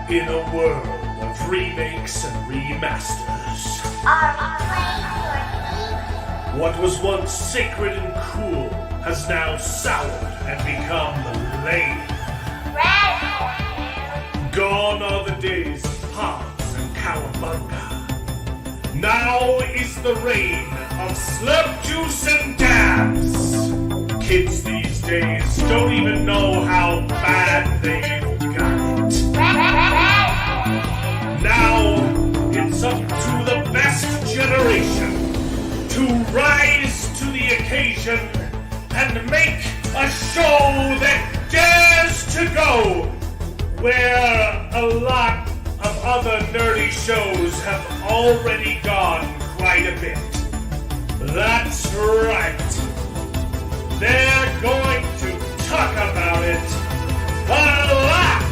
In a world of remakes and remasters, what was once sacred and cool has now soured and become lame. Gone are the days of Pops and Cowabunga. Now is the reign of Slurp Juice and Dabs. Kids these days don't even know how bad they've got it. Now it's up to the best generation to rise to the occasion and make a show that dares to go where a lot of other nerdy shows have already gone quite a bit. That's right. They're going to talk about it a lot.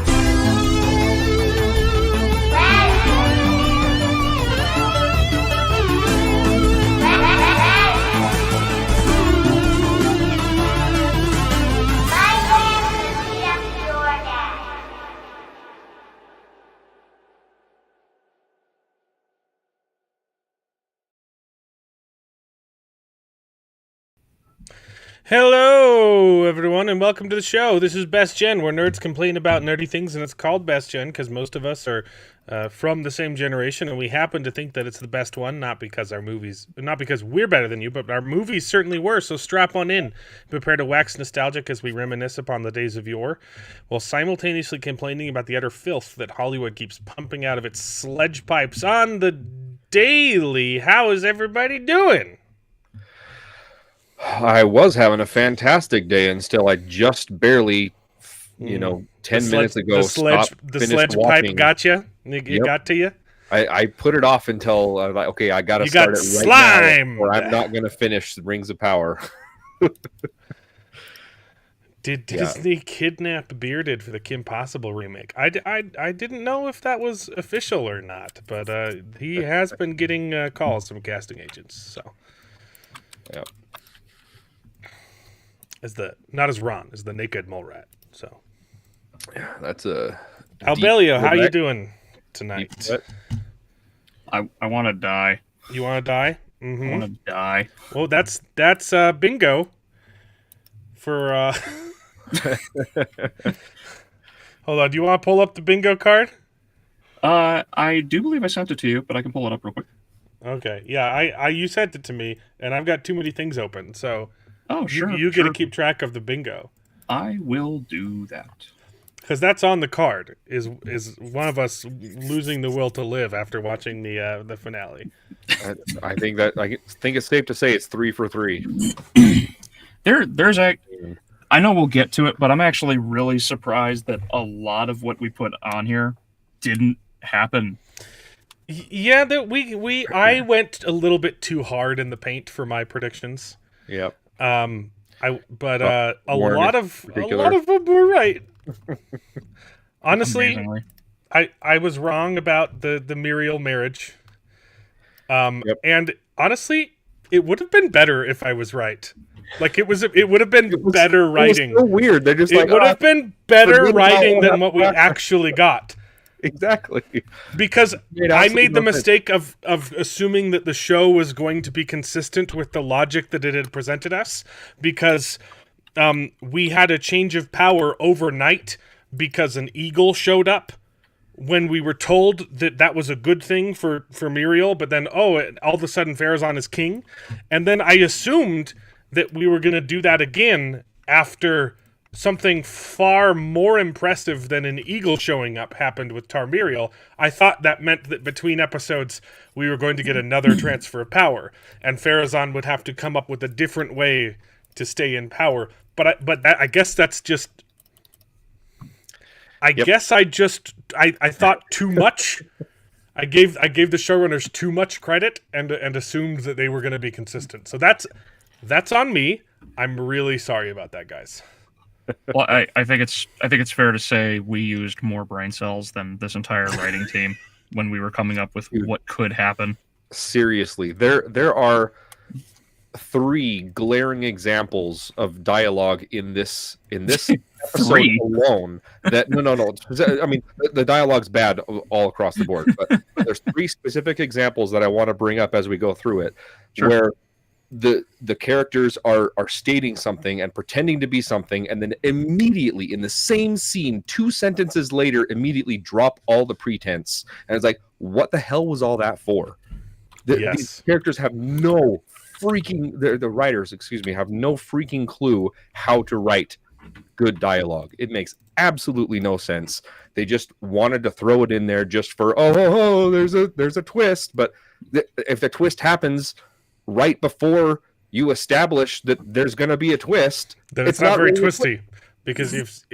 Hello, everyone, and welcome to the show. This is Best Gen, where nerds complain about nerdy things, and it's called Best Gen because most of us are from the same generation, and we happen to think that it's the best one, not because we're better than you, but our movies certainly were. So strap on in, prepare to wax nostalgic as we reminisce upon the days of yore, while simultaneously complaining about the utter filth that Hollywood keeps pumping out of its sledge pipes on the daily. How is everybody doing? I was having a fantastic day until I just barely, 10 minutes ago, the sledge walking. pipe got you? It got to you? I put it off until I was like, okay, I got to start it right slimed. now, or I'm not going to finish Rings of Power. Did Disney kidnap Bearded for the Kim Possible remake? I didn't know if that was official or not, but he has been getting calls from casting agents. So, yeah. Not as Ron, as the naked mole rat. So, yeah, that's a Albelio. How you doing tonight? I want to die. You want to die? Mm-hmm. I want to die. Well, that's bingo. For hold on. Do you want to pull up the bingo card? I do believe I sent it to you, but I can pull it up real quick. Okay. Yeah, you sent it to me, and I've got too many things open, so. Oh, sure. You get to keep track of the bingo. I will do that. Because that's on the card. Is one of us losing the will to live after watching the finale? I think it's safe to say it's 3 for 3. There's I know we'll get to it, but I'm actually really surprised that a lot of what we put on here didn't happen. Yeah, I went a little bit too hard in the paint for my predictions. Yep. A lot of them were right. Honestly, Amazingly. I was wrong about the Muriel marriage. Yep. And honestly, it would have been better if I was right. Like it would have been better writing. It was so weird. They're just it would have been better writing than what we actually got. Exactly. Because I made the mistake of assuming that the show was going to be consistent with the logic that it had presented us, because we had a change of power overnight because an eagle showed up when we were told that was a good thing for Muriel, but then, all of a sudden Farazan is king. And then I assumed that we were going to do that again after something far more impressive than an eagle showing up happened with Tarmiriel. I thought that meant that between episodes we were going to get another transfer of power, and Farazan would have to come up with a different way to stay in power. I guess that's just. I guess I thought too much. I gave the showrunners too much credit and assumed that they were going to be consistent. So that's on me. I'm really sorry about that, guys. Well, I think it's fair to say we used more brain cells than this entire writing team when we were coming up with what could happen. Seriously, there are 3 glaring examples of dialogue in this episode 3 alone that no. I mean, the dialogue's bad all across the board, but there's 3 specific examples that I want to bring up as we go through it, where the characters are stating something and pretending to be something, and then immediately in the same scene 2 sentences later immediately drop all the pretense, and it's like, what the hell was all that for? These characters have no freaking the writers, excuse me, have no freaking clue how to write good dialogue. It makes absolutely no sense. They just wanted to throw it in there just for there's a twist, but if the twist happens right before you establish that there's going to be a twist, then it's not very really twisty, because if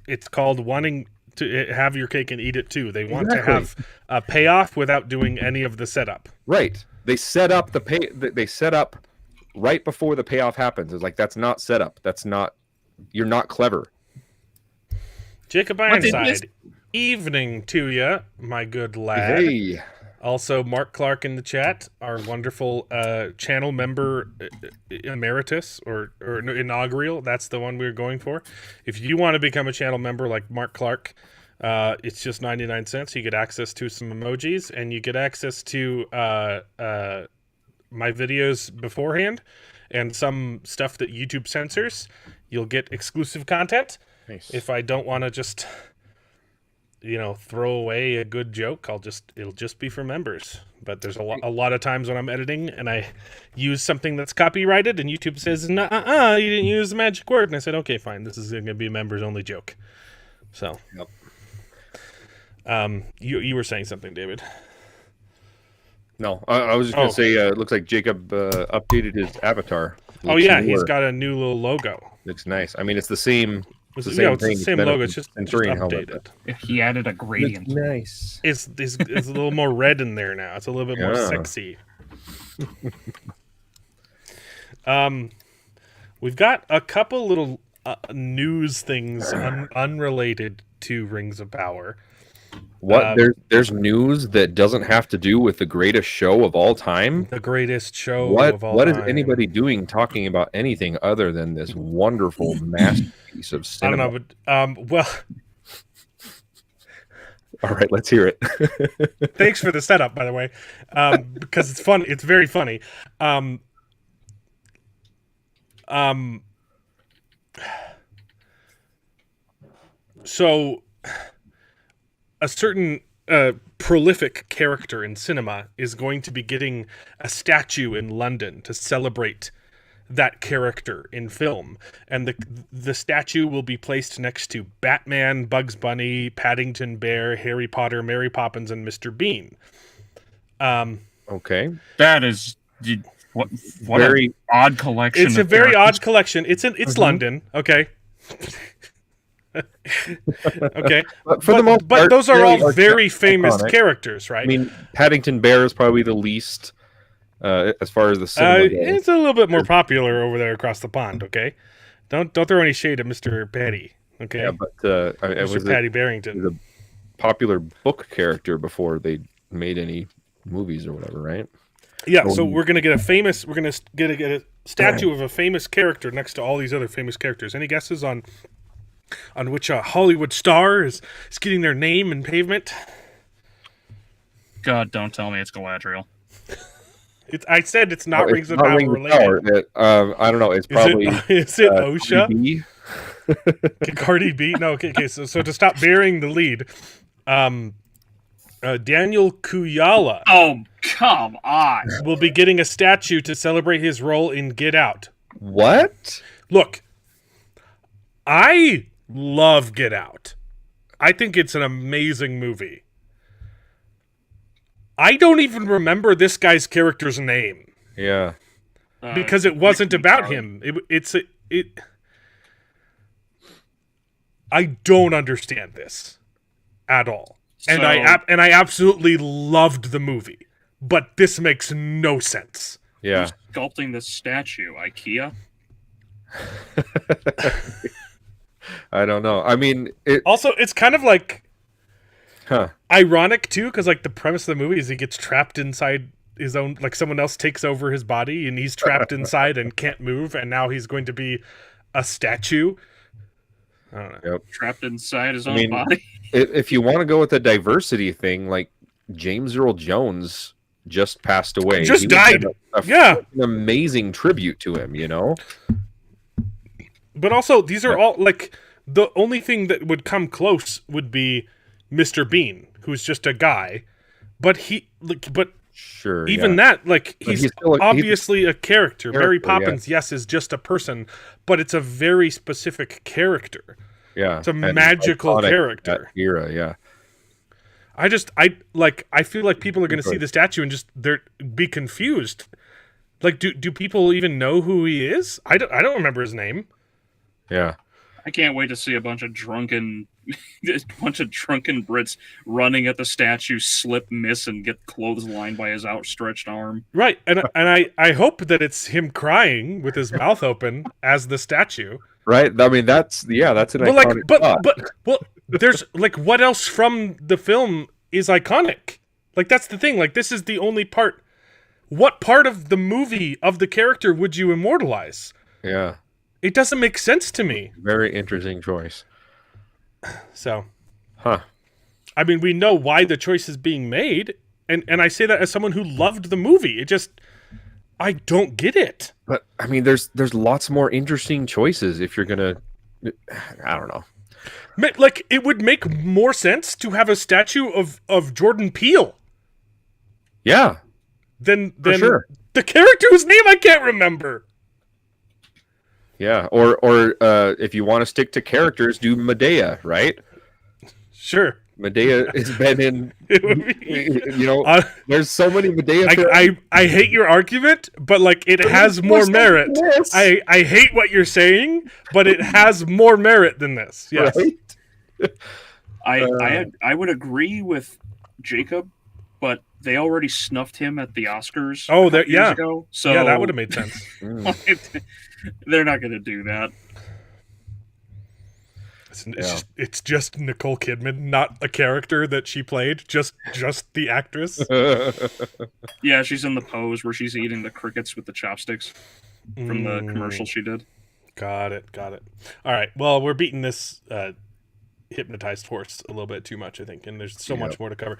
it's called wanting to have your cake and eat it too. They want to have a payoff without doing any of the setup. Right. They set up they set up right before the payoff happens. It's like, that's not setup. You're not clever. Jacob Ironside, evening to you, my good lad. Hey. Also, Mark Clark in the chat, our wonderful channel member emeritus or inaugural. That's the one we were going for. If you want to become a channel member like Mark Clark, it's just 99 cents. You get access to some emojis, and you get access to my videos beforehand and some stuff that YouTube censors. You'll get exclusive content. Nice. If I don't want to just throw away a good joke, it'll just be for members. But there's a lot of times when I'm editing and I use something that's copyrighted and YouTube says, you didn't use the magic word. And I said, okay, fine. This is going to be a members only joke. So, yep. You were saying something, David. No, I was just going to say, it looks like Jacob updated his avatar. He's got a new little logo. Looks nice. I mean, it's the same. It's the same logo. It's just updated. He added a gradient. Nice. It's a little more red in there now. It's a little bit more sexy. We've got a couple little news things unrelated to Rings of Power. What? There's news that doesn't have to do with the greatest show of all time? The greatest show of all time. What is anybody doing talking about anything other than this wonderful masterpiece of cinema? I don't know, but all right, let's hear it. Thanks for the setup, by the way, because it's fun. It's very funny. So a certain prolific character in cinema is going to be getting a statue in London to celebrate that character in film, and the statue will be placed next to Batman, Bugs Bunny, Paddington Bear, Harry Potter, Mary Poppins, and Mr. Bean. Okay, that is what very odd collection. It's a very odd collection. It's London. Okay. Okay, but those are all very famous characters, right? I mean, Paddington Bear is probably the least, as far as the cinema goes. It's a little bit more popular over there across the pond. Okay, don't throw any shade at Mr. Patty. Okay, yeah, but Mr. Patty Barrington, was a popular book character before they made any movies or whatever, right? Yeah, so we're gonna get a statue of a famous character next to all these other famous characters. Any guesses on which Hollywood star is getting their name in pavement? God, don't tell me it's Galadriel. I said it's not Rings of Power related. I don't know. It's probably is it OSHA? Cardi B? No. Okay. So to stop burying the lead, Daniel Kuyala. Oh, come on! Will be getting a statue to celebrate his role in Get Out. What? Look, I love Get Out. I think it's an amazing movie. I don't even remember this guy's character's name. Yeah. Because it wasn't about him. I don't understand this at all. And I absolutely loved the movie. But this makes no sense. Yeah. Who's sculpting this statue? IKEA? I don't know. I mean, also, it's kind of like ironic too, because like the premise of the movie is he gets trapped inside his own, like someone else takes over his body and he's trapped inside and can't move, and now he's going to be a statue. I don't know. Yep. Trapped inside his own body. If you want to go with the diversity thing, like James Earl Jones just passed away. Just died. An amazing tribute to him, you know? But also, these are all, like, the only thing that would come close would be Mr. Bean, who's just a guy. But sure, even that, like, he's obviously a character. Mary Poppins, yes, is just a person, but it's a very specific character. Yeah. It's a magical character. Era, yeah. I feel like people are going to see the statue and just be confused. Like, do people even know who he is? I don't remember his name. Yeah. I can't wait to see a bunch of drunken Brits running at the statue, slip, miss, and get clotheslined by his outstretched arm. Right, and I hope that it's him crying with his mouth open as the statue. Right. I mean, that's an iconic but there's like, what else from the film is iconic? Like, that's the thing. Like, this is the only part. What part of the movie of the character would you immortalize? Yeah. It doesn't make sense to me. Very interesting choice. So, I mean, we know why the choice is being made, and I say that as someone who loved the movie. I don't get it. But I mean, there's lots more interesting choices if you're gonna. I don't know. Like, it would make more sense to have a statue of Jordan Peele. Yeah. Than sure. The character whose name I can't remember. Yeah, or if you want to stick to characters, do Medea, right? Sure. Medea has been in, there's so many Medea. I hate your argument, but like, it has more merit. I hate what you're saying, but it has more merit than this. Yes. Right? I would agree with Jacob, but they already snuffed him at the Oscars. Years ago, so yeah, that would have made sense. They're not going to do that. It's just Nicole Kidman, not a character that she played, just the actress. Yeah, she's in the pose where she's eating the crickets with the chopsticks from the commercial she did. Got it. All right, well, we're beating this hypnotized horse a little bit too much, I think, and there's so much more to cover.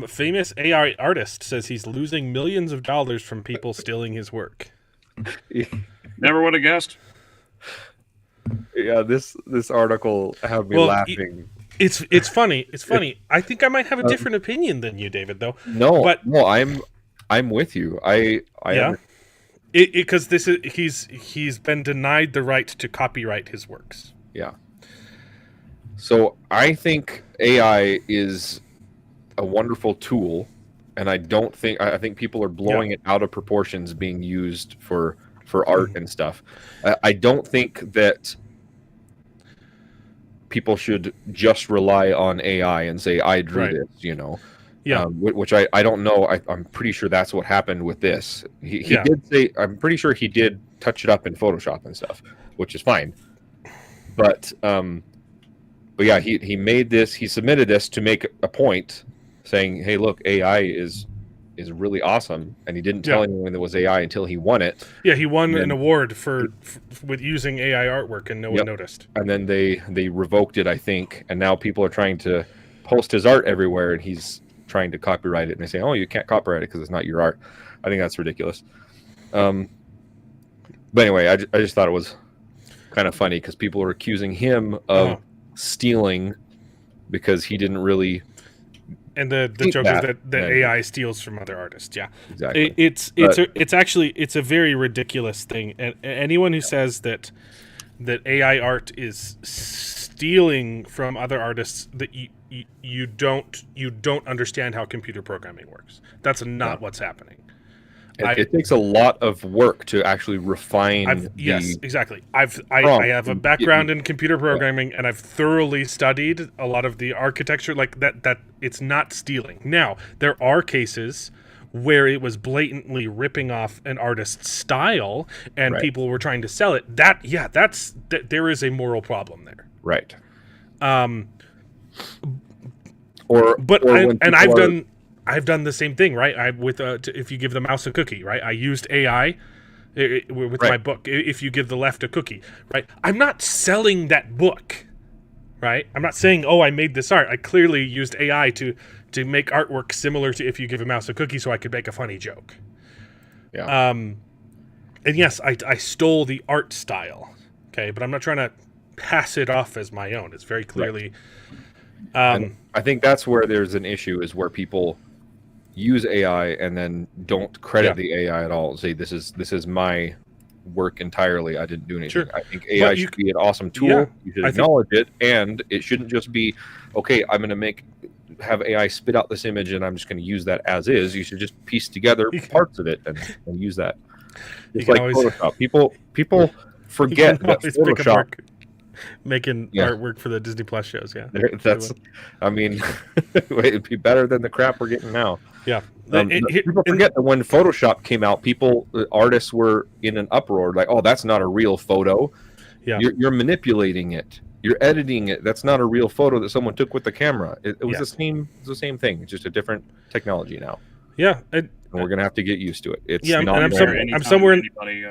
Famous AI artist says he's losing millions of dollars from people stealing his work. Never would have guessed. Yeah, this article had me laughing. It's funny. It's funny. I think I might have a different opinion than you, David. Though. No, I'm with you. I because he's been denied the right to copyright his works. Yeah. So I think AI is a wonderful tool, and I think people are blowing it out of proportions being used for art and stuff. I don't think that people should just rely on AI and say, I drew this, Yeah. Which I don't know. I'm pretty sure that's what happened with this. He did say, I'm pretty sure he did touch it up in Photoshop and stuff, which is fine. But yeah, he made this, he submitted this to make a point saying, hey, look, AI is really awesome, and he didn't tell anyone it was AI until he won it. Yeah, he won an award for with using AI artwork, and no one noticed. And then they revoked it, I think, and now people are trying to post his art everywhere, and he's trying to copyright it, and they say, oh, you can't copyright it because it's not your art. I think that's ridiculous. But anyway, I just thought it was kind of funny because people are accusing him of stealing because he didn't really. And the joke is that AI steals from other artists. Yeah, exactly. It's a very ridiculous thing. And anyone who says that AI art is stealing from other artists, that you don't understand how computer programming works. That's not what's happening. It takes a lot of work to actually refine. Yes, exactly. I have a background in computer programming, and I've thoroughly studied a lot of the architecture. Like that, it's not stealing. Now, there are cases where it was blatantly ripping off an artist's style, and people were trying to sell it. There is a moral problem there. Right. I've done the same thing, right? If you give the mouse a cookie, right? I used AI with Right. my book. If you give the left a cookie, right? I'm not selling that book, right? I'm not saying, oh, I made this art. I clearly used AI to make artwork similar to if you give a mouse a cookie, so I could make a funny joke. Yeah. And yes, I stole the art style, okay, but I'm not trying to pass it off as my own. It's very clearly. And I think that's where there's an issue, is where people use AI and then don't credit the AI at all. Say this is my work entirely. I didn't do anything. Sure. I think AI should be an awesome tool. Yeah, You should acknowledge it, and it shouldn't just be, okay, I'm going to have AI spit out this image and I'm just going to use that as is. You should just piece together parts of it and use that. It's like Photoshop. People forget that Photoshop making artwork for the Disney Plus shows. Yeah, that's. I mean, it'd be better than the crap we're getting now. Yeah, people forget that when Photoshop came out, artists were in an uproar, like, "Oh, that's not a real photo. Yeah, you're manipulating it. You're editing it. That's not a real photo that someone took with the camera." It was the same. It's the same thing. It's just a different technology now. Yeah, and we're gonna have to get used to it. It's and I'm somewhere. Anybody,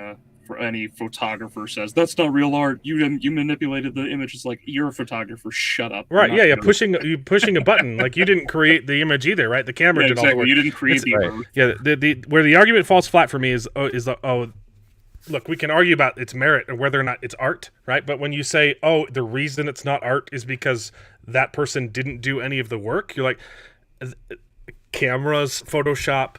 for any photographer says that's not real art, you manipulated the image. It's like, you're a photographer. Shut up. Right? Yeah. Pushing a button. Like, you didn't create the image either, right? The camera did all the work. You didn't create the image. Yeah. The where the argument falls flat for me is look, we can argue about its merit and whether or not it's art, right? But when you say, oh, the reason it's not art is because that person didn't do any of the work, you're like, cameras, Photoshop.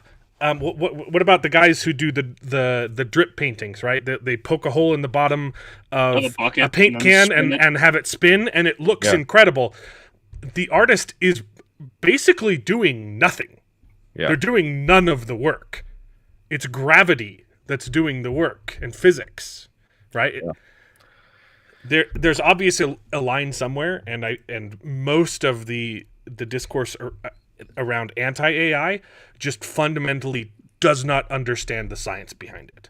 What about the guys who do the drip paintings, right? They poke a hole in the bottom of a paint can and have it spin, and it looks incredible. The artist is basically doing nothing. Yeah. They're doing none of the work. It's gravity that's doing the work, and physics, right? Yeah. There's obviously a line somewhere, and most of the discourse around anti-AI just fundamentally does not understand the science behind it.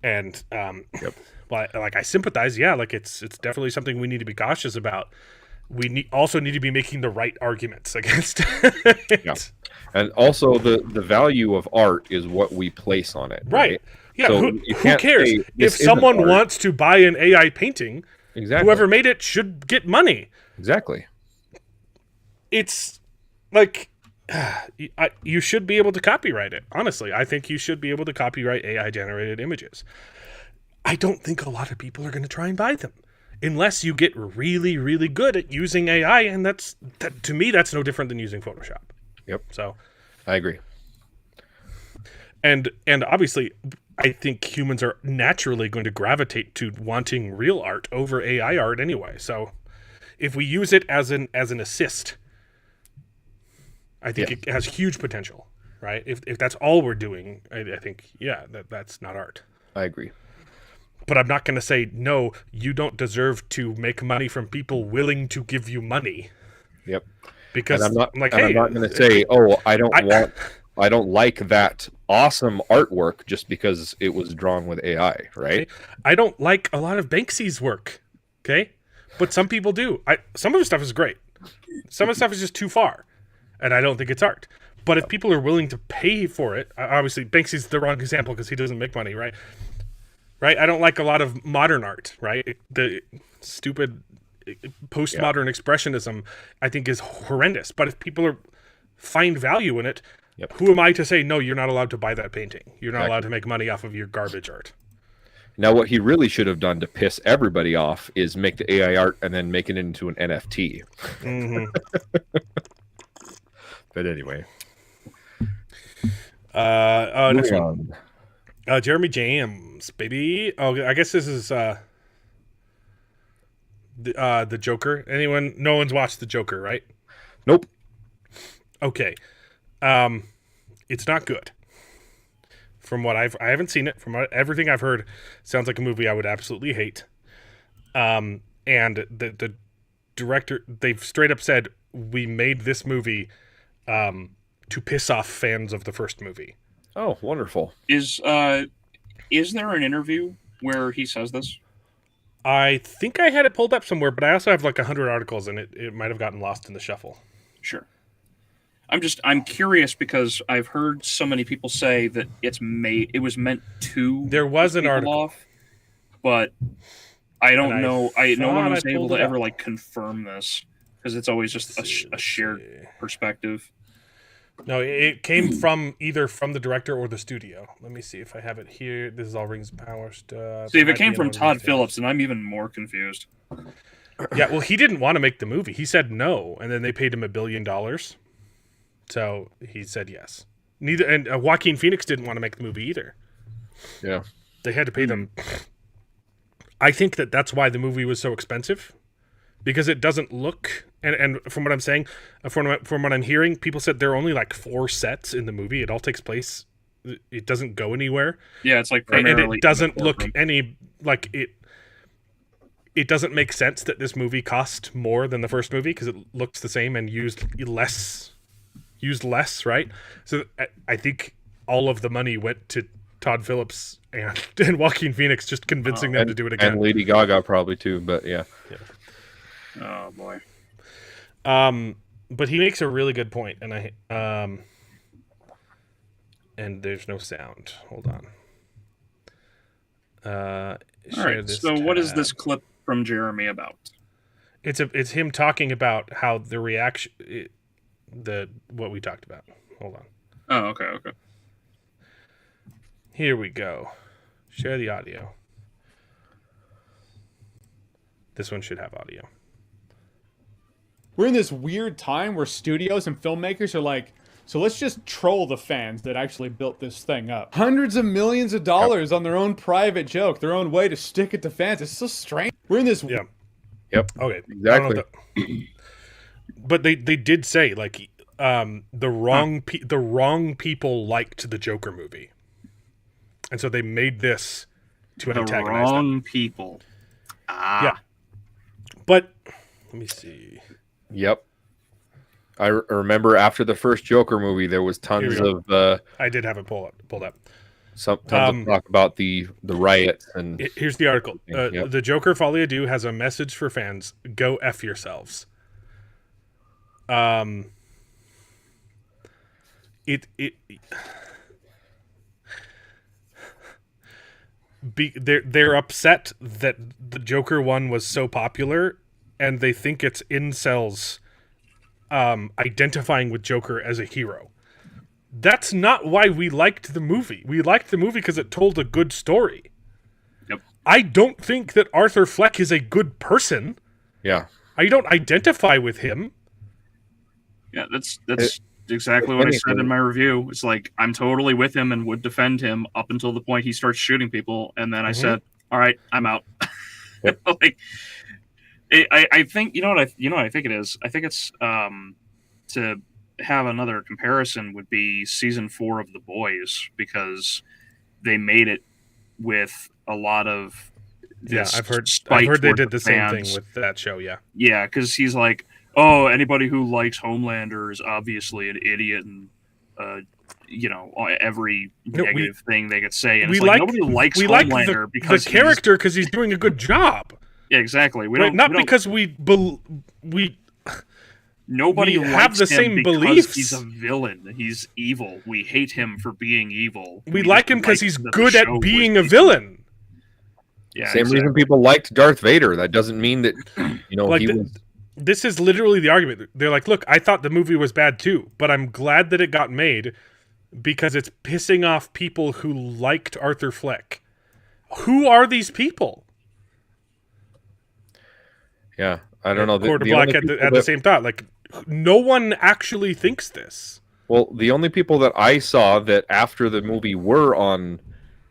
And well, like, I sympathize. Yeah, like, it's definitely something we need to be cautious about. We also need to be making the right arguments against it. Yeah. And also the value of art is what we place on it. Right. Yeah. So who cares? If someone wants to buy an AI painting, whoever made it should get money. Exactly. It's like, you should be able to copyright it. Honestly, I think you should be able to copyright AI generated images. I don't think a lot of people are going to try and buy them unless you get really, really good at using AI, and that to me, that's no different than using Photoshop. Yep. So, I agree. And obviously, I think humans are naturally going to gravitate to wanting real art over AI art anyway. So, if we use it as an assist, I think it has huge potential, right? If that's all we're doing, I think, that's not art. I agree. But I'm not going to say, no, you don't deserve to make money from people willing to give you money. Yep. Because I'm not going to say, oh, I don't like that awesome artwork just because it was drawn with AI, right? I don't like a lot of Banksy's work, okay? But some people do. Some of the stuff is great. Some of the stuff is just too far, and I don't think it's art. But if people are willing to pay for it, obviously Banksy's the wrong example because he doesn't make money, right? Right? I don't like a lot of modern art, right? The stupid postmodern expressionism, I think, is horrendous. But if people find value in it, who am I to say, no, you're not allowed to buy that painting? You're not allowed to make money off of your garbage art. Now, what he really should have done to piss everybody off is make the AI art and then make it into an NFT. Mm-hmm. But anyway. Next one. Jeremy James, baby. Oh, I guess this is the Joker. No one's watched the Joker, right? Nope. Okay. It's not good. From what I haven't seen it. From everything I've heard, sounds like a movie I would absolutely hate. And the director, they've straight up said, we made this movie to piss off fans of the first movie. Oh, wonderful. Is there an interview where he says this? I think I had it pulled up somewhere, but I also have like 100 articles, and it might have gotten lost in the shuffle. Sure. I'm curious because I've heard so many people say that it was meant to. There was an piss people article. off, but I don't And know. No one was able to pulled it ever up. like confirm this because it's always just a shared perspective. No, it came from either from the director or the studio. Let me see if I have it here. This is all Rings of Power stuff. See, if it Might came be from in Todd Rings of Phillips, then I'm even more confused. Yeah, well, he didn't want to make the movie. He said no, and then they paid him $1 billion. So he said yes. Neither, and Joaquin Phoenix didn't want to make the movie either. Yeah, They had to pay them. I think that's why the movie was so expensive, because it doesn't look. And from what I'm saying, from what I'm hearing, people said there are only like 4 sets in the movie. It all takes place. It doesn't go anywhere. Yeah, it's like and primarily. It doesn't look any like it. It doesn't make sense that this movie cost more than the first movie because it looks the same and used less, right? So I think all of the money went to Todd Phillips and Joaquin Phoenix, just convincing them to do it again. And Lady Gaga probably too, but yeah. Oh boy. But he makes a really good point, and and there's no sound. Hold on. All right. So what is this clip from Jeremy about? It's him talking about how the reaction, what we talked about. Hold on. Oh, okay. Here we go. Share the audio. This one should have audio. We're in this weird time where studios and filmmakers are like, so let's just troll the fans that actually built this thing up. Hundreds of millions of dollars on their own private joke, their own way to stick it to fans. It's so strange. We're in this. Yeah. Yep. Okay. Exactly. But they did say like the wrong people liked the Joker movie, and so they made this to antagonize the wrong them. people. Yeah. But let me see. Yep. I remember after the first Joker movie, there was tons of. I did have it pulled up. Tons of talk about the riots and. Here's the article. Yep. The Joker Folie à Deux has a message for fans: go F yourselves. They're upset that the Joker one was so popular, and they think it's incels identifying with Joker as a hero. That's not why we liked the movie. We liked the movie because it told a good story. Yep. I don't think that Arthur Fleck is a good person. Yeah. I don't identify with him. Yeah, that's exactly what I said in my review. It's like, I'm totally with him and would defend him up until the point he starts shooting people, and then I said, all right, I'm out. Yep. I think, you know what I think it is? I think it's to have another comparison would be season 4 of The Boys, because they made it with a lot of this. Yeah, I've heard they did the same thing with that show. Yeah, because he's like, oh, anybody who likes Homelander is obviously an idiot, and every negative thing they could say. And it's like nobody likes Homelander because the character, because he's doing a good job. Yeah, exactly. Because nobody have the same beliefs. He's a villain. He's evil. We hate him for being evil. We like him because he's good at being a villain. Yeah, same reason people liked Darth Vader. That doesn't mean that he was. This is literally the argument. They're like, look, I thought the movie was bad too, but I'm glad that it got made because it's pissing off people who liked Arthur Fleck. Who are these people? Yeah, I don't know. Quarter Black at the same thought. Like, no one actually thinks this. Well, the only people that I saw that after the movie were on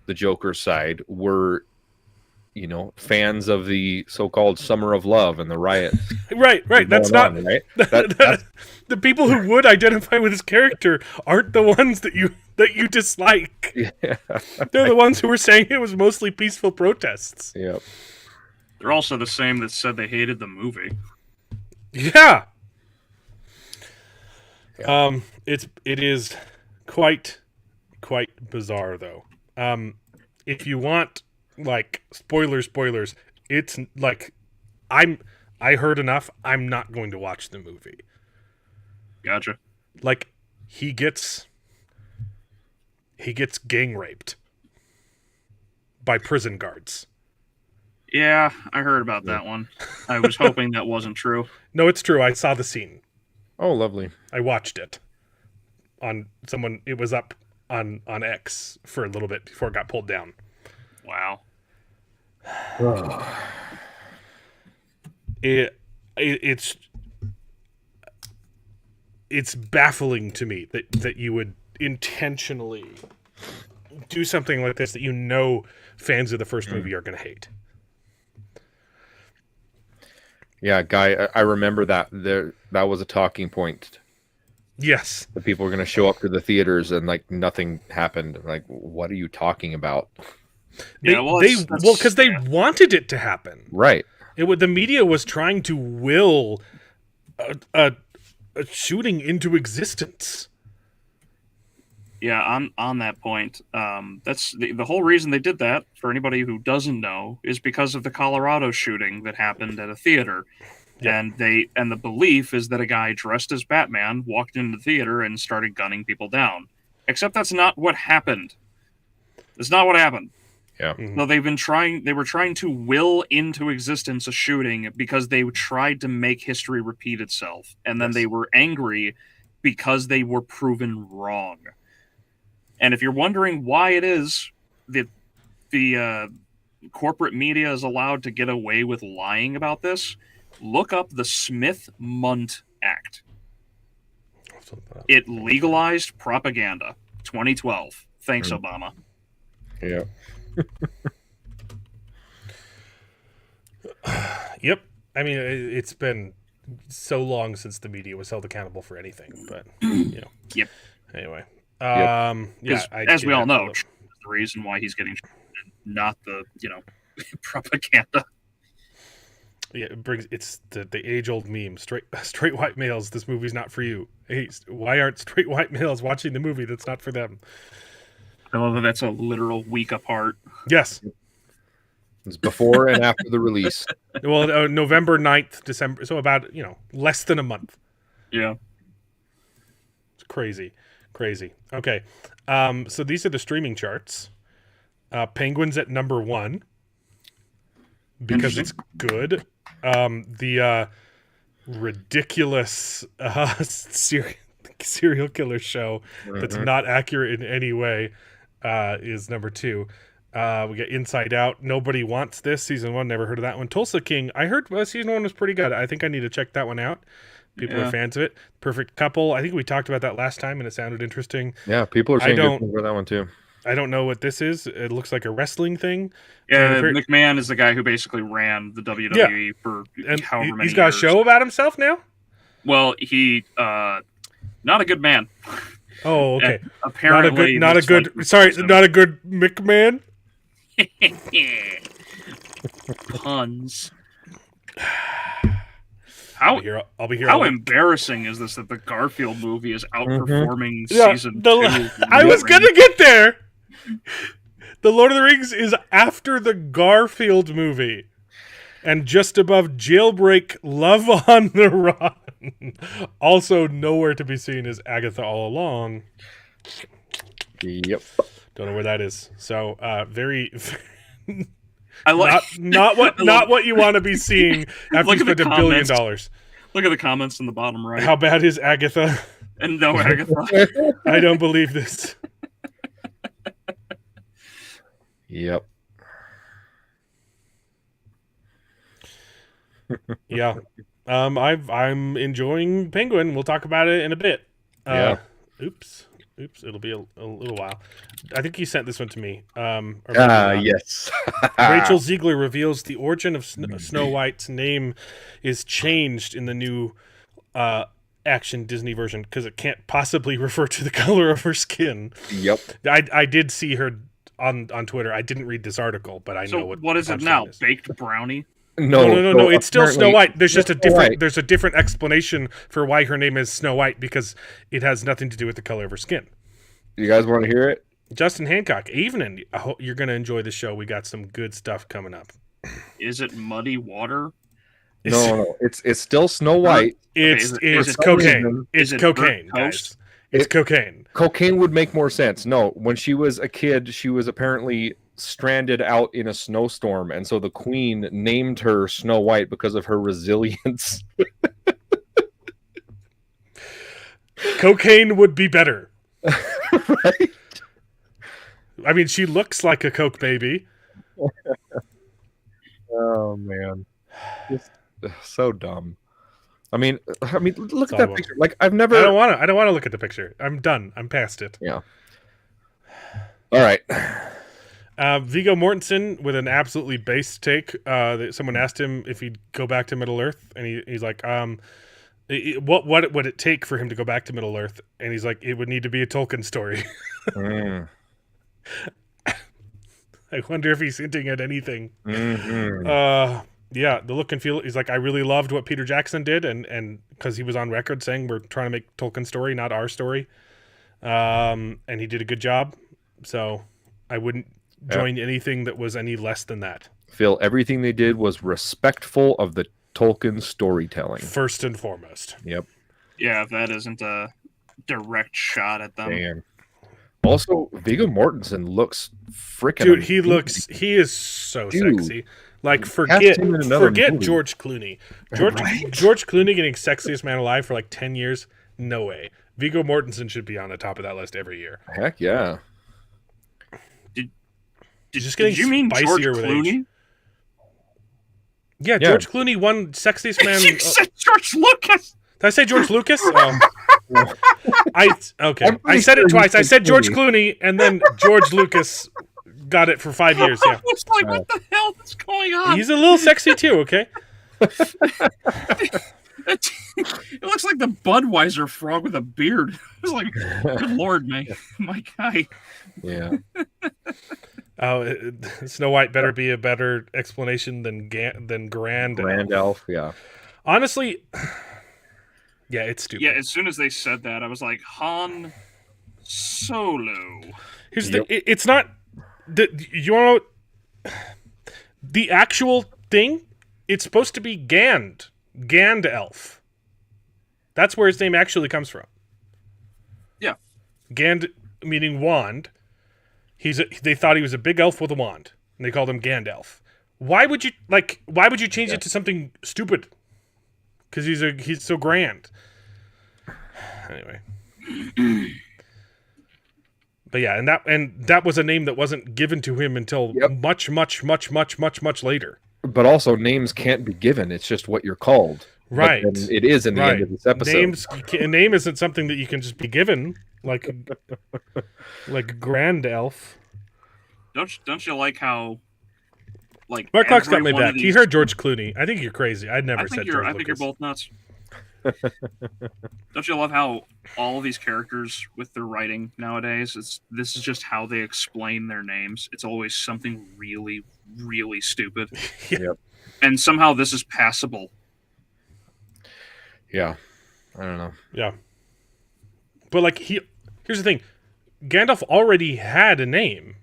the Joker side were, fans of the so-called Summer of Love and the riot. Right. That's not right. The people who would identify with his character aren't the ones that you dislike. Yeah. They're the ones who were saying it was mostly peaceful protests. Yep. They're also the same that said they hated the movie. Yeah. It is quite bizarre though. If you want like spoilers, it's like I heard enough. I'm not going to watch the movie. Gotcha. Like, he gets gang raped by prison guards. Yeah, I heard about that one. I was hoping that wasn't true. No, it's true. I saw the scene. Oh, lovely. I watched it on someone. It was up on X for a little bit before it got pulled down. Wow. It's baffling to me that you would intentionally do something like this that you know fans of the first movie are going to hate. Yeah, Guy, I remember that that was a talking point. Yes. The people were going to show up to the theaters and like nothing happened. Like, what are you talking about? Because they wanted it to happen. Right. The media was trying to will a shooting into existence. Yeah, on that point, that's the whole reason they did that, for anybody who doesn't know, is because of the Colorado shooting that happened at a theater. Yeah. And the belief is that a guy dressed as Batman walked into the theater and started gunning people down. Except that's not what happened. That's not what happened. Yeah. Mm-hmm. No, they were trying to will into existence a shooting because they tried to make history repeat itself. And then they were angry because they were proven wrong. And if you're wondering why it is that the corporate media is allowed to get away with lying about this, look up the Smith-Mundt Act. It legalized propaganda. 2012. Thanks, Obama. Yeah. Yep. I mean, it's been so long since the media was held accountable for anything, but Yep. Anyway. As we all know, the reason why he's getting not the propaganda. Yeah, it's the age-old meme. Straight white males, this movie's not for you. Hey, why aren't straight white males watching the movie that's not for them? I love that that's a literal week apart. Yes. It's before and after the release. Well, November 9th, December, so about, less than a month. Yeah. It's crazy. Okay. So these are the streaming charts. Penguin's at number 1 because it's good. The ridiculous serial killer show that's not accurate in any way is number 2. We got Inside Out. Nobody Wants This. Season 1. Never heard of that one. Tulsa King. I heard season 1 was pretty good. I think I need to check that one out. People are fans of it. Perfect Couple. I think we talked about that last time, and it sounded interesting. Yeah, people are saying good things about that one too. I don't know what this is. It looks like a wrestling thing. Yeah, McMahon is the guy who basically ran the WWE for however many years. He's got a show about himself now? Well, he not a good man. Oh, okay. And apparently not a good McMahon? Puns. I'll be here. How embarrassing is this that the Garfield movie is outperforming season 2? I was going to get there. The Lord of the Rings is after the Garfield movie. And just above Jailbreak, Love on the Run. Also nowhere to be seen is Agatha All Along. Yep. Don't know where that is. So, very... I like not what you want to be seeing after you spent $1 billion. Look at the comments in the bottom right. How bad is Agatha? And no Agatha. I don't believe this. Yep. Yeah. I'm enjoying Penguin. We'll talk about it in a bit. Yeah. Oops. It'll be a little while. I think you sent this one to me. Yes. Rachel Ziegler reveals the origin of Snow White's name is changed in the new action Disney version because it can't possibly refer to the color of her skin. Yep. I did see her on Twitter. I didn't read this article, but I know what is it now? Baked brownie? No. It's still Snow White. There's just there's a different explanation for why her name is Snow White because it has nothing to do with the color of her skin. You guys want to hear it? Justin Hancock, evening. I hope you're going to enjoy the show. We got some good stuff coming up. Is it muddy water? No, it's still Snow White. It's is it cocaine. is It's it cocaine, burnt guys. toast? It's cocaine. Cocaine would make more sense. No, when she was a kid, she was apparently stranded out in a snowstorm, and so the queen named her Snow White because of her resilience. Cocaine would be better. Right? I mean, she looks like a coke baby. Oh man, just so dumb. I mean, look That's at all I that want. picture. Like I've never. I don't want to look at the picture. I'm done. I'm past it. Yeah. All right. Viggo Mortensen with an absolutely base take. That someone asked him if he'd go back to Middle Earth, and he's like, what would it take for him to go back to Middle Earth? And he's like, it would need to be a Tolkien story. I wonder if he's hinting at anything. Mm-hmm. Yeah, the look and feel. He's like, I really loved what Peter Jackson did, and because he was on record saying we're trying to make Tolkien's story, not our story, and he did a good job. So I wouldn't join anything that was any less than that. Phil, everything they did was respectful of the Tolkien storytelling. First and foremost. Yep. Yeah, if that isn't a direct shot at them. Man. Also, Viggo Mortensen looks freaking. Dude, amazing. he is so Dude. sexy. Like, Cast forget him in another movie. George Clooney. Right? George Clooney getting sexiest man alive for like 10 years? No way. Viggo Mortensen should be on the top of that list every year. Heck yeah. Did you mean George Clooney? Yeah, George Clooney won sexiest man. You said George Lucas. Did I say George Lucas? I said it sure twice. you I said said George Clooney. Clooney, and then George Lucas got it for 5 years. Yeah, I was like, what the hell is going on? he's a little sexy too. Okay. It looks like the Budweiser frog with a beard. It's like, good lord, man, my guy. Yeah. Snow White better be a better explanation than Grand Elf. Yeah. Honestly, yeah, it's stupid. Yeah, as soon as they said that, I was like, Han Solo. Here's it's not. You want to know the actual thing? It's supposed to be Gandalf. That's where his name actually comes from. Yeah. Gand meaning wand. They thought he was a big elf with a wand, and they called him Gandalf. Why would you change it to something stupid? Because he's so grand. Anyway. But yeah, and that was a name that wasn't given to him until much later. But also, names can't be given. It's just what you're called. Right. But it is in the end of this episode. A name isn't something that you can just be given, like Grand Elf. Don't you like how, like, Mark Clark's got my every one back. of these- You heard George Clooney. I think you're crazy. I'd never said George I think you're Lucas. both nuts. Don't you love how all of these characters with their writing nowadays, this is just how they explain their names. It's always something really, really stupid. Yeah. Yep. And somehow this is passable. Yeah. I don't know. Yeah. But like here's the thing. Gandalf already had a name,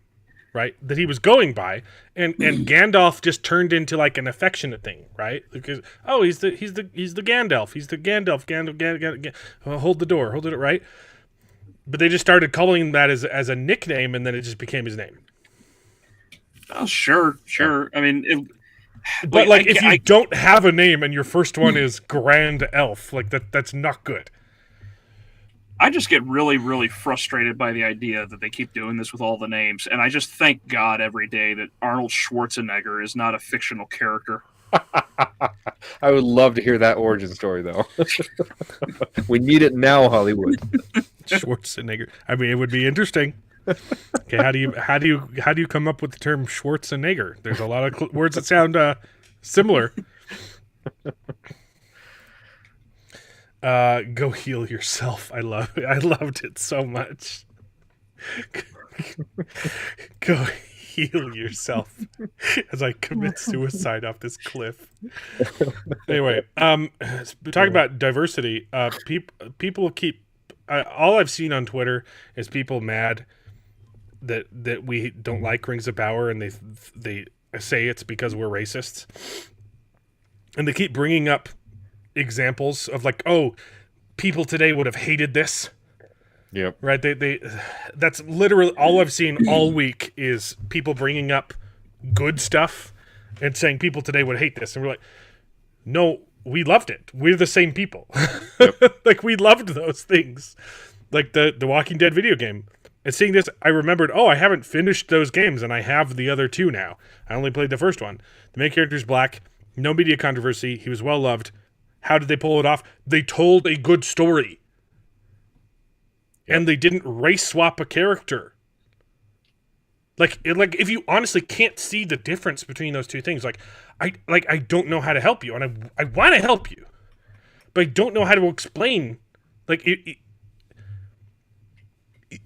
right? That he was going by, and Gandalf just turned into like an affectionate thing, right? Because he's the Gandalf. He's the Gandalf. Hold the door, right? But they just started calling him that as a nickname, and then it just became his name. Oh, sure. I mean, but if you don't have a name and your first one is Grand Elf, like that's not good. I just get really, really frustrated by the idea that they keep doing this with all the names, and I just thank God every day that Arnold Schwarzenegger is not a fictional character. I would love to hear that origin story, though. We need it now, Hollywood. Schwarzenegger. I mean, it would be interesting. Okay, how do you come up with the term Schwarzenegger? There's a lot of words that sound similar. Go heal yourself. I loved it so much. Go heal yourself as I commit suicide off this cliff. Anyway, talking about diversity, people keep all I've seen on Twitter is people mad that we don't like Rings of Power, and they say it's because we're racists. and they keep bringing up examples of like, oh, people today would have hated this. Yep. Right? They that's literally all I've seen all week is people bringing up good stuff and saying people today would hate this. And we're like, no, we loved it. We're the same people. Yep. Like, we loved those things. Like the Walking Dead video game. And seeing this, I remembered, I haven't finished those games, and I have the other two now. I only played the first one. The main character's black. No media controversy. He was well loved. How did they pull it off? They told a good story. Yep. And they didn't race swap a character. Like if you honestly can't see the difference between those two things, I don't know how to help you, and I want to help you, but I don't know how to explain. Like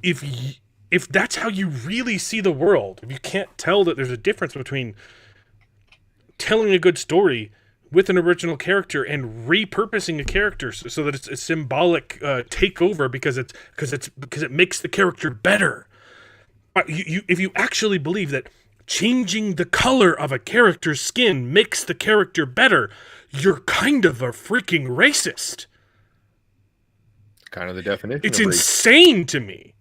if that's how you really see the world, if you can't tell that there's a difference between telling a good story with an original character and repurposing a character so that it's a symbolic takeover because it makes the character better. If you actually believe that changing the color of a character's skin makes the character better, you're kind of a freaking racist. Kind of the definition. It's insane to me.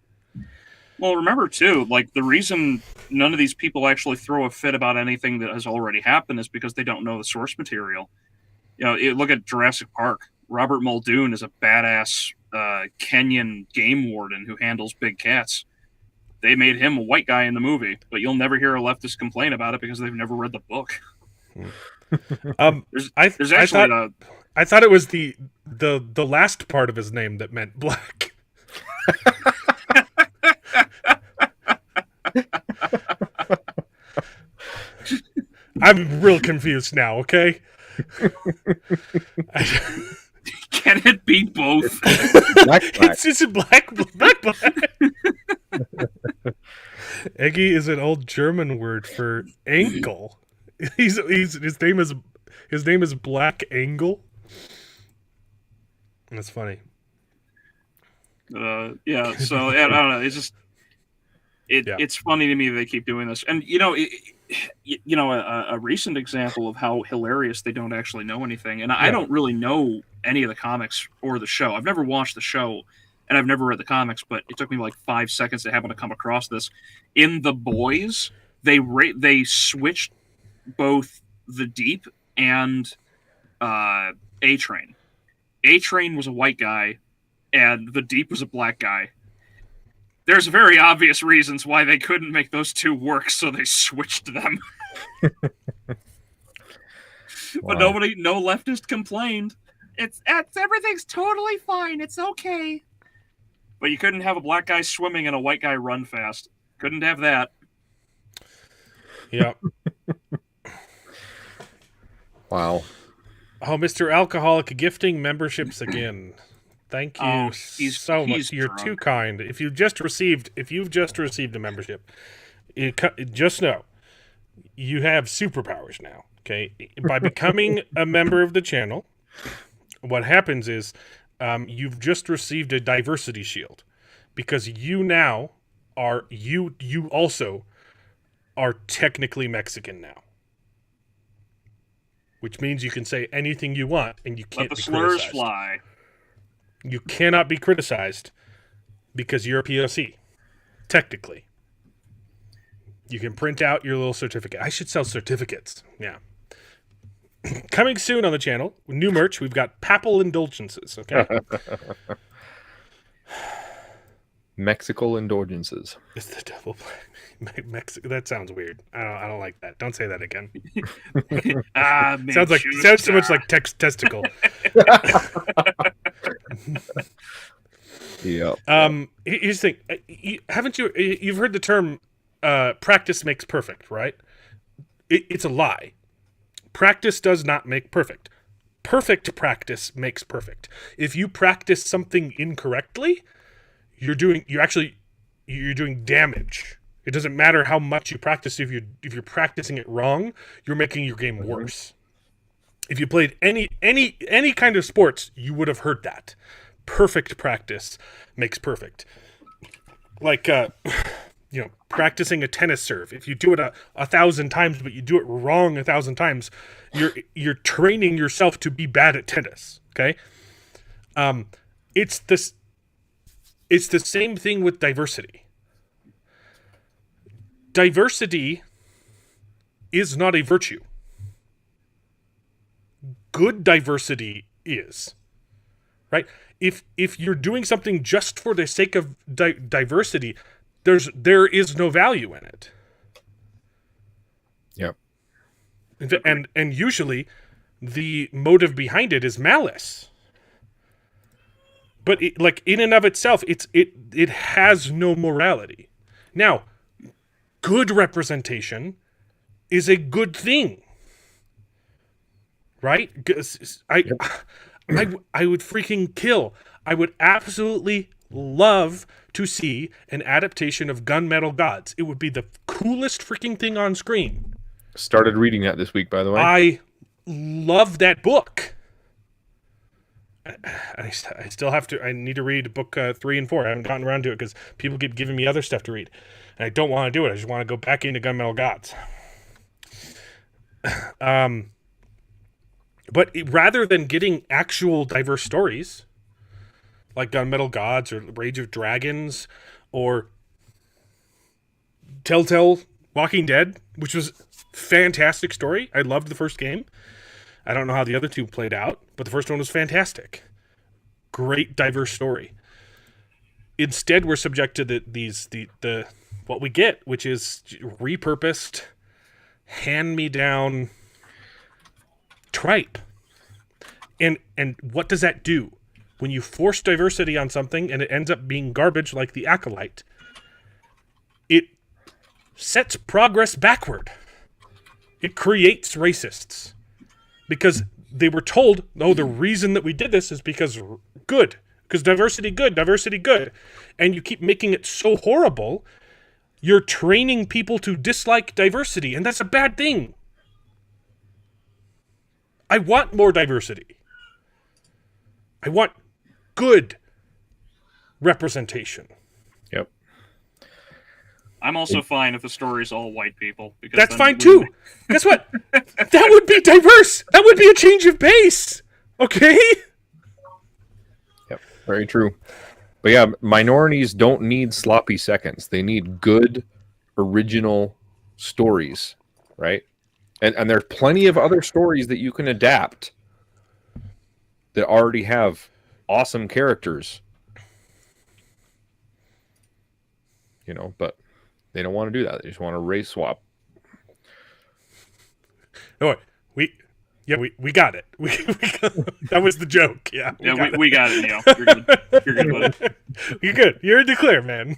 Well, remember too, like the reason none of these people actually throw a fit about anything that has already happened is because they don't know the source material. You know, look at Jurassic Park. Robert Muldoon is a badass Kenyan game warden who handles big cats. They made him a white guy in the movie, but you'll never hear a leftist complain about it because they've never read the book. I thought it was the last part of his name that meant black. I'm real confused now, okay? Can it be both? Black. It's just black. Eggy is an old German word for ankle. His name is Black Angle. That's funny. Yeah. So I don't know. It's just it's funny to me that they keep doing this, and a recent example of how hilarious they don't actually know anything. And I don't really know any of the comics or the show. I've never watched the show, and I've never read the comics. But it took me like 5 seconds to happen to come across this. In The Boys, they switched both the Deep and A-Train. A-Train was a white guy, and the Deep was a black guy. There's very obvious reasons why they couldn't make those two work, so they switched them. But no leftist complained. It's everything's totally fine. It's okay. But you couldn't have a black guy swimming and a white guy run fast. Couldn't have that. Yeah. Wow. Oh, Mr. Alcoholic gifting memberships again. Thank you so much. You're too kind. If you've just received a membership, just know you have superpowers now. Okay, by becoming a member of the channel, what happens is you've just received a diversity shield because you now are you also are technically Mexican now, which means you can say anything you want and you can't let the be slurs criticized. fly. You cannot be criticized because you're a POC. Technically. You can print out your little certificate. I should sell certificates. Yeah. Coming soon on the channel, new merch. We've got papal indulgences, okay? Mexical indulgences. It's the double Mexico. That sounds weird. I don't like that. Don't say that again. Sounds so much like testicle. Yeah. Here's the thing. Haven't you've heard the term practice makes perfect, right? It's a lie. Practice does not make perfect. Perfect practice makes perfect. If you practice something incorrectly, you're doing damage. It doesn't matter how much you practice. If you're practicing it wrong, you're making your game worse. If you played any kind of sports, you would have heard that. Perfect practice makes perfect. Like practicing a tennis serve. If you do it a 1,000 times, but you do it wrong 1,000 times, you're training yourself to be bad at tennis. Okay. It's the same thing with diversity. Diversity is not a virtue. Good diversity is, right? If you're doing something just for the sake of diversity, there is no value in it. Yeah. And usually the motive behind it is malice. But in and of itself, it has no morality. Now, good representation is a good thing, right? I would freaking kill. I would absolutely love to see an adaptation of Gunmetal Gods. It would be the coolest freaking thing on screen. Started reading that this week, by the way. I love that book. I still have to. I need to read book 3 and 4. I haven't gotten around to it because people keep giving me other stuff to read, and I don't want to do it. I just want to go back into Gunmetal Gods. But rather than getting actual diverse stories like Gunmetal Gods or Rage of Dragons or Telltale Walking Dead, which was a fantastic story. I loved the first game. I don't know how the other two played out, but the first one was fantastic. Great diverse story. Instead, we're subject to the what we get, which is repurposed, hand-me-down tripe. And what does that do? When you force diversity on something and it ends up being garbage like the Acolyte, it sets progress backward. It creates racists. Because they were told, the reason that we did this is because diversity good. And you keep making it so horrible, you're training people to dislike diversity, and that's a bad thing. I want more diversity. I want good representation. Yep. I'm also fine if the story's all white people. Because that's fine too. Guess what? That would be diverse. That would be a change of pace. Okay? Yep. Very true. But yeah, minorities don't need sloppy seconds. They need good, original stories, right? And there's plenty of other stories that you can adapt that already have awesome characters. But they don't want to do that. They just want to race swap. Oh, we got it. That was the joke. Yeah, we got it, Neil. You're good. You're good, buddy. You're good. You're in the clear, man.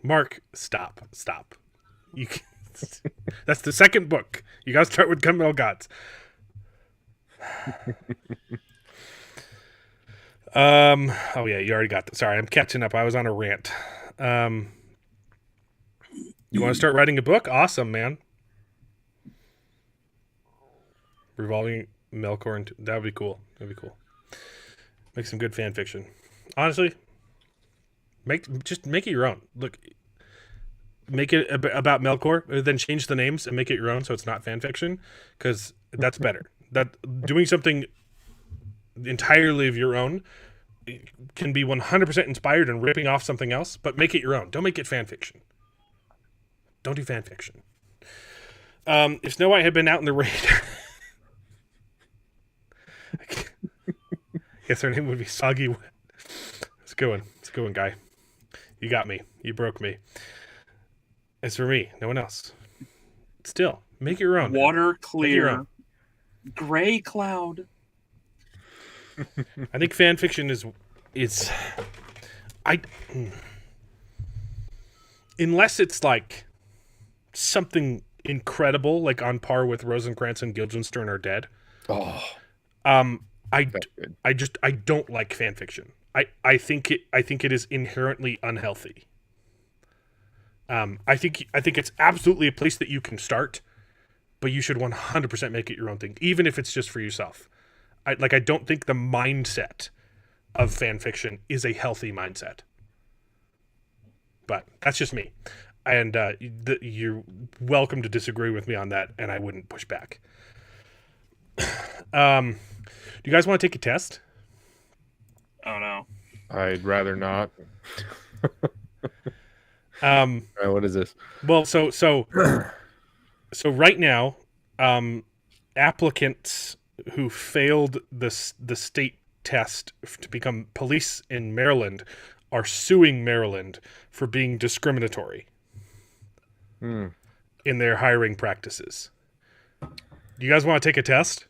Mark, stop. You. That's the second book. You got to start with Gunmetal Gods. Oh yeah, you already got that. Sorry, I'm catching up. I was on a rant. You want to start writing a book? Awesome, man. Revolving Melkor, and that would be cool. That'd be cool. Make some good fan fiction. Honestly, make it your own. Look, make it about Melkor, then change the names and make it your own, so it's not fan fiction, because that's better. That doing something entirely of your own can be 100% inspired and ripping off something else, but make it your own. Don't make it fan fiction. Don't do fan fiction. If Snow White had been out in the rain, I guess her name would be Soggy Wet. It's a good one. It's a good one, guy. You got me. You broke me. It's for me. No one else. Still, make it your own. Water clear. Gray cloud. I think fan fiction is unless it's like something incredible, like on par with Rosencrantz and Guildenstern Are Dead. Oh, I don't like fan fiction. I think it is inherently unhealthy. I think it's absolutely a place that you can start, but you should 100% make it your own thing, even if it's just for yourself. I don't think the mindset of fan fiction is a healthy mindset. But that's just me. And you're welcome to disagree with me on that, and I wouldn't push back. Do you guys want to take a test? Oh, no. I'd rather not. What is this? Well, so right now, applicants who failed the state test to become police in Maryland are suing Maryland for being discriminatory in their hiring practices. Do you guys want to take a test?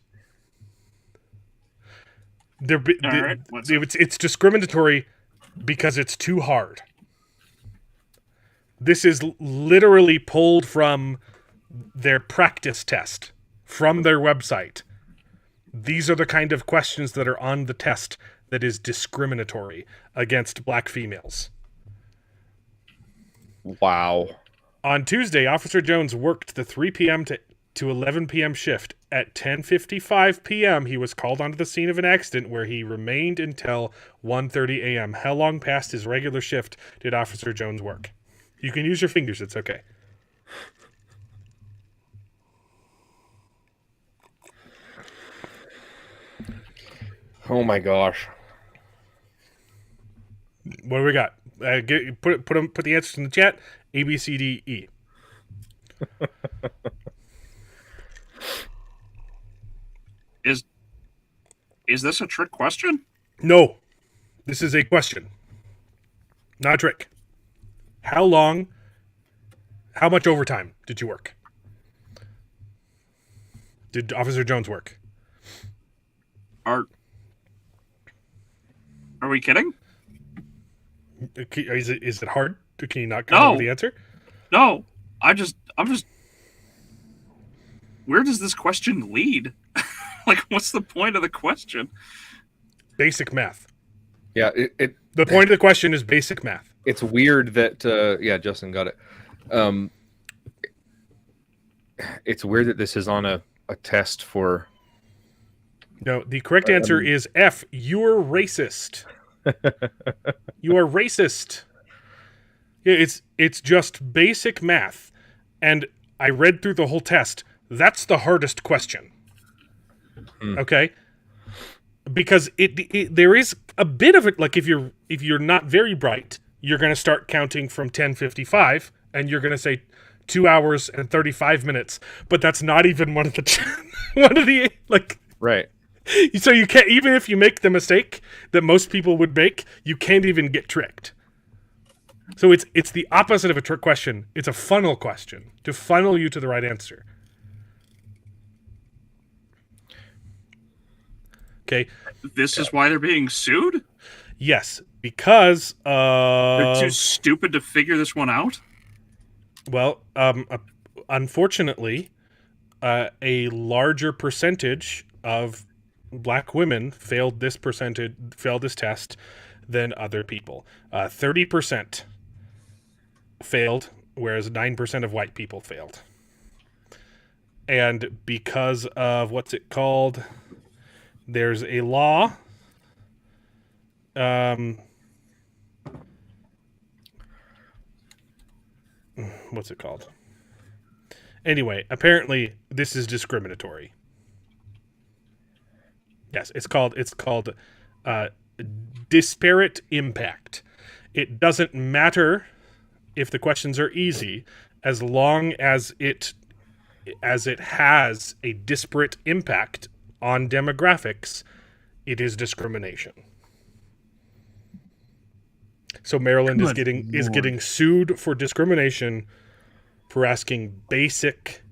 Right. It's discriminatory because it's too hard. This is literally pulled from their practice test, from their website. These are the kind of questions that are on the test that is discriminatory against black females. Wow. On Tuesday, Officer Jones worked the 3 p.m. to 11 p.m. shift. At 10:55 p.m., he was called onto the scene of an accident where he remained until 1:30 a.m. How long past his regular shift did Officer Jones work? You can use your fingers, it's okay. Oh my gosh. What do we got? Put the answers in the chat. A, B, C, D, E. Is this a trick question? No. This is a question. Not a trick. How much overtime did you work? Did Officer Jones work? Are we kidding? Is it hard? Can you not come up with the answer? No. I'm just. Where does this question lead? Like, what's the point of the question? Basic math. Yeah, the point of the question is basic math. It's weird that Justin got it. It's weird that this is on a test for. No, the correct answer is F. You're racist. You are racist. Yeah, it's just basic math, and I read through the whole test. That's the hardest question. Okay, because there is a bit of it. Like if you're not very bright, you're going to start counting from 10:55, and you're going to say 2 hours and 35 minutes. But that's not even one of the right. So you can't, even if you make the mistake that most people would make, you can't even get tricked. So it's the opposite of a trick question. It's a funnel question to funnel you to the right answer. Okay. This is why they're being sued? Yes, because they're too stupid to figure this one out? Well, unfortunately, a larger percentage of black women failed this test than other people. 30% failed, whereas 9% of white people failed. And because of what's it called? There's a law. What's it called? Anyway, apparently this is discriminatory. Yes, it's called disparate impact. It doesn't matter if the questions are easy, as long as it has a disparate impact on demographics, it is discrimination. So Maryland is getting sued for discrimination for asking basic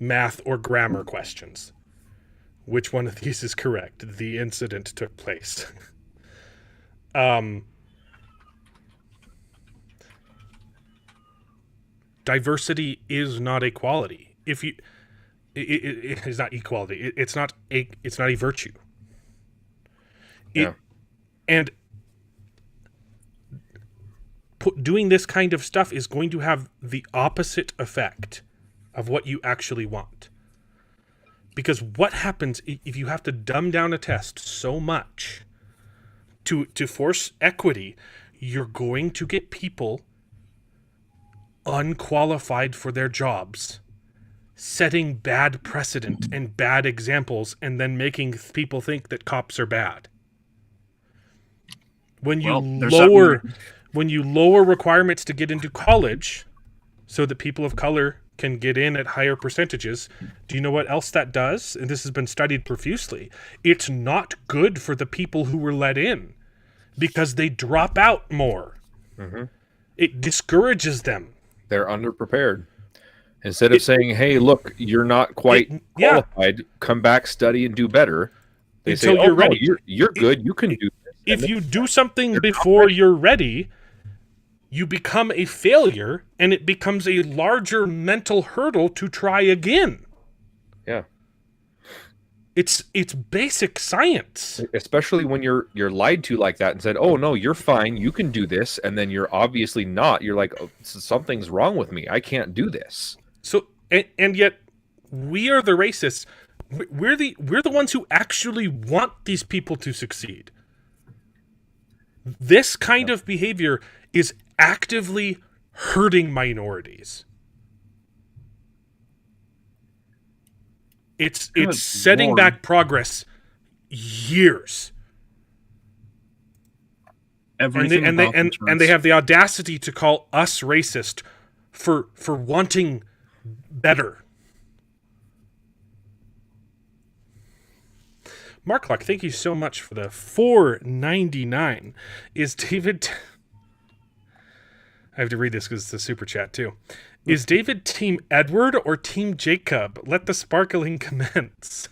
math or grammar questions. Which one of these is correct? The incident took place. Diversity is not equality. It is not equality. It's not a virtue. And doing this kind of stuff is going to have the opposite effect of what you actually want. Because what happens if you have to dumb down a test so much to force equity, you're going to get people unqualified for their jobs, setting bad precedent and bad examples, and then making people think that cops are bad. When you lower requirements to get into college so that people of color can get in at higher percentages, do you know what else that does? And this has been studied profusely. It's not good for the people who were let in because they drop out more. Mm-hmm. It discourages them. They're underprepared. Instead of saying, hey, look, you're not quite qualified, come back, study, and do better. They say, you're ready. No, you're good, you can do this. If you do something before you're ready, you become a failure, and it becomes a larger mental hurdle to try again. Yeah. It's basic science. Especially when you're lied to like that and said, oh, no, you're fine, you can do this, and then you're obviously not. You're like, oh, something's wrong with me. I can't do this. So, and yet, we are the racists. We're the ones who actually want these people to succeed. This kind of behavior is actively hurting minorities. It's setting back progress years. And they have the audacity to call us racist for wanting better. Mark Luck, thank you so much for the $4.99. Is David... I have to read this because it's a super chat too. Is David Team Edward or Team Jacob? Let the sparkling commence.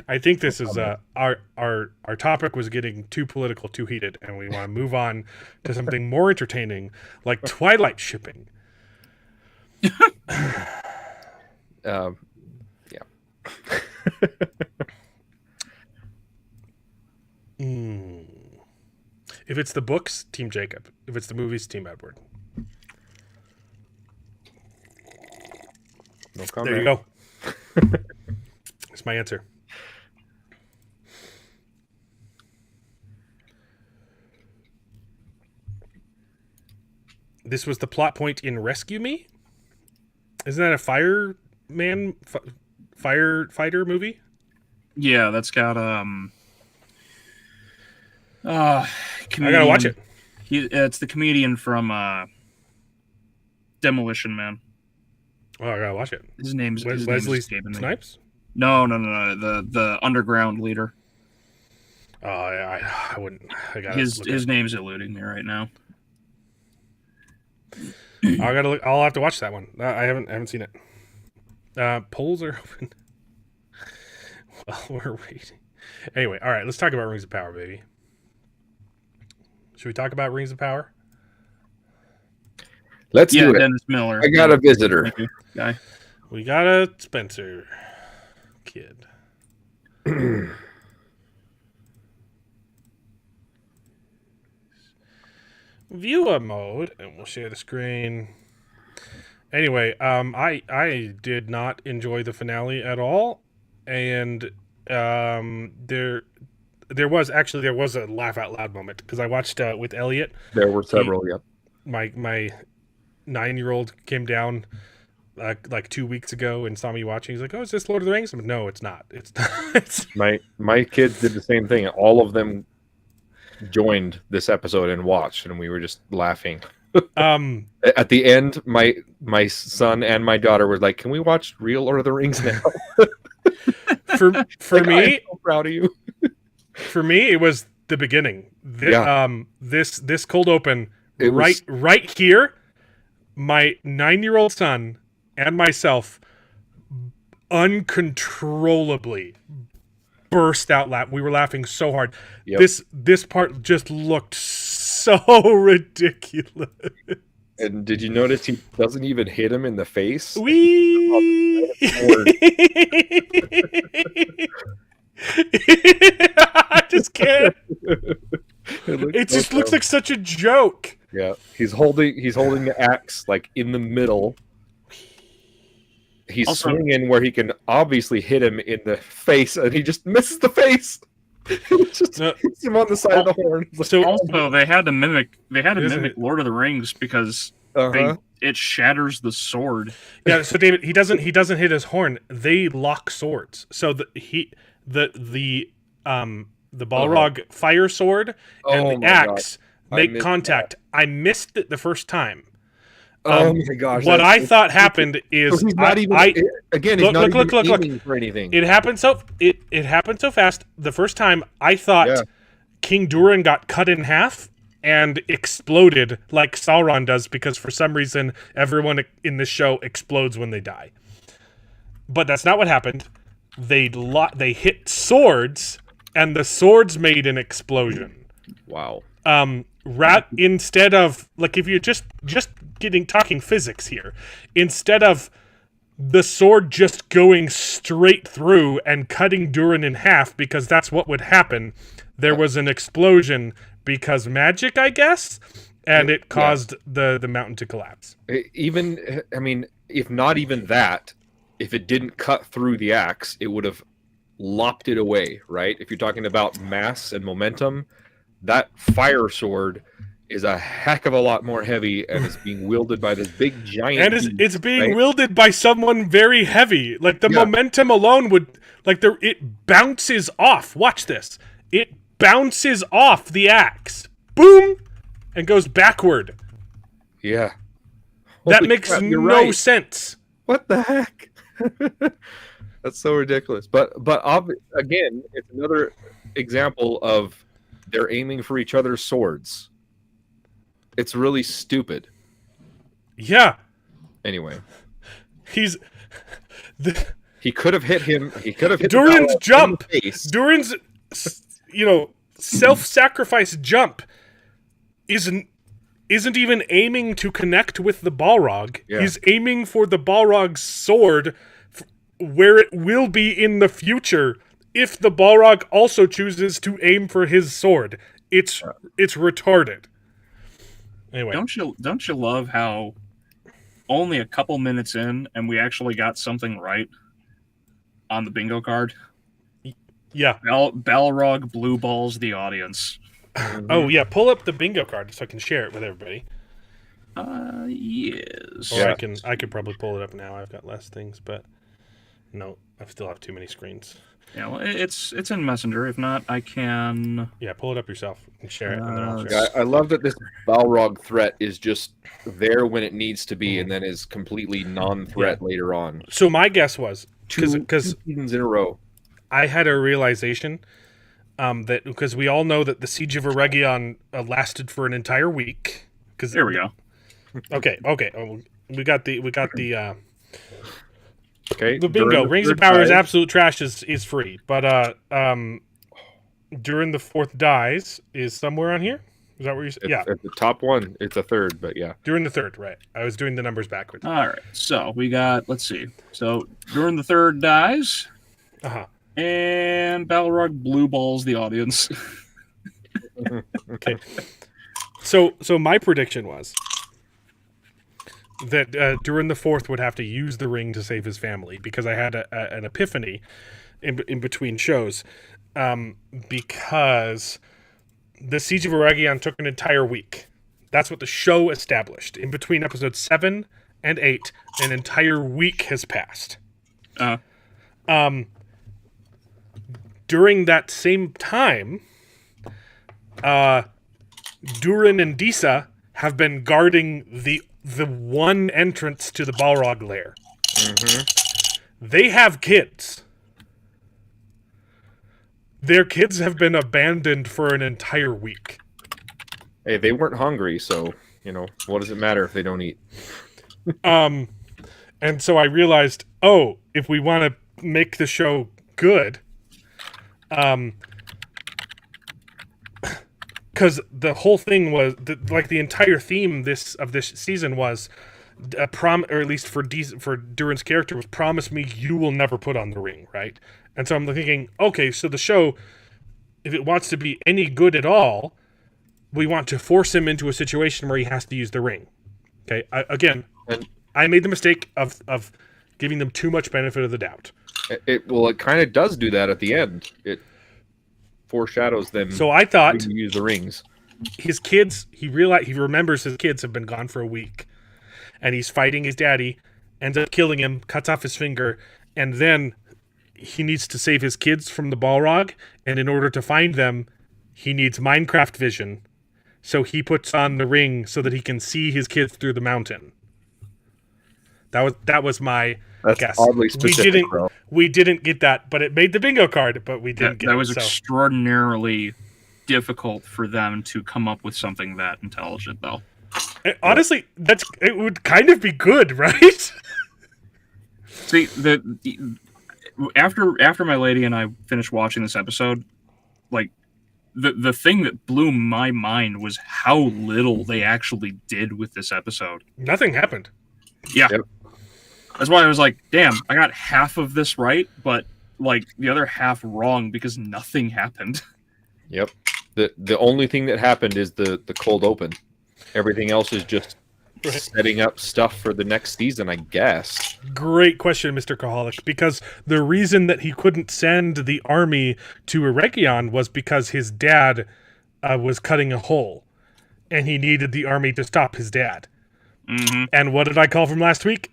I think this is our topic was getting too political, too heated, and we want to move on to something more entertaining, like Twilight shipping. Yeah. If it's the books, Team Jacob. If it's the movies, Team Edward. No comment. There you go. That's my answer. This was the plot point in Rescue Me? Isn't that a firefighter movie? Yeah, that's got I gotta watch it. It's the comedian from Demolition Man. Oh, I gotta watch it. His name's Wesley Snipes? No. The underground leader. Oh, I wouldn't. His name's eluding me right now. I'll have to watch that one. I haven't seen it. Polls are open. Well, we're waiting. Anyway, all right. Let's talk about Rings of Power, baby. Should we talk about Rings of Power? Let's do it. Dennis Miller. I got a visitor. Thank you, guy. We got a Spencer kid. Viewer mode, and we'll share the screen. Anyway, I did not enjoy the finale at all, and there was a laugh out loud moment because I watched with Elliot. There were several. Yep. My 9-year-old came down like 2 weeks ago and saw me watching. He's like, "Oh, is this Lord of the Rings?" I'm like, "No, it's not. It's not." My kids did the same thing. All of them joined this episode and watched, and we were just laughing. At the end, my son and my daughter were like, "Can we watch real Lord of the Rings now?" For like, me, I'm so proud of you. For me, it was the beginning. This cold open right here. My 9-year-old son and myself uncontrollably burst out laughing. We were laughing so hard. Yep. This part just looked so ridiculous. And did you notice he doesn't even hit him in the face? I just can't. It just looks like such a joke. Yeah, he's holding the axe like in the middle. He's swinging where he can obviously hit him in the face, and he just misses the face. Just hits him on the side of the horn. So also, they had to mimic Lord of the Rings because it shatters the sword. Yeah, so David, he doesn't hit his horn. They lock swords. So the Balrog fire sword and the axe make contact. I missed it the first time. Oh my gosh! What I thought happened is he's not even aiming for anything. It happened so fast. The first time I thought King Durin got cut in half and exploded like Sauron does, because for some reason everyone in this show explodes when they die. But that's not what happened. They hit swords, and the swords made an explosion. Wow. Instead of, like, if you're just talking physics here, instead of the sword just going straight through and cutting Durin in half, because that's what would happen, there was an explosion because magic, I guess, and it caused the mountain to collapse. Even, I mean, if not even that, if it didn't cut through the axe, it would have lopped it away, right? If you're talking about mass and momentum, that fire sword is a heck of a lot more heavy, and it's being wielded by this big giant. And it's being wielded by someone very heavy. Like, the momentum alone would, like, it bounces off. Watch this. It bounces off the axe. Boom! And goes backward. Yeah. That makes no sense. What the heck? That's so ridiculous. But again, it's another example of they're aiming for each other's swords. It's really stupid. Yeah. Anyway, he could have hit him. He could have hit Durin's jump. Durin's, self-sacrifice jump isn't even aiming to connect with the Balrog. Yeah. He's aiming for the Balrog's sword, where it will be in the future if the Balrog also chooses to aim for his sword. It's retarded. Anyway, don't you love how only a couple minutes in and we actually got something right on the bingo card? Yeah. Balrog blue balls the audience. Oh yeah, pull up the bingo card so I can share it with everybody. Yes. Or I could probably pull it up now. I've got less things, but no, I still have too many screens. Yeah, well, it's in Messenger. If not, I can. Yeah, pull it up yourself and share it. And then I'll share it. I love that this Balrog threat is just there when it needs to be, and then is completely non-threat later on. So my guess was two seasons in a row. I had a realization that because we all know that the Siege of Eregion lasted for an entire week. There we go. Okay. We got the okay. The bingo. Rings of Power is absolute trash is free. But During the Fourth Dies is somewhere on here? Is that where you said? Yeah. At the top one, it's a third, but yeah. During the third, right. I was doing the numbers backwards. All right. So we got, let's see. So During the Third Dies. Uh-huh. And Balrog blue balls the audience. Okay. So my prediction was that Durin the Fourth would have to use the ring to save his family, because I had an epiphany in between shows, because the Siege of Eregion took an entire week. That's what the show established. In between episodes 7 and 8, an entire week has passed. During that same time, Durin and Disa have been guarding the one entrance to the Balrog lair. Mm-hmm. They have kids. Their kids have been abandoned for an entire week. Hey, they weren't hungry, so, what does it matter if they don't eat? And so I realized, if we want to make the show good, because the whole thing was the entire theme of this season was or at least for Durin's character, was promise me you will never put on the ring, right? And so I'm thinking, okay, so the show, if it wants to be any good at all, we want to force him into a situation where he has to use the ring. Okay, I made the mistake of giving them too much benefit of the doubt. It kind of does do that at the end. foreshadows them. So I thought to use the rings. His kids. He remembers his kids have been gone for a week, and he's fighting his daddy. Ends up killing him, cuts off his finger, and then he needs to save his kids from the Balrog. And in order to find them, he needs Minecraft vision. So he puts on the ring so that he can see his kids through the mountain. That was my guess. Oddly specific, we didn't get that, but it made the bingo card. But we didn't get that. That was extraordinarily difficult for them to come up with something that intelligent, though. Honestly, it would kind of be good, right? See, after my lady and I finished watching this episode, like the thing that blew my mind was how little they actually did with this episode. Nothing happened. Yeah. Yep. That's why I was like, damn, I got half of this right, but like the other half wrong because nothing happened. Yep. The only thing that happened is the cold open. Everything else is just setting up stuff for the next season, I guess. Great question, Mr. Kaholic, because the reason that he couldn't send the army to Eregion was because his dad was cutting a hole, and he needed the army to stop his dad. Mm-hmm. And what did I call from last week?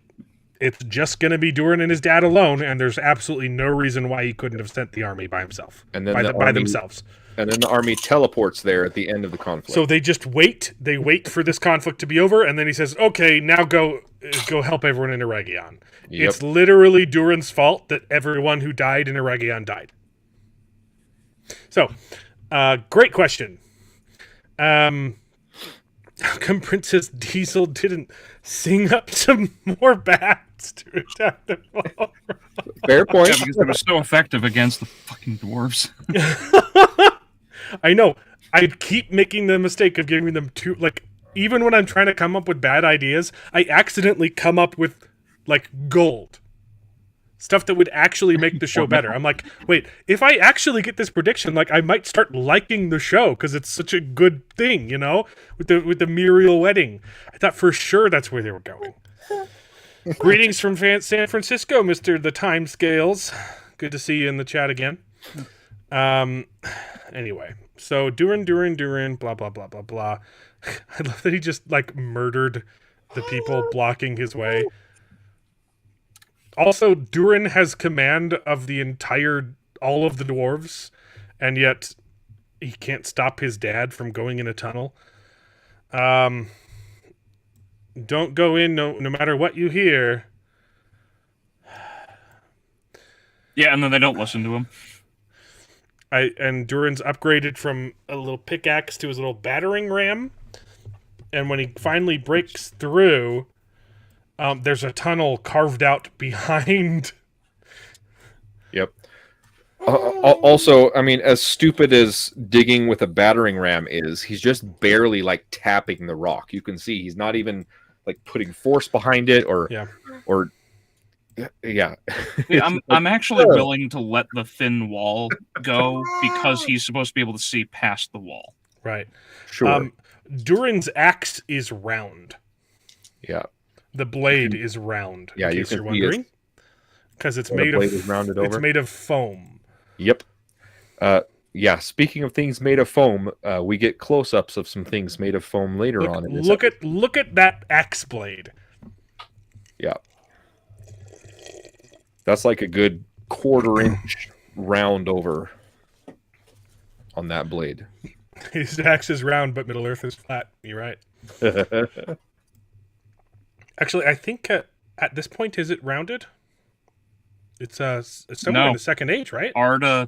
It's just going to be Durin and his dad alone, and there's absolutely no reason why he couldn't have sent the army by himself, and then by themselves. And then the army teleports there at the end of the conflict. So they just wait. They wait for this conflict to be over, and then he says, "Okay, now go help everyone in Eregion." Yep. It's literally Durin's fault that everyone who died in Eregion died. So, great question. How come Princess Diesel didn't sing up some more bats to attack the Balrog? Fair point. Yeah, because it was so effective against the fucking dwarves. I know. I keep making the mistake of giving them two, like, even when I'm trying to come up with bad ideas, I accidentally come up with, like, gold. Stuff that would actually make the show better. I'm like, wait, if I actually get this prediction, like, I might start liking the show because it's such a good thing, you know, with the Muriel wedding. I thought for sure that's where they were going. Greetings from San Francisco, Mr. The Time Scales. Good to see you in the chat again. Anyway, so Durin, blah, blah, blah, blah, blah. I love that he just, like, murdered the people blocking his way. Also, Durin has command of all of the dwarves, and yet he can't stop his dad from going in a tunnel. Don't go in no matter what you hear. Yeah, and then they don't listen to him. And Durin's upgraded from a little pickaxe to his little battering ram. And when he finally breaks through, there's a tunnel carved out behind. Yep. Also, I mean, as stupid as digging with a battering ram is, he's just barely, like, tapping the rock. You can see he's not even, like, putting force behind it Yeah. I'm actually willing to let the thin wall go because he's supposed to be able to see past the wall. Right. Sure. Durin's axe is round. Yeah. The blade is round. Yeah, in you case can you're see wondering. Because it's the made blade is rounded over. It's made of foam. Yep. Yeah, speaking of things made of foam, we get close-ups of some things made of foam later on in this look at that axe blade. Yeah. That's like a good quarter-inch round over on that blade. His axe is round, but Middle Earth is flat. You're right. Actually, I think at this point, is it rounded? It's somewhere in the Second Age, right? Arda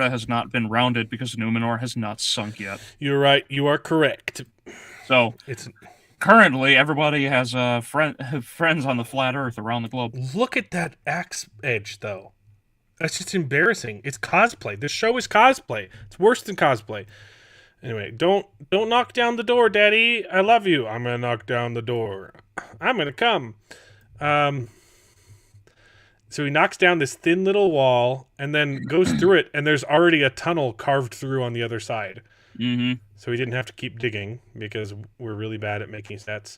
has not been rounded because Numenor has not sunk yet. You're right. You are correct. So it's currently everybody has friends on the flat Earth around the globe. Look at that axe edge, though. That's just embarrassing. It's cosplay. This show is cosplay. It's worse than cosplay. Anyway, don't knock down the door, Daddy. I love you. I'm gonna knock down the door. I'm gonna come. So he knocks down this thin little wall and then goes through it, and there's already a tunnel carved through on the other side. Mm-hmm. So he didn't have to keep digging because we're really bad at making sets.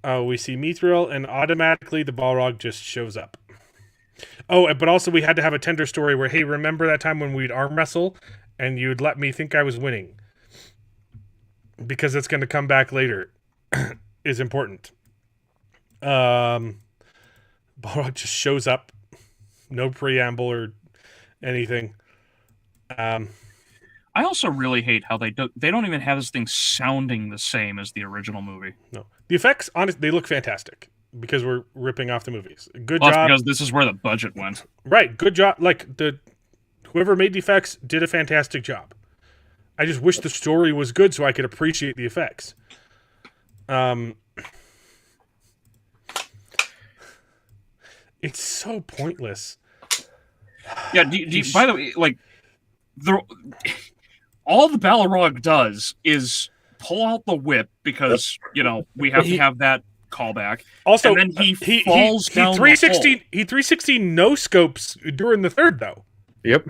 We see Mithril, and automatically the Balrog just shows up. Oh, but also we had to have a tender story where, hey, remember that time when we'd arm wrestle and you'd let me think I was winning? Because it's going to come back later is important. Balrog just shows up. No preamble or anything. I also really hate how they don't even have this thing sounding the same as the original movie. No. The effects, honestly, they look fantastic because we're ripping off the movies. Good Well, job. because this is where the budget went. Right. Good job. Like, whoever made the effects did a fantastic job. I just wish the story was good so I could appreciate the effects. It's so pointless. Yeah. By the way, like, all the Balrog does is pull out the whip because we have to have that callback. Also, and then he falls down. He 360 no scopes during the third though. Yep.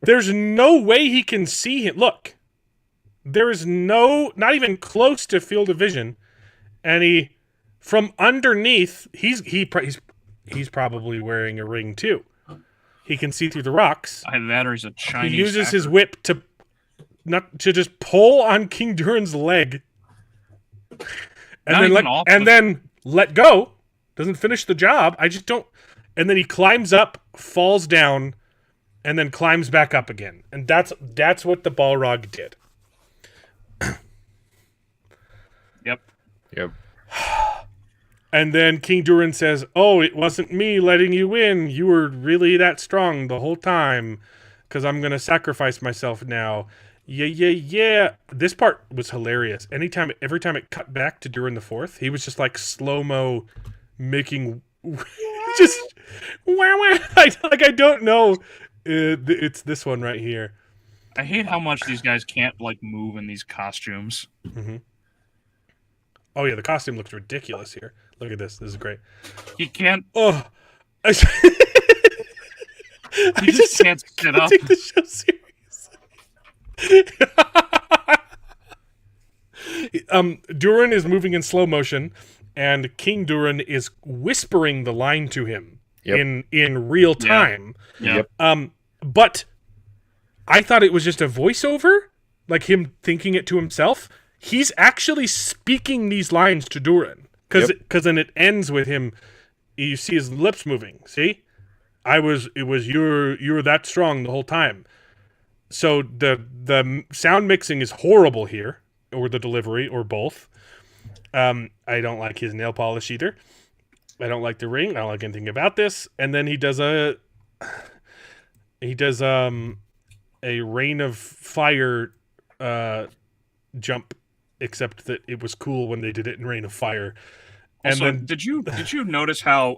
There's no way he can see him. Look, there's not even close to field of vision, and from underneath, he's probably wearing a ring too. He can see through the rocks. Either that or he's a Chinese. He uses actor. his whip to just pull on King Durin's leg, and then let go. Doesn't finish the job. I just don't. And then he climbs up, falls down, and then climbs back up again. And that's what the Balrog did. Yep. And then King Durin says, "Oh, it wasn't me letting you in. You were really that strong the whole time, because I'm going to sacrifice myself now." Yeah. This part was hilarious. Every time it cut back to Durin the Fourth, he was just like slow-mo making just wow. I don't know. It's this one right here. I hate how much these guys can't like move in these costumes. Mm-hmm. Oh yeah, the costume looks ridiculous here. Look at this. This is great. He can't. Oh, he just can't sit up. Take the show seriously. Durin is moving in slow motion, and King Durin is whispering the line to him in real time. Yep. But I thought it was just a voiceover, like him thinking it to himself. He's actually speaking these lines to Durin, because then it ends with him. You see his lips moving. See, you were that strong the whole time. So the sound mixing is horrible here, or the delivery, or both. I don't like his nail polish either. I don't like the ring. I don't like anything about this. And then he does a rain of fire jump, except that it was cool when they did it in Rain of Fire. And also, then did you notice how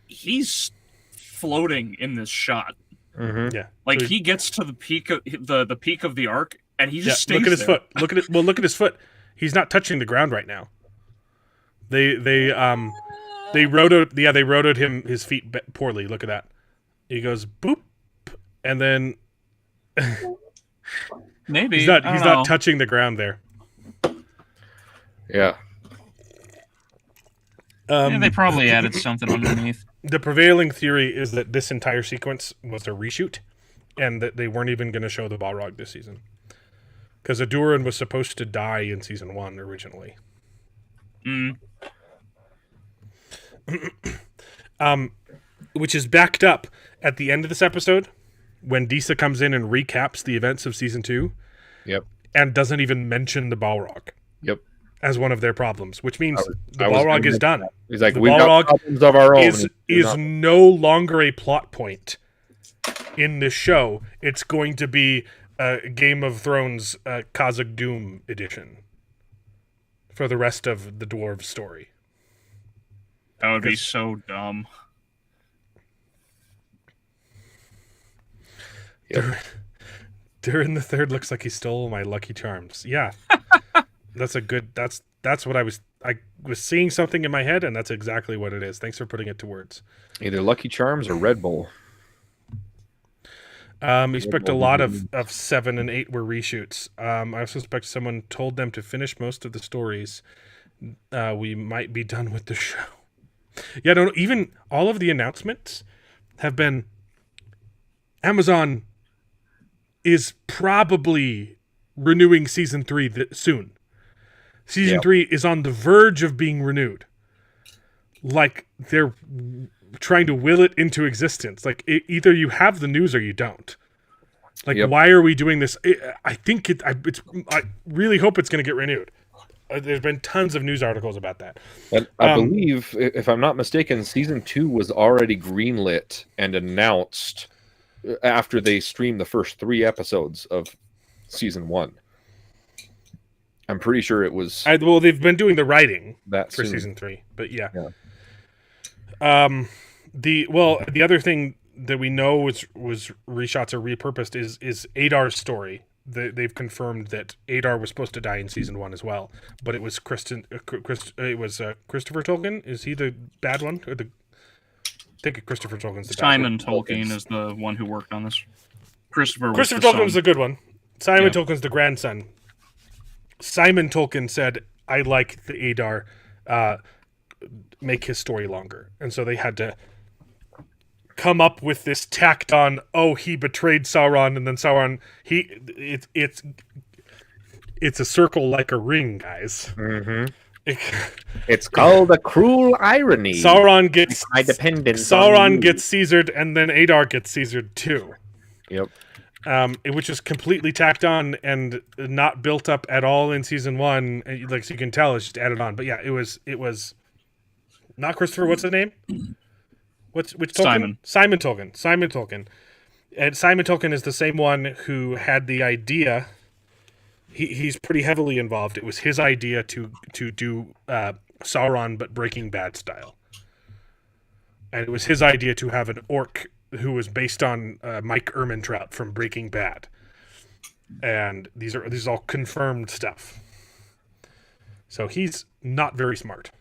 he's floating in this shot? Mm-hmm. Yeah, like he gets to the peak of the peak of the arc, and he just stays look at his there. foot. Look at his foot. He's not touching the ground right now. They rotoed him his feet poorly. Look at that. He goes boop, and then maybe he's not touching the ground there. Yeah. They probably added something underneath. The prevailing theory is that this entire sequence was a reshoot, and that they weren't even going to show the Balrog this season, because Adurin was supposed to die in season 1 originally. Which is backed up at the end of this episode when Disa comes in and recaps the events of season 2. Yep. And doesn't even mention the Balrog. Yep. As one of their problems, which means the Balrog is done. He's like, the we've got problems of our own. Is no longer a plot point in this show. It's going to be a Game of Thrones Khazad Doom edition for the rest of the dwarves story. That would be so dumb. Yep. Durin the Third looks like he stole my Lucky Charms. Yeah. That's what I was seeing something in my head, and that's exactly what it is. Thanks for putting it to words. Either Lucky Charms or Red Bull. We expect a lot of 7 and 8 were reshoots. I also suspect someone told them to finish most of the stories. We might be done with the show. Yeah, no, even all of the announcements have been Amazon is probably renewing season 3 soon. Season 3 is on the verge of being renewed. Like, they're trying to will it into existence. Like, either you have the news or you don't. Like, why are we doing this? I really hope it's going to get renewed. There's been tons of news articles about that. And I believe, if I'm not mistaken, season 2 was already greenlit and announced after they streamed the first 3 episodes of season 1. I'm pretty sure it was. Well, they've been doing the writing for soon. season 3, but yeah. The other thing that we know was reshots or repurposed is Adar's story. They've confirmed that Adar was supposed to die in season 1 as well, but it was Christopher Tolkien. Is he the bad one, or I think Christopher Tolkien's the bad one. Simon Tolkien is the one who worked on this. Christopher Tolkien was the good one. Simon Tolkien's the grandson. Simon Tolkien said, "I like the Adar, make his story longer," and so they had to come up with this tacked on, he betrayed Sauron, and then Sauron, it's a circle like a ring, guys. Mm-hmm. It's called a cruel irony. Sauron gets gets Caesared, and then Adar gets Caesared too. Yep. Which is completely tacked on and not built up at all in season 1. Like, so you can tell it's just added on. But yeah, it was not Christopher. What's his name? Which Tolkien? Simon Tolkien. And Simon Tolkien is the same one who had the idea. He's pretty heavily involved. It was his idea to do Sauron, but Breaking Bad style. And it was his idea to have an orc who was based on Mike Ehrmantraut from Breaking Bad. And these are all confirmed stuff. So he's not very smart.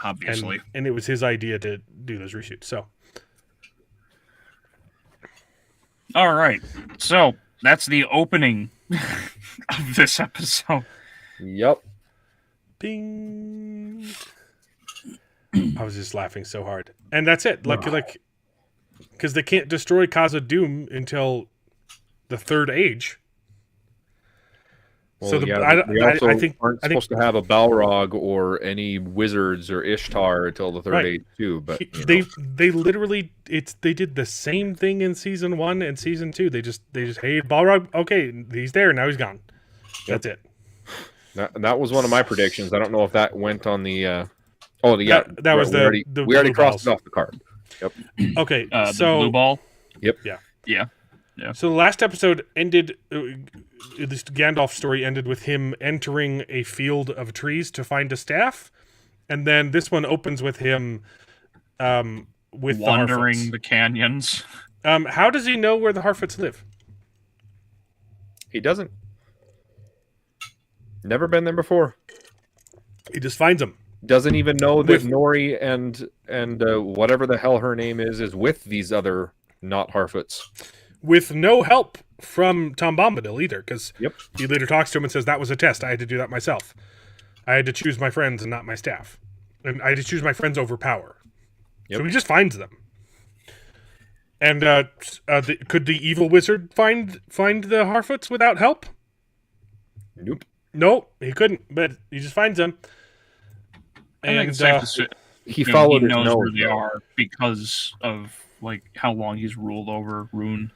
Obviously. And it was his idea to do those reshoots. So, all right. So that's the opening of this episode. Yep. Bing. I was just laughing so hard. And that's it. Like, because they can't destroy Khazad-dûm until the Third Age. Well, so I think aren't supposed to have a Balrog or any wizards or Ishtar until the Third Age too. But they literally they did the same thing in season 1 and season 2. They just hey, Balrog, okay, he's there, now he's gone. That's it. That was one of my predictions. I don't know if that went on the. That was we already crossed it off the card. Yep. Okay, so blue ball. Yep. Yeah. So the last episode ended. This Gandalf story ended with him entering a field of trees to find a staff, and then this one opens with him with wandering the canyons. How does he know where the Harfoots live? He doesn't. Never been there before. He just finds them. Doesn't even know that Nori and whatever the hell her name is with these other not Harfoots. With no help from Tom Bombadil either, because he later talks to him and says, that was a test. I had to do that myself. I had to choose my friends and not my staff. And I had to choose my friends over power. Yep. So he just finds them. And could the evil wizard find the Harfoots without help? Nope. No, he couldn't, but he just finds them. And I think it's safe to say, he followed he knows where they are because of how long he's ruled over Rune.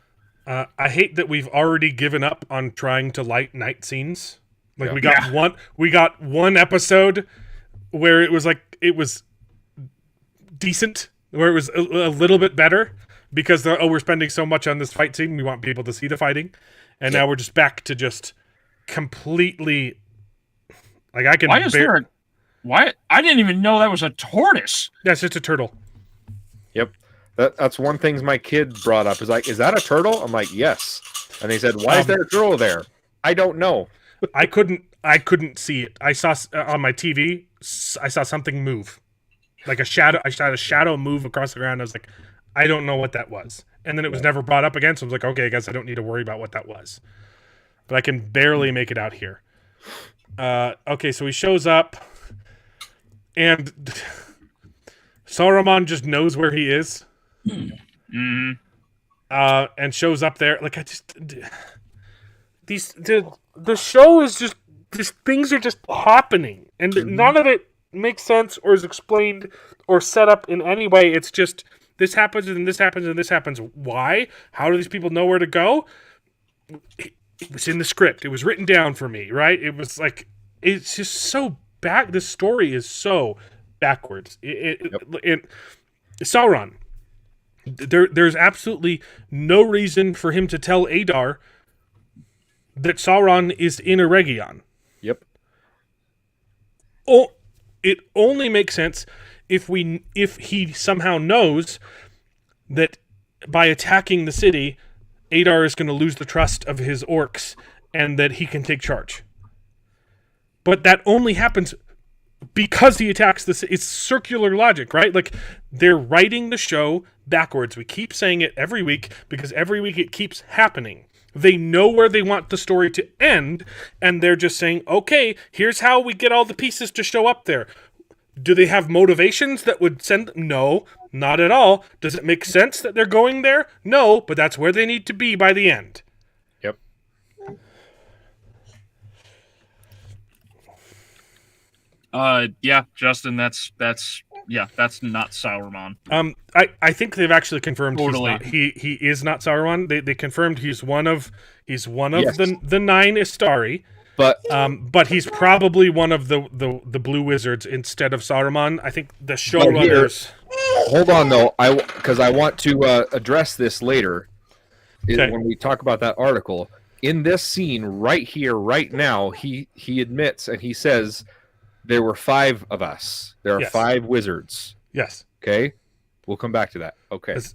I hate that we've already given up on trying to light night scenes. We got one episode where it was decent, where it was a little bit better because we're spending so much on this fight scene, we want people to see the fighting, and now we're just back to just completely I can. Why is there a why? I didn't even know that was a tortoise. That's just a turtle. Yep. That's one thing my kid brought up. Is is that a turtle? I'm like, yes. And they said, why is there a turtle there? I don't know. I couldn't see it. I saw on my TV, I saw something move. Like a shadow. I saw a shadow move across the ground. I was like, I don't know what that was. And then it was never brought up again. So I was like, okay, I guess I don't need to worry about what that was. But I can barely make it out here. Okay, so he shows up. And Saruman just knows where he is. Mm-hmm. And shows up there. Like, the show is just things are just happening, and none of it makes sense or is explained or set up in any way. It's just this happens and this happens and this happens. Why? How do these people know where to go? It was in the script. It was written down for me, right? It was like, it's just so back. This story is so backwards. Sauron. There's absolutely no reason for him to tell Adar that Sauron is in Eregion. Yep. Oh, it only makes sense if he somehow knows that by attacking the city, Adar is going to lose the trust of his orcs and that he can take charge. But that only happens because he attacks the city. It's circular logic, right? Like, they're writing the show backwards. We keep saying it every week because every week it keeps happening. They know where they want the story to end, and they're just saying, okay, here's how we get all the pieces to show up there. Do they have motivations that would send... No, not at all. Does it make sense that they're going there? No, but that's where they need to be by the end. Yep. Yeah, Justin, that's not Sauron. I think they've actually confirmed Totally. he is not Sauron. They confirmed he's one of Yes. the 9 Istari. But he's probably one of the blue wizards instead of Saruman. I think the showrunners. hold on though, because I want to address this later Okay. when we talk about that article. In this scene right here, right now, he admits and he says there were 5 of us. There are Yes. 5 wizards. Yes. Okay, we'll come back to that. Okay. That's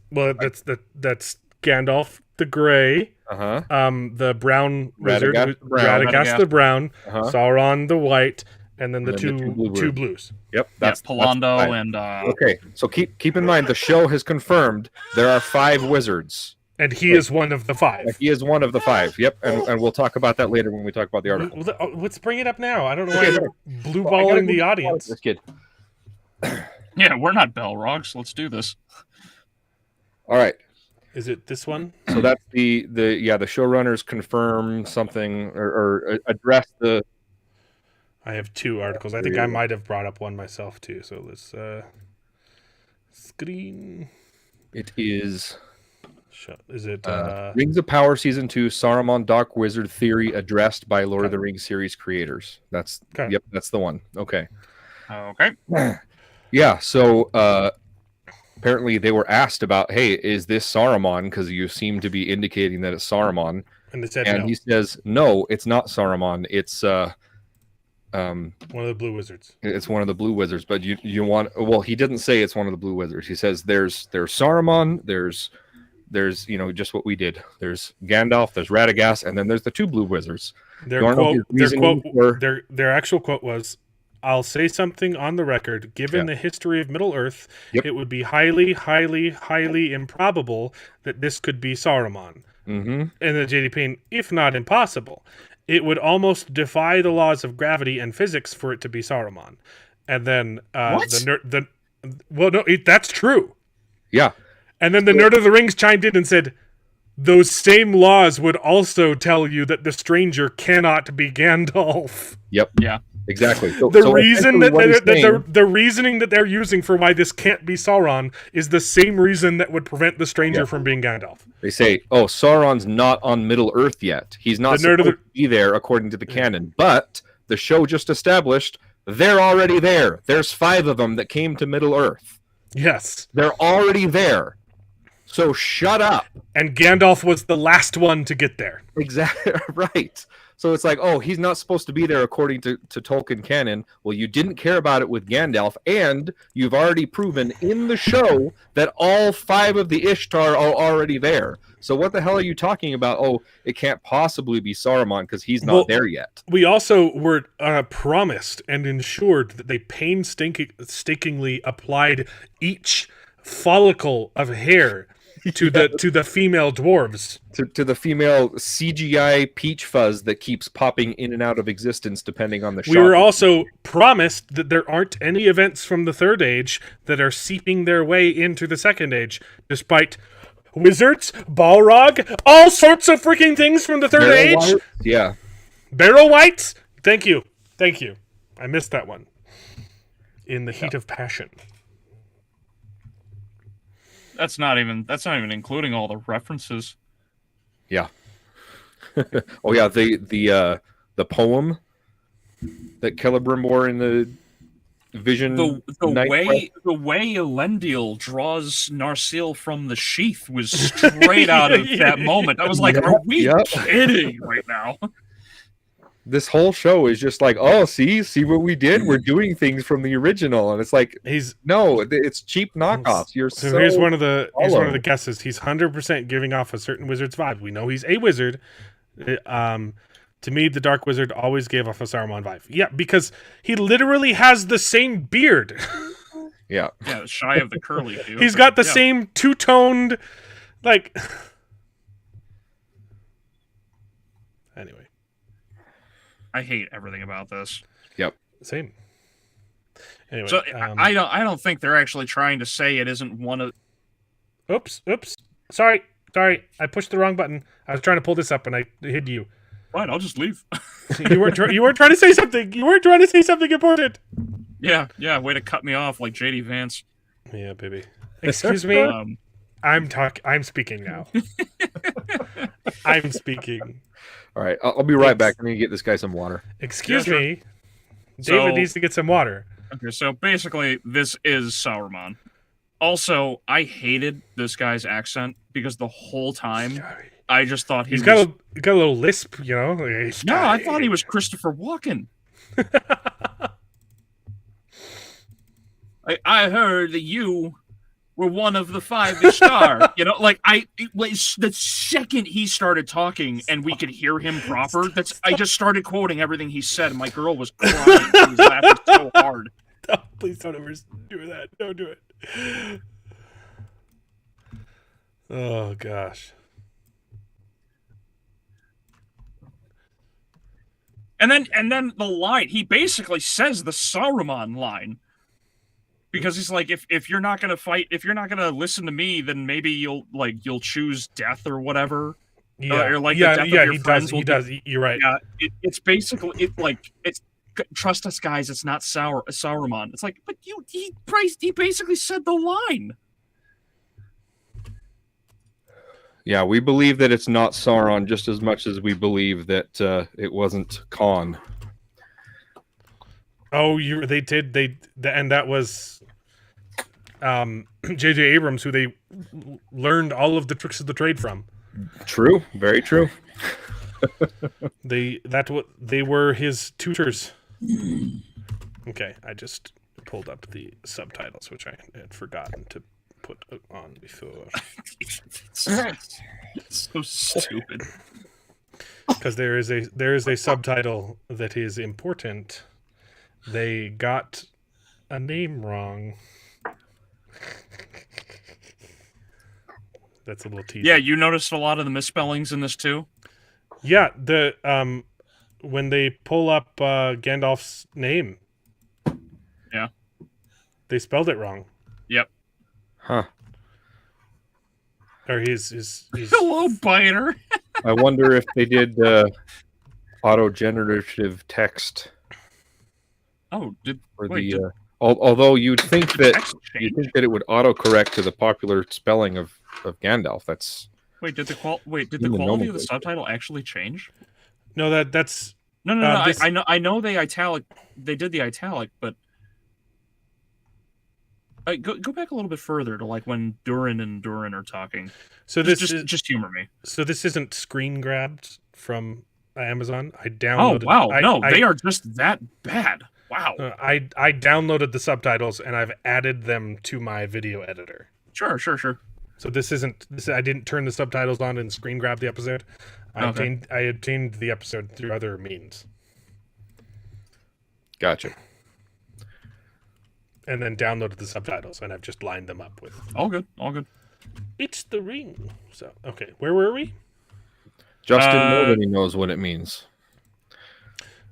Gandalf the Grey, the brown wizard, Radagast the brown, Sauron the white, and then the two blues. Yep, That's Palando that's and okay. So keep in mind the show has confirmed there are 5 wizards. And he is one of the 5. He is one of the 5. Yep, and we'll talk about that later when we talk about the article. Let's bring it up now. I don't know why you're blue balling the audience. This kid. yeah, we're not Balrogs. Let's do this. All right. Is it this one? So that's the showrunners confirm something or address the. I have 2 articles. I think I might have brought up one myself too. So let's screen. It is. Is it Rings of Power Season 2 Saruman Dark Wizard Theory addressed by Lord of the Rings series creators? That's that's the one. Okay. Okay. Yeah. So apparently they were asked about, hey, is this Saruman? Because you seem to be indicating that it's Saruman. And they said no. He says, no, it's not Saruman. It's one of the blue wizards. It's one of the blue wizards. But you want? Well, he didn't say it's one of the blue wizards. He says there's Saruman. There's just what we did. There's Gandalf, there's Radagast, and then there's the 2 blue wizards. Their actual quote was, "I'll say something on the record. Given the history of Middle Earth, it would be highly, highly, highly improbable that this could be Saruman." Mm-hmm. And then J.D. Payne, if not impossible, it would almost defy the laws of gravity and physics for it to be Saruman. And then that's true. Yeah. And then the Nerd of the Rings chimed in and said, those same laws would also tell you that the stranger cannot be Gandalf. Yep. Yeah. Exactly. So the reasoning that they're using for why this can't be Sauron is the same reason that would prevent the stranger from being Gandalf. They say, oh, Sauron's not on Middle Earth yet. He's not supposed to be there according to the canon. But the show just established they're already there. There's 5 of them that came to Middle Earth. Yes. They're already there. So shut up. And Gandalf was the last one to get there. Exactly. Right. So it's like, oh, he's not supposed to be there according to Tolkien canon. Well, you didn't care about it with Gandalf, and you've already proven in the show that all 5 of the Ishtar are already there. So what the hell are you talking about? Oh, it can't possibly be Saruman because he's not there yet. We also were promised and ensured that they painstakingly applied each follicle of hair to the female dwarves, to the female CGI peach fuzz that keeps popping in and out of existence depending on the shot. We were also promised that there aren't any events from the Third Age that are seeping their way into the Second Age, despite wizards, Balrog, all sorts of freaking things from the Third Age. White? Yeah. Barrel Whites? Thank you. I missed that one. In the heat of passion. That's not even including all the references. Yeah. Oh yeah, the poem that Celebrimbor in the Vision. The way Elendil draws Narsil from the sheath was straight out of that moment. I was like, are we kidding right now? This whole show is just like, oh, see what we did? We're doing things from the original, and it's like, it's cheap knockoffs. So here's one of the guesses. He's 100% giving off a certain wizard's vibe. We know he's a wizard. To me, the Dark Wizard always gave off a Saruman vibe. Yeah, because he literally has the same beard. Yeah, shy of the curly dude. He's got the same two-toned, like. Anyway, I hate everything about this. Yep, same. Anyway, so I don't think they're actually trying to say it isn't one of. Oops. Sorry. I pushed the wrong button. I was trying to pull this up and I hid you. Fine, I'll just leave. You weren't trying to say something. You weren't trying to say something important. Yeah. Way to cut me off like JD Vance. Yeah, baby. Excuse me. I'm speaking now. I'm speaking. All right, I'll be right back. I'm gonna get this guy some water. Excuse me. David needs to get some water. Okay, so basically, this is Saruman. Also, I hated this guy's accent because the whole time I just thought he's got a little lisp, you know. No, I thought he was Christopher Walken. I heard that you were one of the 5 Ishtar. You know, like the second he started talking and we could hear him proper, I just started quoting everything he said, and my girl was crying. She was laughing so hard. Oh, please don't ever do that. Don't do it. Oh gosh. And then the line, he basically says the Saruman line. Because he's like, if you're not gonna fight, if you're not gonna listen to me, then maybe you'll choose death or whatever. Yeah, or like the death of your friends. He does. You're right. Yeah, it's basically it's trust us, guys. It's not Saruman. It's like, but he basically said the line. Yeah, we believe that it's not Sauron just as much as we believe that it wasn't Khan. Oh, they did, and that was J.J. Abrams, who they learned all of the tricks of the trade from. True, very true. They were his tutors. Okay, I just pulled up the subtitles, which I had forgotten to put on before. It's so stupid. Because there is a subtitle that is important. They got a name wrong. That's a little teaser. Yeah, you noticed a lot of the misspellings in this too? Yeah, when they pull up Gandalf's name. Yeah. They spelled it wrong. Yep. Huh. Or he's Hello, Biter. I wonder if they did auto-generative text. Oh, although you'd think that it would autocorrect to the popular spelling of Gandalf. That's did the quality of the subtitle actually change? No, that's no. I know they did the italic, but go back a little bit further to like when Durin and Durin are talking. So just humor me. So this isn't screen grabbed from Amazon. I downloaded. Oh wow, they are just that bad. Wow. I downloaded the subtitles and I've added them to my video editor. Sure. So this isn't. I didn't turn the subtitles on and screen grab the episode. I obtained the episode through other means. Gotcha. And then downloaded the subtitles, and I've just lined them up with. All good. It's the ring. So okay, where were we? Justin nobody knows what it means.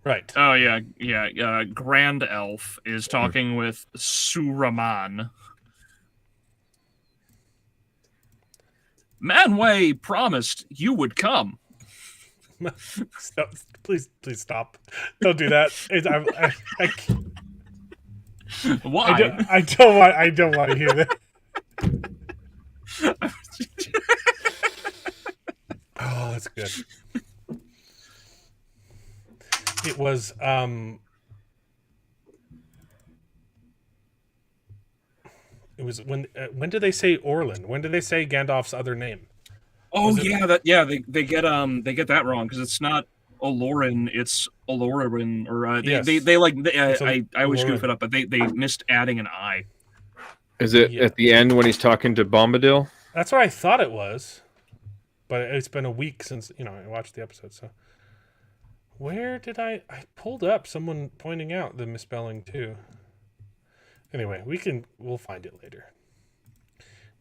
Right. Oh yeah. Grand Elf is talking with Suraman. Manway promised you would come. Stop. Please stop. Don't do that. Why? I don't want to hear that. Oh, that's good. It was it was when did they say Orlin? When did they say Gandalf's other name? Oh yeah, they get that wrong because it's not Olorin, it's Olorin, or Yes. I always goof it up, but they missed adding an I. Is it at the end when he's talking to Bombadil? That's what I thought it was, but it's been a week since I watched the episode. So where did I pulled up someone pointing out the misspelling too. Anyway, we'll find it later.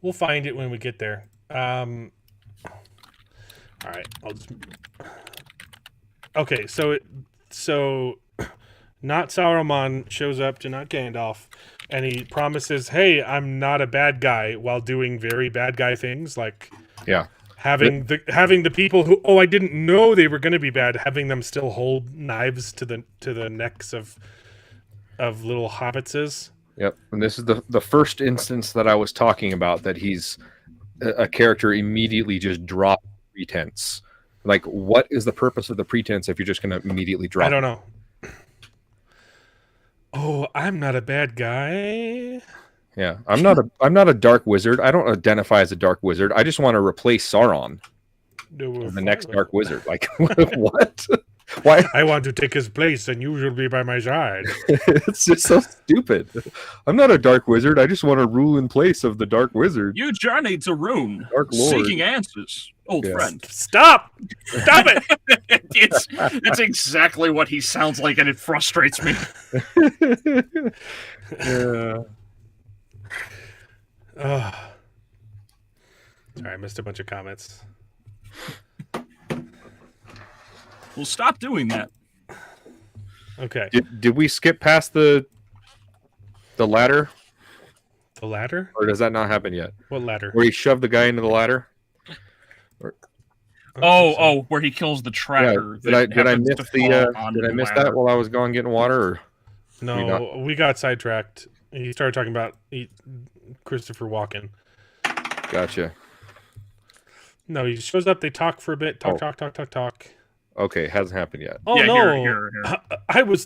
We'll find it when we get there. All right, okay, so not Sauron shows up to not Gandalf, and he promises, "Hey, I'm not a bad guy," while doing very bad guy things, like having the people who I didn't know they were going to be bad, having them still hold knives to the necks of little hobbitses. Yep, and this is the first instance that I was talking about that he's a character immediately just dropped pretense. Like, what is the purpose of the pretense if you're just going to immediately drop? I don't know. Oh, I'm not a bad guy. Yeah, I'm not a dark wizard. I don't identify as a dark wizard. I just want to replace Sauron, the next dark wizard. Like, what? Why? I want to take his place, and you will be by my side. It's just so stupid. I'm not a dark wizard. I just want to rule in place of the dark wizard. You journeyed to Rune, Dark Lord. seeking answers, old friend. Stop it! It's exactly what he sounds like, and it frustrates me. Yeah. Sorry, I missed a bunch of comments. Well, stop doing that. Okay. Did we skip past the ladder? The ladder? Or does that not happen yet? What ladder? Where he shoved the guy into the ladder? Where he kills the tracker. Yeah. Did I miss that while I was going getting water? Or no, we got sidetracked. He started talking about Christopher Walken. Gotcha. No, he shows up. They talk for a bit. Talk. Okay, hasn't happened yet. Oh yeah, no! Here.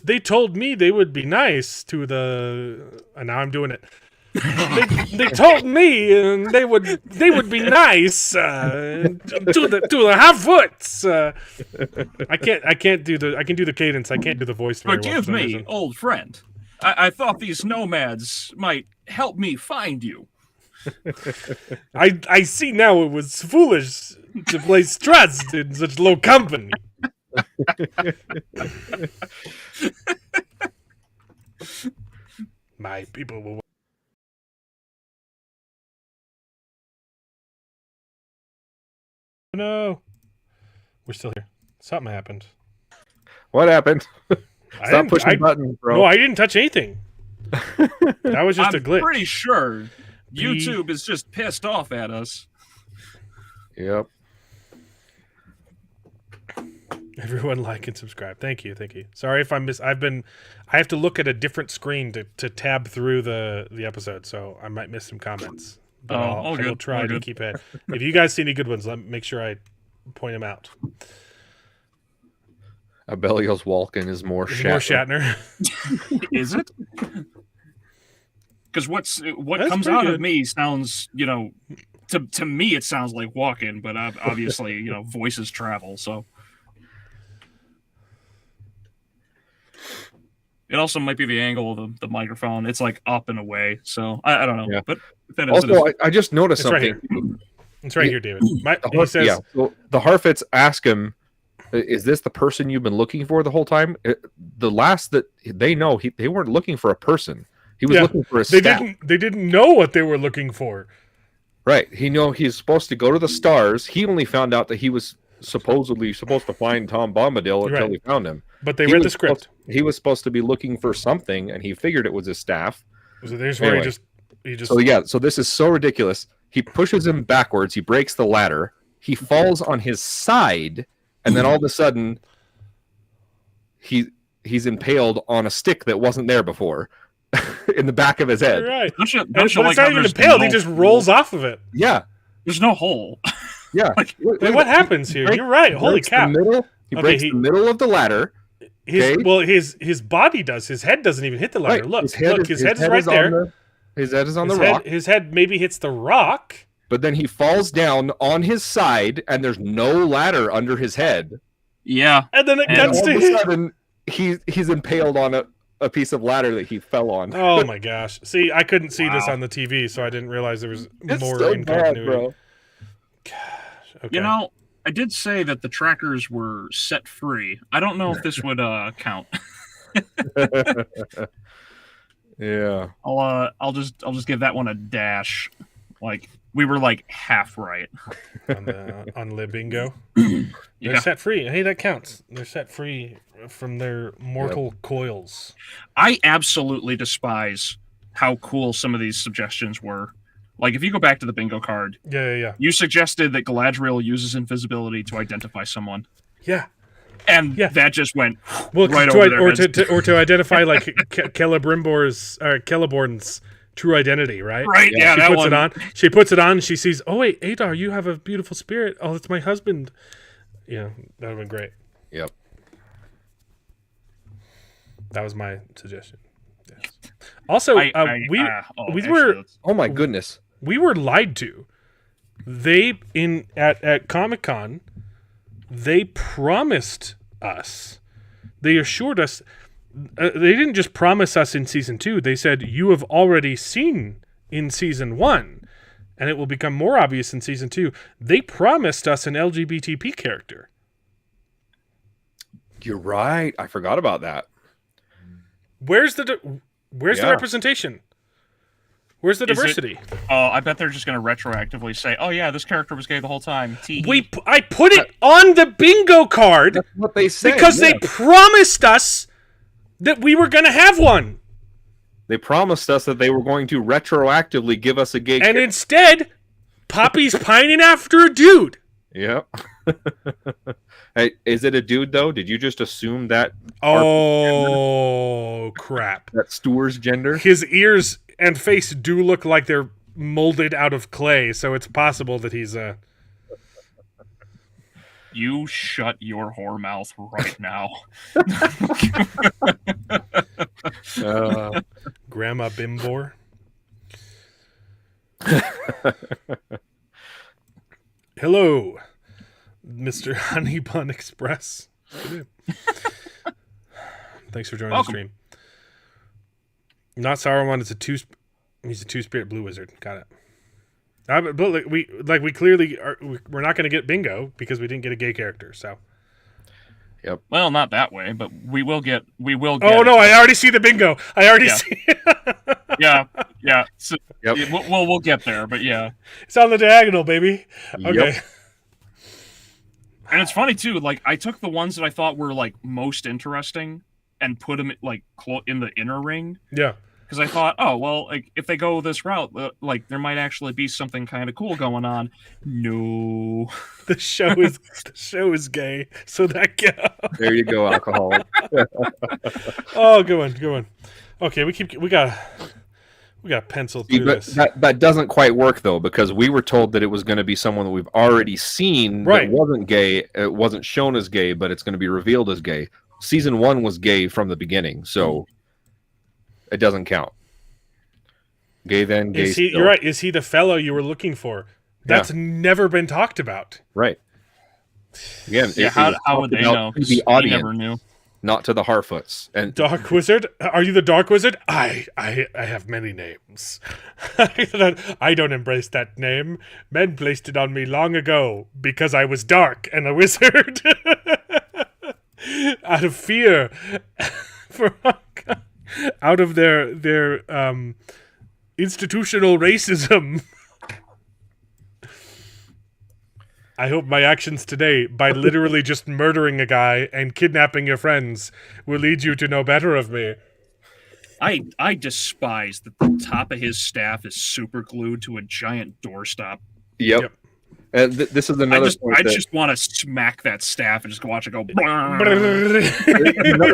They told me they would be nice to the. And now I'm doing it. they told me they would be nice to the half-woods. I can do the cadence. I can't do the voice. Forgive me, old friend. I thought these nomads might help me find you. I see now it was foolish to place trust in such low company. My people will. No, we're still here. Something happened. What happened? Stop pushing the button, bro. No, I didn't touch anything. That was just a glitch. I'm pretty sure YouTube is just pissed off at us. Yep. Everyone like and subscribe. Thank you. Sorry if I have to look at a different screen to tab through the episode, so I might miss some comments. But I will try to keep it. If you guys see any good ones, make sure I point them out. Abelios Walken is more Shatner. Is it? Because what That's comes out good. of me sounds, to me it sounds like Walken, but obviously, voices travel, so. It also might be the angle of the microphone. It's like up and away, so I don't know. Yeah. But that also, I just noticed It's something. It's right here, David. He says, so the Harfoots ask him, "Is this the person you've been looking for the whole time?" The last that they know, they weren't looking for a person. He was looking for a staff. They didn't know what they were looking for. Right. He's supposed to go to the stars. He only found out that he was supposedly supposed to find Tom Bombadil until he found him. But they read the script. He was supposed to be looking for something, and he figured it was his staff. So there's where he just. So this is so ridiculous. He pushes him backwards. He breaks the ladder. He falls on his side, and then all of a sudden, he's impaled on a stick that wasn't there before. In the back of his head. Right. Don't you But it's like not even impaled. He just rolls off of it. Yeah. There's no hole. Yeah. Wait, what happens here? You're right. Holy cow. He breaks the middle of the ladder. His body does. His head doesn't even hit the ladder. Right. Look, his head is right there. His head is on the rock. His head maybe hits the rock. But then he falls down on his side, and there's no ladder under his head. Yeah. And then it cuts to all of him. a sudden, he's impaled on a piece of ladder that he fell on. Oh my gosh! See, I couldn't see this on the TV, so I didn't realize there was more so in bad, continuity. bro. Gosh, okay. You know, I did say that the trackers were set free. I don't know if this would count. Yeah. I'll just give that one a dash. Like we were like half right on Libingo. They're set free. Hey, that counts. They're set free from their mortal coils. I absolutely despise how cool some of these suggestions were. Like, if you go back to the bingo card, you suggested that Galadriel uses invisibility to identify someone. Yeah. And that just went well, right over their heads. Or to identify, like, Celeborn's true identity, right? Right, yeah, she puts it on. She puts it on, and she sees, oh, wait, Adar, you have a beautiful spirit. Oh, it's my husband. Yeah, that would have been great. Yep. That was my suggestion. Yes. Also, oh my goodness, we were lied to. They at Comic-Con, they promised us. They assured us. They didn't just promise us in season 2. They said you have already seen in season 1, and it will become more obvious in season 2. They promised us an LGBTP character. You're right. I forgot about that. Where's the representation? Where's the diversity? I bet they're just going to retroactively say, "Oh yeah, this character was gay the whole time." I put it on the bingo card. That's what they said because they promised us that we were going to have one. They promised us that they were going to retroactively give us a gay character. And instead, Poppy's pining after a dude. Yep. Hey, is it a dude though? Did you just assume that? Oh crap! That Stuart's gender. His ears and face do look like they're molded out of clay, so it's possible that he's a. You shut your whore mouth right now. Grandma Bimbor. Hello, Mr. Honey Bun Express. Thanks for joining the stream. Not Saruman. He's a two-spirit blue wizard. Got it. But we clearly are. We're not going to get bingo because we didn't get a gay character. So. Yep. Well, not that way, but we will get. Oh no! I already see the bingo. I already see. Yeah. So, we'll get there, but yeah, it's on the diagonal, baby. Okay. Yep. And it's funny too. Like I took the ones that I thought were like most interesting and put them like in the inner ring. Yeah. Because I thought, oh well, like if they go this route, like there might actually be something kind of cool going on. No, the show is gay, so that there you go, alcoholic. Oh, good one. Okay, we got pencil through this. That doesn't quite work though, because we were told that it was going to be someone that we've already seen that wasn't gay. It wasn't shown as gay, but it's going to be revealed as gay. Season 1 was gay from the beginning, so. It doesn't count. Gay then, gay still. You're right. Is he the fellow you were looking for? That's never been talked about. Right. Again, how would they know? The audience, never knew. Not to the Harfoots. And Dark Wizard? Are you the Dark Wizard? I have many names. I don't embrace that name. Men placed it on me long ago because I was dark and a wizard. Out of fear. Out of their institutional racism. I hope my actions today, by literally just murdering a guy and kidnapping your friends, will lead you to know better of me. I despise that the top of his staff is super glued to a giant doorstop. Yep. And this is another point. I just want to smack that staff and just watch it go. Another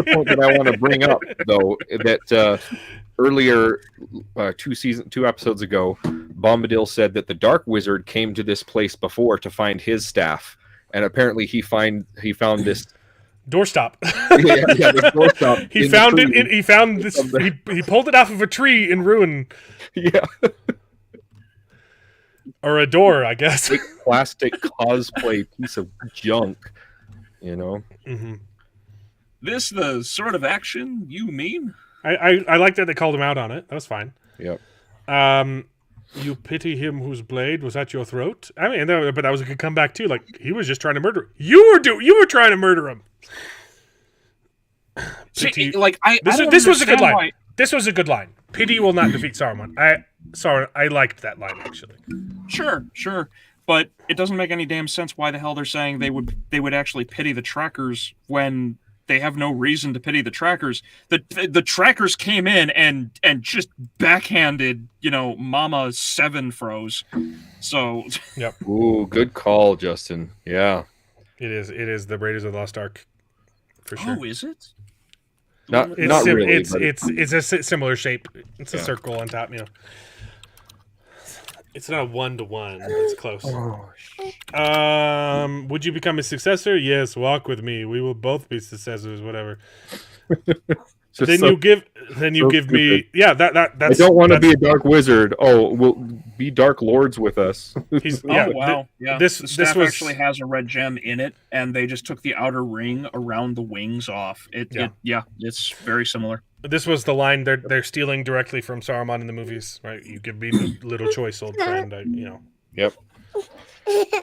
point that I want to bring up, though, that earlier, 2 episodes ago, Bombadil said that the Dark Wizard came to this place before to find his staff, and apparently he found this doorstop. The doorstop. He found it. He found this. He pulled it off of a tree in ruin. Yeah. Or a door, I guess. Big plastic cosplay piece of junk, you know. Mm-hmm. This the sort of action you mean? I like that they called him out on it. That was fine. Yep. You pity him whose blade was at your throat. I mean, but that was a good comeback too. Like he was just trying to murder. You were trying to murder him. See, like this was a good line. This was a good line. Pity will not defeat Saruman. I liked that line actually. Sure, but it doesn't make any damn sense why the hell they're saying they would actually pity the trackers when they have no reason to pity the trackers. The trackers came in and just backhanded, Mama 7 froze. So yep. Ooh, good call, Justin. Yeah. It is the Raiders of the Lost Ark. For sure. Oh, is it? Not really. It's a similar shape. It's a circle on top, It's not a 1-to-1. It's close. Would you become a successor? Yes, walk with me. We will both be successors. Whatever. You give me. Yeah, that's. I don't want to be a dark wizard. Oh, we'll be dark lords with us. Wow. Yeah. This staff was actually has a red gem in it, and they just took the outer ring around the wings off. It's very similar. This was the line they're stealing directly from Saruman in the movies, right? You give me the little choice, old friend. Yep.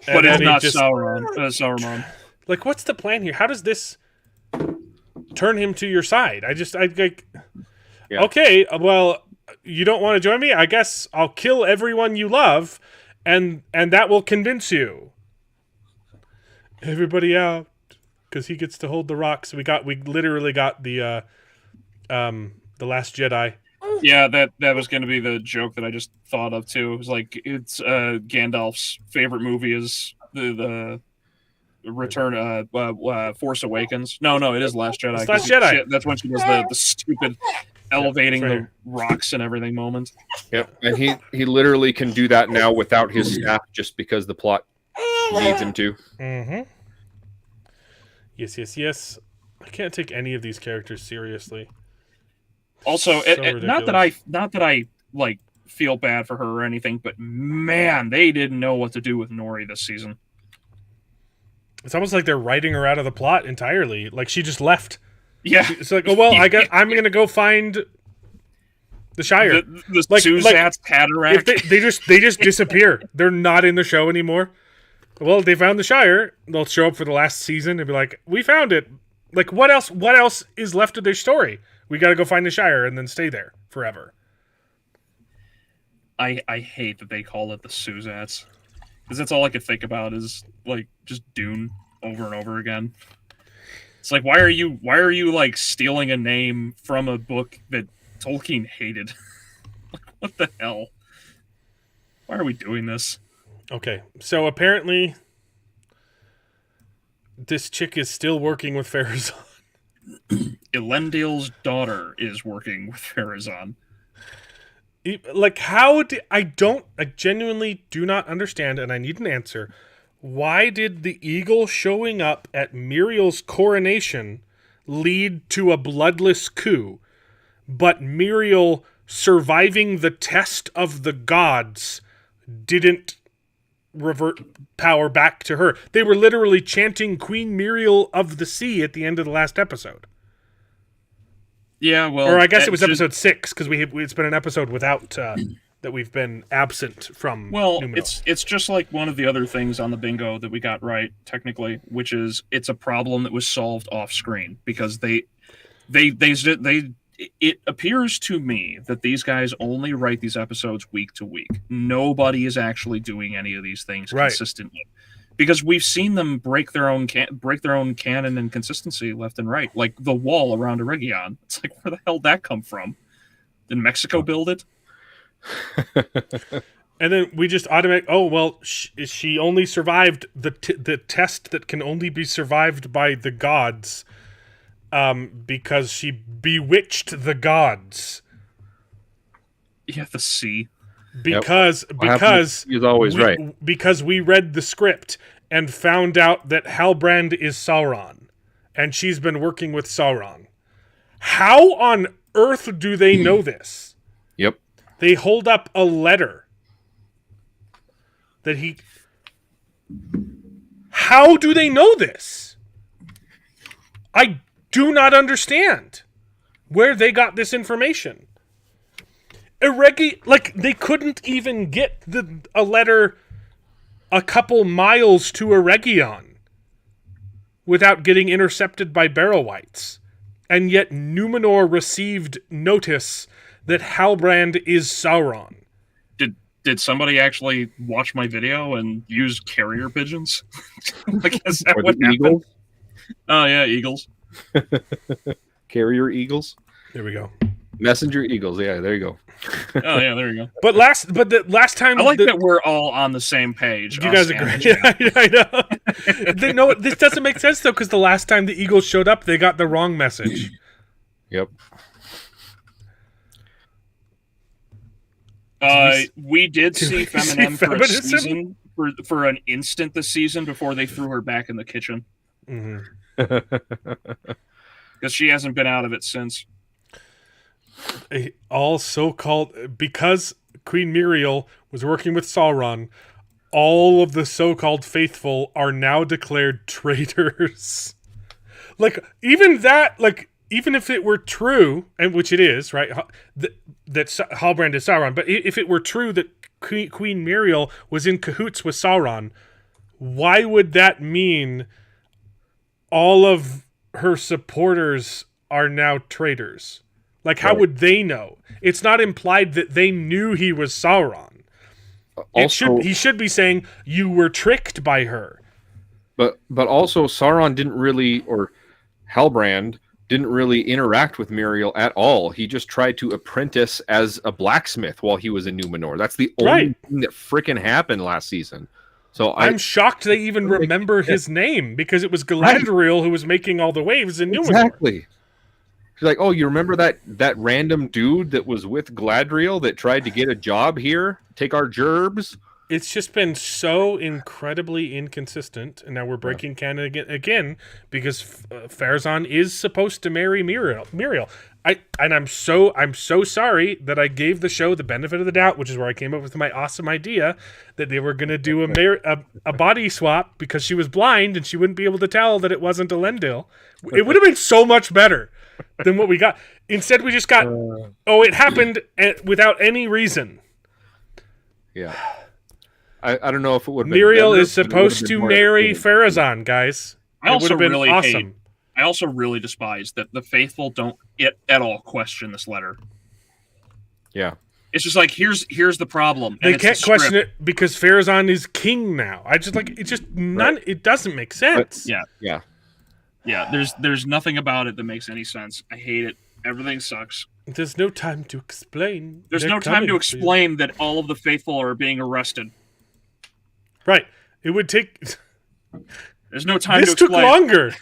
But it's not Saruman. Like, what's the plan here? How does this turn him to your side? Okay, well, you don't want to join me? I guess I'll kill everyone you love, and that will convince you. Everybody out, because he gets to hold the rocks. We literally got the Last Jedi. Yeah, that was going to be the joke that I just thought of too. It was like it's Gandalf's favorite movie is the Return, Force Awakens. No, it is Last Jedi. It's Last Jedi. That's when she does the stupid elevating the rocks and everything moment. Yep, and he literally can do that now without his staff, just because the plot needs him to. Mm-hmm. Yes. I can't take any of these characters seriously. Also, not that I like feel bad for her or anything, but man, they didn't know what to do with Nori this season. It's almost like they're writing her out of the plot entirely. Like she just left. Yeah, it's like, oh well, I'm gonna go find the Shire. The Suzat's cataract. They just disappear. They're not in the show anymore. Well, they found the Shire. They'll show up for the last season and be like, "We found it." Like, what else? What else is left of their story? We got to go find the Shire and then stay there forever. I hate that they call it the Suzats, because that's all I could think about is like just Dune over and over again. It's like, why are you like stealing a name from a book that Tolkien hated? Like, what the hell? Why are we doing this? Okay, so apparently this chick is still working with Farazan. Elendil's daughter is working with Farazan. Like, I genuinely do not understand, and I need an answer. Why did the eagle showing up at Muriel's coronation lead to a bloodless coup, but Muriel surviving the test of the gods didn't revert power back to her? They were literally chanting Queen Muriel of the Sea at the end of the last episode. Yeah, well, or I guess it was episode 6, because it's been an episode without that we've been absent from. Well, Numenor. it's just like one of the other things on the bingo that we got right technically, which is it's a problem that was solved off screen, because it appears to me that these guys only write these episodes week to week. Nobody is actually doing any of these things consistently. Because we've seen them break their own canon and consistency left and right, like the wall around Eregion. It's like, where the hell did that come from? Did Mexico build it? And then we just she only survived the test that can only be survived by the gods, because she bewitched the gods. Yeah, the sea. Because he's always right. Because we read the script and found out that Halbrand is Sauron, and she's been working with Sauron. How on earth do they know this? Yep. They hold up a letter that he... How do they know this? I do not understand where they got this information. They couldn't even get a letter a couple miles to Eregion without getting intercepted by Barrow-wights. And yet Numenor received notice that Halbrand is Sauron. Did somebody actually watch my video and use carrier pigeons? Like, is that what happened? Eagles? Oh yeah, eagles. Carrier eagles. There we go. Messenger eagles. Yeah, there you go. Oh yeah, there you go. But the last time I like that we're all on the same page. You guys agree? Yeah, I know. No, this doesn't make sense though, because the last time the Eagles showed up, they got the wrong message. Yep. We did see Feminem for a season, for an instant this season before they threw her back in the kitchen. Because she hasn't been out of it since. All so-called... Because Queen Muriel was working with Sauron, all of the so-called faithful are now declared traitors. Like, even that... Like, even if it were true, and which it is, right, that Halbrand is Sauron, but if it were true that Queen Muriel was in cahoots with Sauron, why would that mean all of her supporters are now traitors? Like, how would they know? It's not implied that they knew he was Sauron. He should be saying, you were tricked by her. But also, Sauron didn't really, or Halbrand didn't really interact with Muriel at all. He just tried to apprentice as a blacksmith while he was in Numenor. That's the only thing that frickin' happened last season. So I'm shocked they even remember his name, because it was Galadriel who was making all the waves in Numenor. Exactly. She's like, oh, you remember that random dude that was with Galadriel that tried to get a job here? Take our gerbs? It's just been so incredibly inconsistent, and now we're breaking canon again because Pharazôn is supposed to marry Muriel. I'm so sorry that I gave the show the benefit of the doubt, which is where I came up with my awesome idea that they were going to do a body swap because she was blind and she wouldn't be able to tell that it wasn't Elendil. It would have been so much better than what we got. Instead, we just got, it happened without any reason. Yeah. I don't know if it would. Muriel is supposed to marry Pharazôn, guys. It would have been awesome. I also really despise that the faithful don't at all question this letter. Yeah, it's just like here's the problem. They can't question it because Pharazôn is king now. It doesn't make sense. Yeah. There's nothing about it that makes any sense. I hate it. Everything sucks. There's no time to explain. There's no time to explain that all of the faithful are being arrested. Right. It would take... There's no time to explain. This took longer.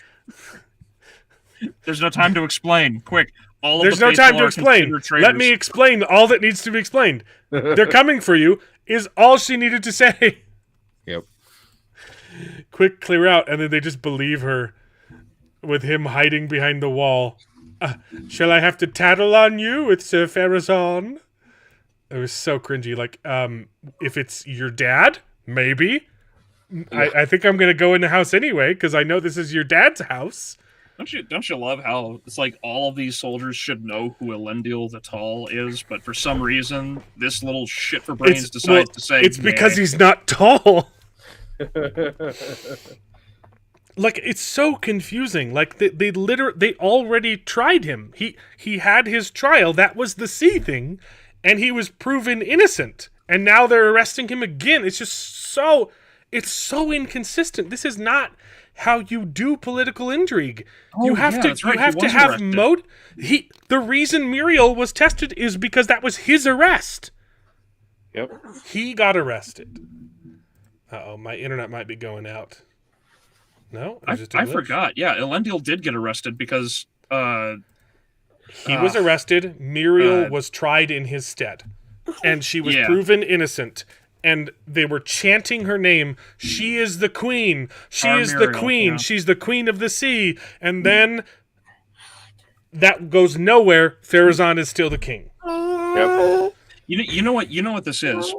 There's no time to explain. Quick. There's no time to explain. Let me explain all that needs to be explained. They're coming for you is all she needed to say. Yep. Quick, clear out. And then they just believe her with him hiding behind the wall. Shall I have to tattle on you with Sir Pharazôn? It was so cringy. Like, if it's your dad... Maybe. I think I'm going to go in the house anyway, because I know this is your dad's house. Don't you love how it's like all of these soldiers should know who Elendil the Tall is, but for some reason, this little shit for brains decides to say... It's because he's not tall. Like, it's so confusing. Like, they already tried him. He had his trial. That was the sea thing, and he was proven innocent. And now they're arresting him again. It's just so... It's so inconsistent. This is not how you do political intrigue. Oh, you have yeah, to that's right. you have He to was have arrested. the reason Muriel was tested is because that was his arrest. Yep. He got arrested. Uh-oh, my internet might be going out. No? It was just a I glitch? forgot. Yeah, Elendil did get arrested because He was arrested. Muriel was tried in his stead. And she was proven innocent. And they were chanting her name. She is the queen. She is the Muriel, queen. yeah. She's the queen of the sea. And then that goes nowhere. Farazan is still the king. Yep. You know what this is?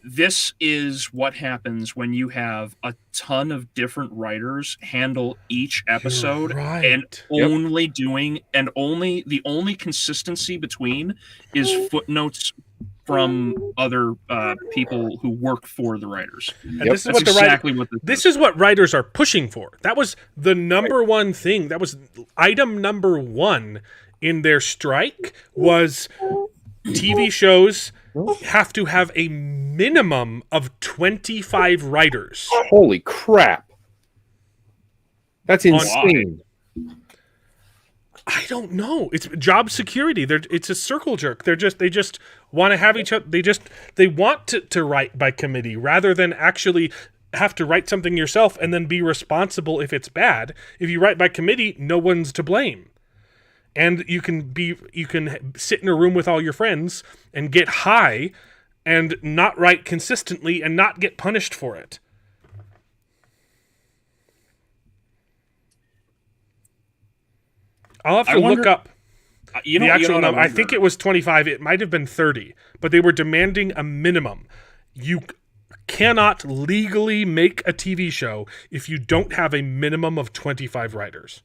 This is what happens when you have a ton of different writers handle each episode right. and Yep. the only consistency between is footnotes from other people who work for the writers. And Yep. this is That's what exactly what this is what writers are pushing for. That was the number one thing. That was item number one in their strike was TV shows have to have a minimum of 25 writers. Holy crap. That's insane. I don't know. It's job security. It's a circle jerk. They just want to have each other. They want to write by committee rather than actually have to write something yourself and then be responsible if it's bad. If you write by committee, no one's to blame. And you can sit in a room with all your friends and get high and not write consistently and not get punished for it. I'll have to look up the actual number. I think it was 25. It might have been 30, but they were demanding a minimum. You cannot legally make a TV show if you don't have a minimum of 25 writers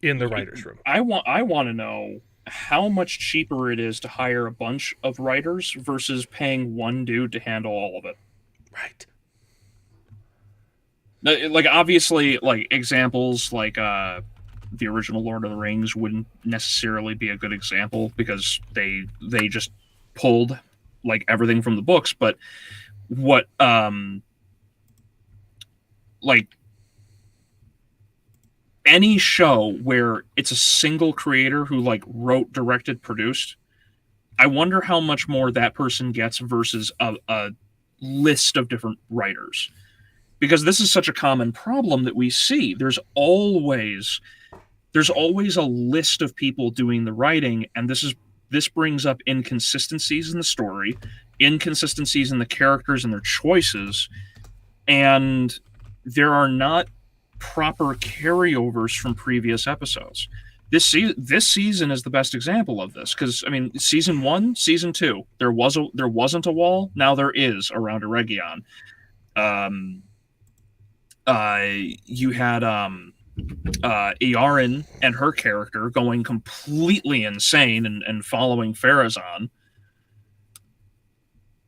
in the writer's room. I want to know how much cheaper it is to hire a bunch of writers versus paying one dude to handle all of it. Right. Like obviously, like examples like the original Lord of the Rings wouldn't necessarily be a good example because they just pulled like everything from the books. But what like any show where it's a single creator who like wrote, directed, produced, I wonder how much more that person gets versus a list of different writers. Because this is such a common problem that we see. There's always a list of people doing the writing, and this brings up inconsistencies in the story, inconsistencies in the characters and their choices, and there are not proper carryovers from previous episodes. This season is the best example of this because I mean, season 1, season 2, there wasn't a wall. Now there is around Eregion. You had Iarin and her character going completely insane and following Farazan.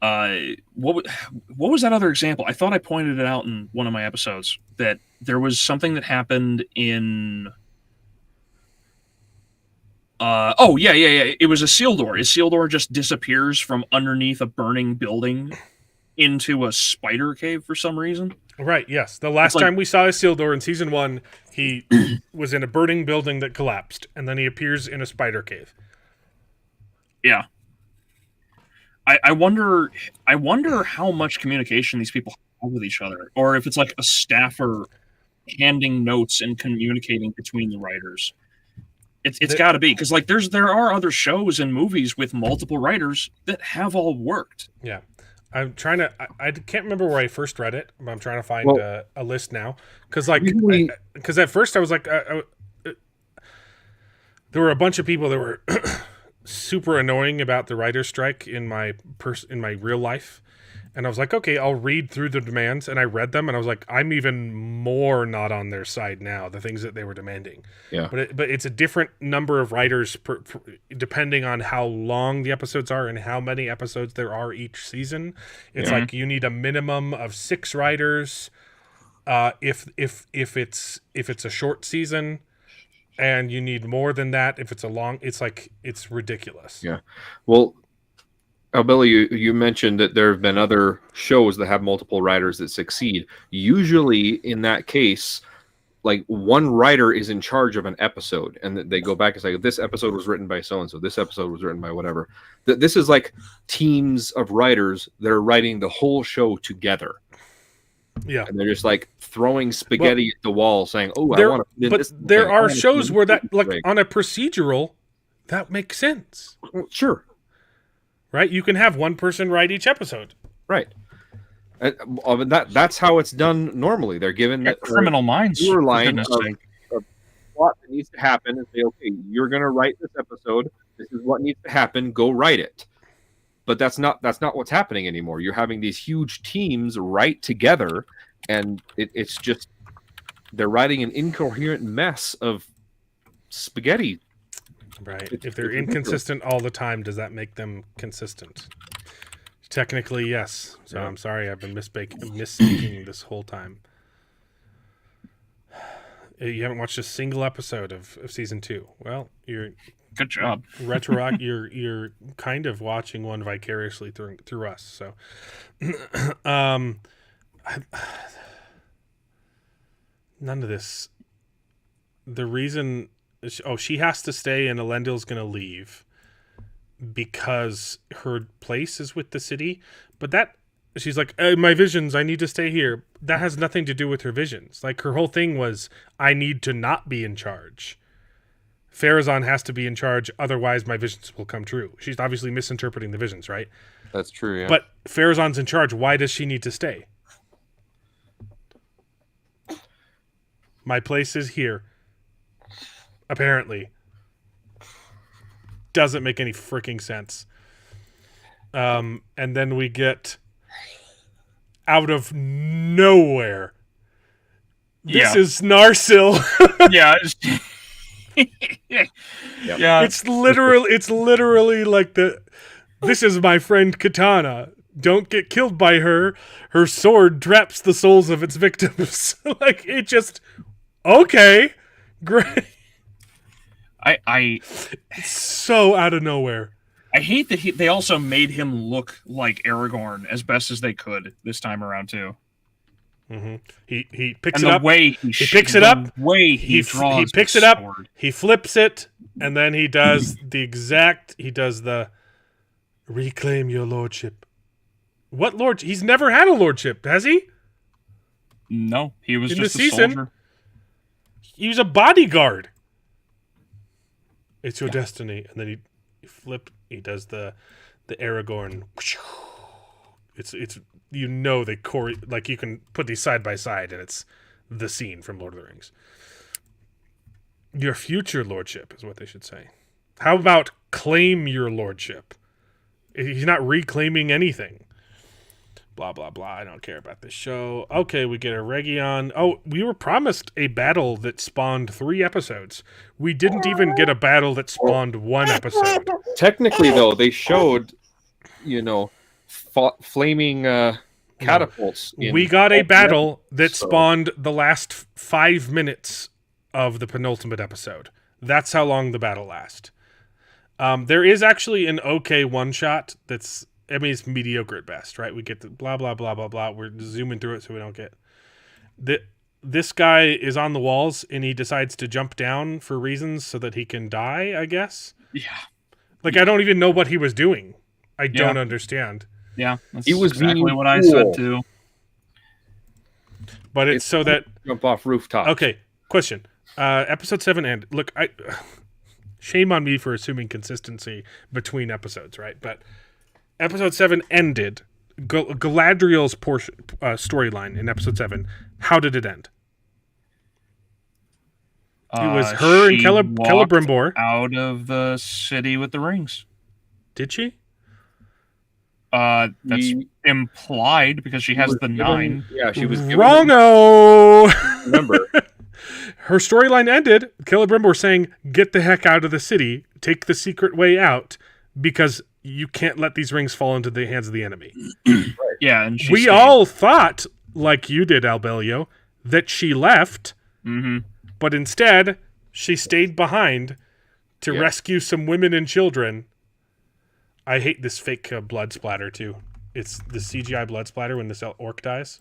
What was that other example? I thought I pointed it out in one of my episodes that there was something that happened in. It was Isildur. Isildur just disappears from underneath a burning building into a spider cave for some reason. Right, yes. The last time we saw Isildur in season 1, he was in a burning building that collapsed, and then he appears in a spider cave. Yeah. I wonder how much communication these people have with each other, or if it's like a staffer handing notes and communicating between the writers. It's got to be because like there are other shows and movies with multiple writers that have all worked. Yeah. I'm trying to. I can't remember where I first read it, but I'm trying to find a list now. Because at first I was like, there were a bunch of people that were super annoying about the writer's strike in my real life, and I was like, okay, I'll read through the demands, and I read them, and I was like, I'm even more not on their side now. The things that they were demanding, Yeah. But it's a different number of writers depending on how long the episodes are and how many episodes there are each season. It's like you need a minimum of 6 writers, if it's a short season, and you need more than that if it's a long. It's like it's ridiculous. Yeah. Well, Billy, you mentioned that there have been other shows that have multiple writers that succeed. Usually, in that case, like one writer is in charge of an episode, and they go back and say, "This episode was written by so and so. This episode was written by whatever." This is like teams of writers that are writing the whole show together. Yeah, and they're just like throwing spaghetti at the wall, saying, "Oh, I want to." But there are shows where that, like on a procedural, that makes sense. Sure. Right? You can have one person write each episode. Right. That's how it's done normally. They're given that Criminal Minds line of plot that needs to happen and say, okay, you're going to write this episode. This is what needs to happen. Go write it. But that's not what's happening anymore. You're having these huge teams write together, and it's just they're writing an incoherent mess of spaghetti. Right. If they're inconsistent all the time, does that make them consistent? Technically, yes. So I'm sorry, I've been misspeaking this whole time. You haven't watched a single episode of season 2. Well, you're good job. You're kind of watching one vicariously through us. So, none of this. The reason. She has to stay and Elendil's going to leave because her place is with the city. But she's like, my visions, I need to stay here. That has nothing to do with her visions. Like, her whole thing was, I need to not be in charge. Pharazôn has to be in charge, otherwise my visions will come true. She's obviously misinterpreting the visions, right? That's true, yeah. But Pharazôn's in charge. Why does she need to stay? My place is here. Apparently. Doesn't make any freaking sense. And then we get out of nowhere. This is Narsil. Yeah. Yeah. It's literally like this is my friend Katana. Don't get killed by her. Her sword traps the souls of its victims. Like, it just okay. Great. It's so out of nowhere. I hate that they also made him look like Aragorn as best as they could this time around too. Mm-hmm. He picks and it up. He picks it up. Way he draws. He picks it up. He flips it, and then he does the reclaim your lordship. What lord? He's never had a lordship, has he? No, he was in just the a season. soldier. He was a bodyguard. It's your destiny, and then he does the Aragorn. It's they like you can put these side by side, and it's the scene from Lord of the Rings. Your future lordship is what they should say. How about claim your lordship? He's not reclaiming anything. Blah, blah, blah. I don't care about this show. Okay, we get a Region. Oh, we were promised a battle that spawned 3 episodes. We didn't even get a battle that spawned 1 episode. Technically, though, they showed, flaming catapults. We got a battle that spawned the last 5 minutes of the penultimate episode. That's how long the battle lasts. There is actually an okay one-shot that's... I mean, it's mediocre at best, right? We get the blah, blah, blah, blah, blah. We're zooming through it so we don't get... This guy is on the walls, and he decides to jump down for reasons so that he can die, I guess. Yeah. Like, I don't even know what he was doing. I don't understand. Yeah, that's he was exactly being what I said, too. But it's so that... Jump off rooftops. Okay, question. Episode 7 ended. Look, shame on me for assuming consistency between episodes, right? But... Episode 7 ended. Galadriel's storyline in episode 7. How did it end? It was her and Celebrimbor out of the city with the rings. Did she? That's implied because she has the 9. Yeah, she was wrong-o! Remember. Her storyline ended. Celebrimbor saying, "Get the heck out of the city. Take the secret way out because." You can't let these rings fall into the hands of the enemy. Yeah, and we all thought, like you did, Albelio, that she left, but instead she stayed behind to rescue some women and children. I hate this fake blood splatter too. It's the CGI blood splatter when this orc dies.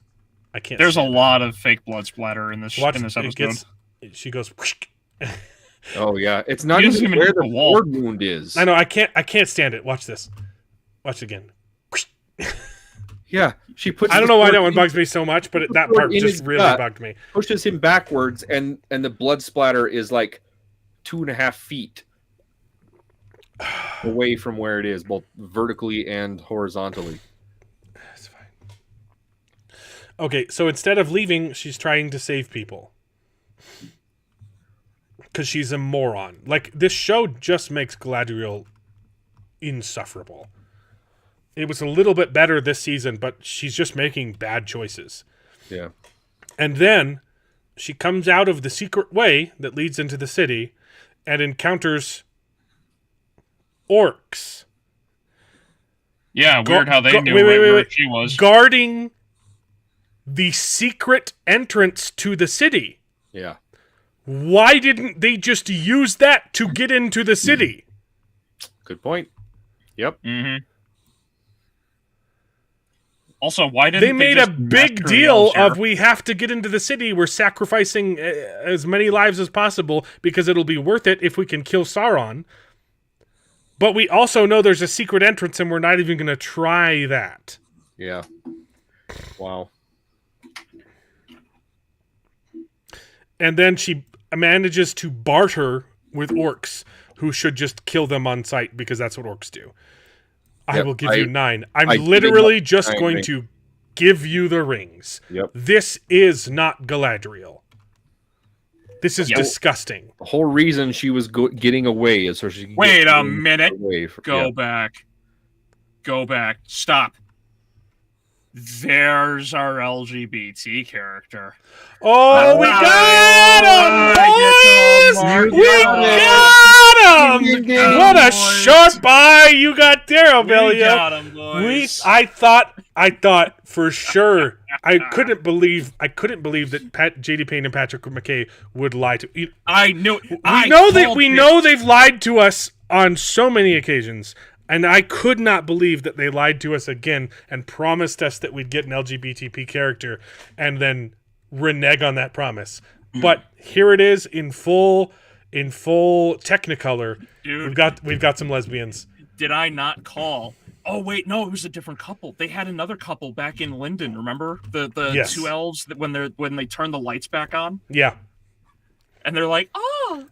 I can't. There's a lot of fake blood splatter in this episode. She goes. Oh yeah, it's not He doesn't even even where hit the the wall. sword wound is. I know. I can't stand it. Watch this. Watch it again. Yeah, she puts. I don't know why that one bugs me so much, but that part just really bugged me. Pushes him backwards, and the blood splatter is like 2.5 feet away from where it is, both vertically and horizontally. That's fine. Okay, so instead of leaving, she's trying to save people. Because she's a moron. Like, this show just makes Galadriel insufferable. It was a little bit better this season, but she's just making bad choices. Yeah. And then she comes out of the secret way that leads into the city and encounters orcs. Yeah, weird how they knew where she was. Guarding the secret entrance to the city. Yeah. Why didn't they just use that to get into the city? Good point. Yep. Mm-hmm. Also, why didn't they made a just big deal of we have to get into the city? We're sacrificing as many lives as possible because it'll be worth it if we can kill Sauron. But we also know there's a secret entrance and we're not even going to try that. Yeah. Wow. And then she manages to barter with orcs who should just kill them on sight because that's what orcs do. I will give you 9. I'm literally just going to give you the rings. Yep. This is not Galadriel. This is disgusting. The whole reason she was getting away is so she could Wait a minute. Go back. Go back. Stop. There's our LGBT character. Oh, we got him, boys! We got him! What a sharp eye you got there, Obelio. We got him, boys. I thought for sure. I couldn't believe that J.D. Payne and Patrick McKay would lie to you. I knew. We know they've lied to us on so many occasions. And I could not believe that they lied to us again and promised us that we'd get an LGBTP character and then renege on that promise. But here it is in full Technicolor. Dude, we've got some lesbians. Did I not call? Oh wait, no, it was a different couple. They had another couple back in Linden. Remember the Yes. two elves that when they turn the lights back on? Yeah. And they're like, oh.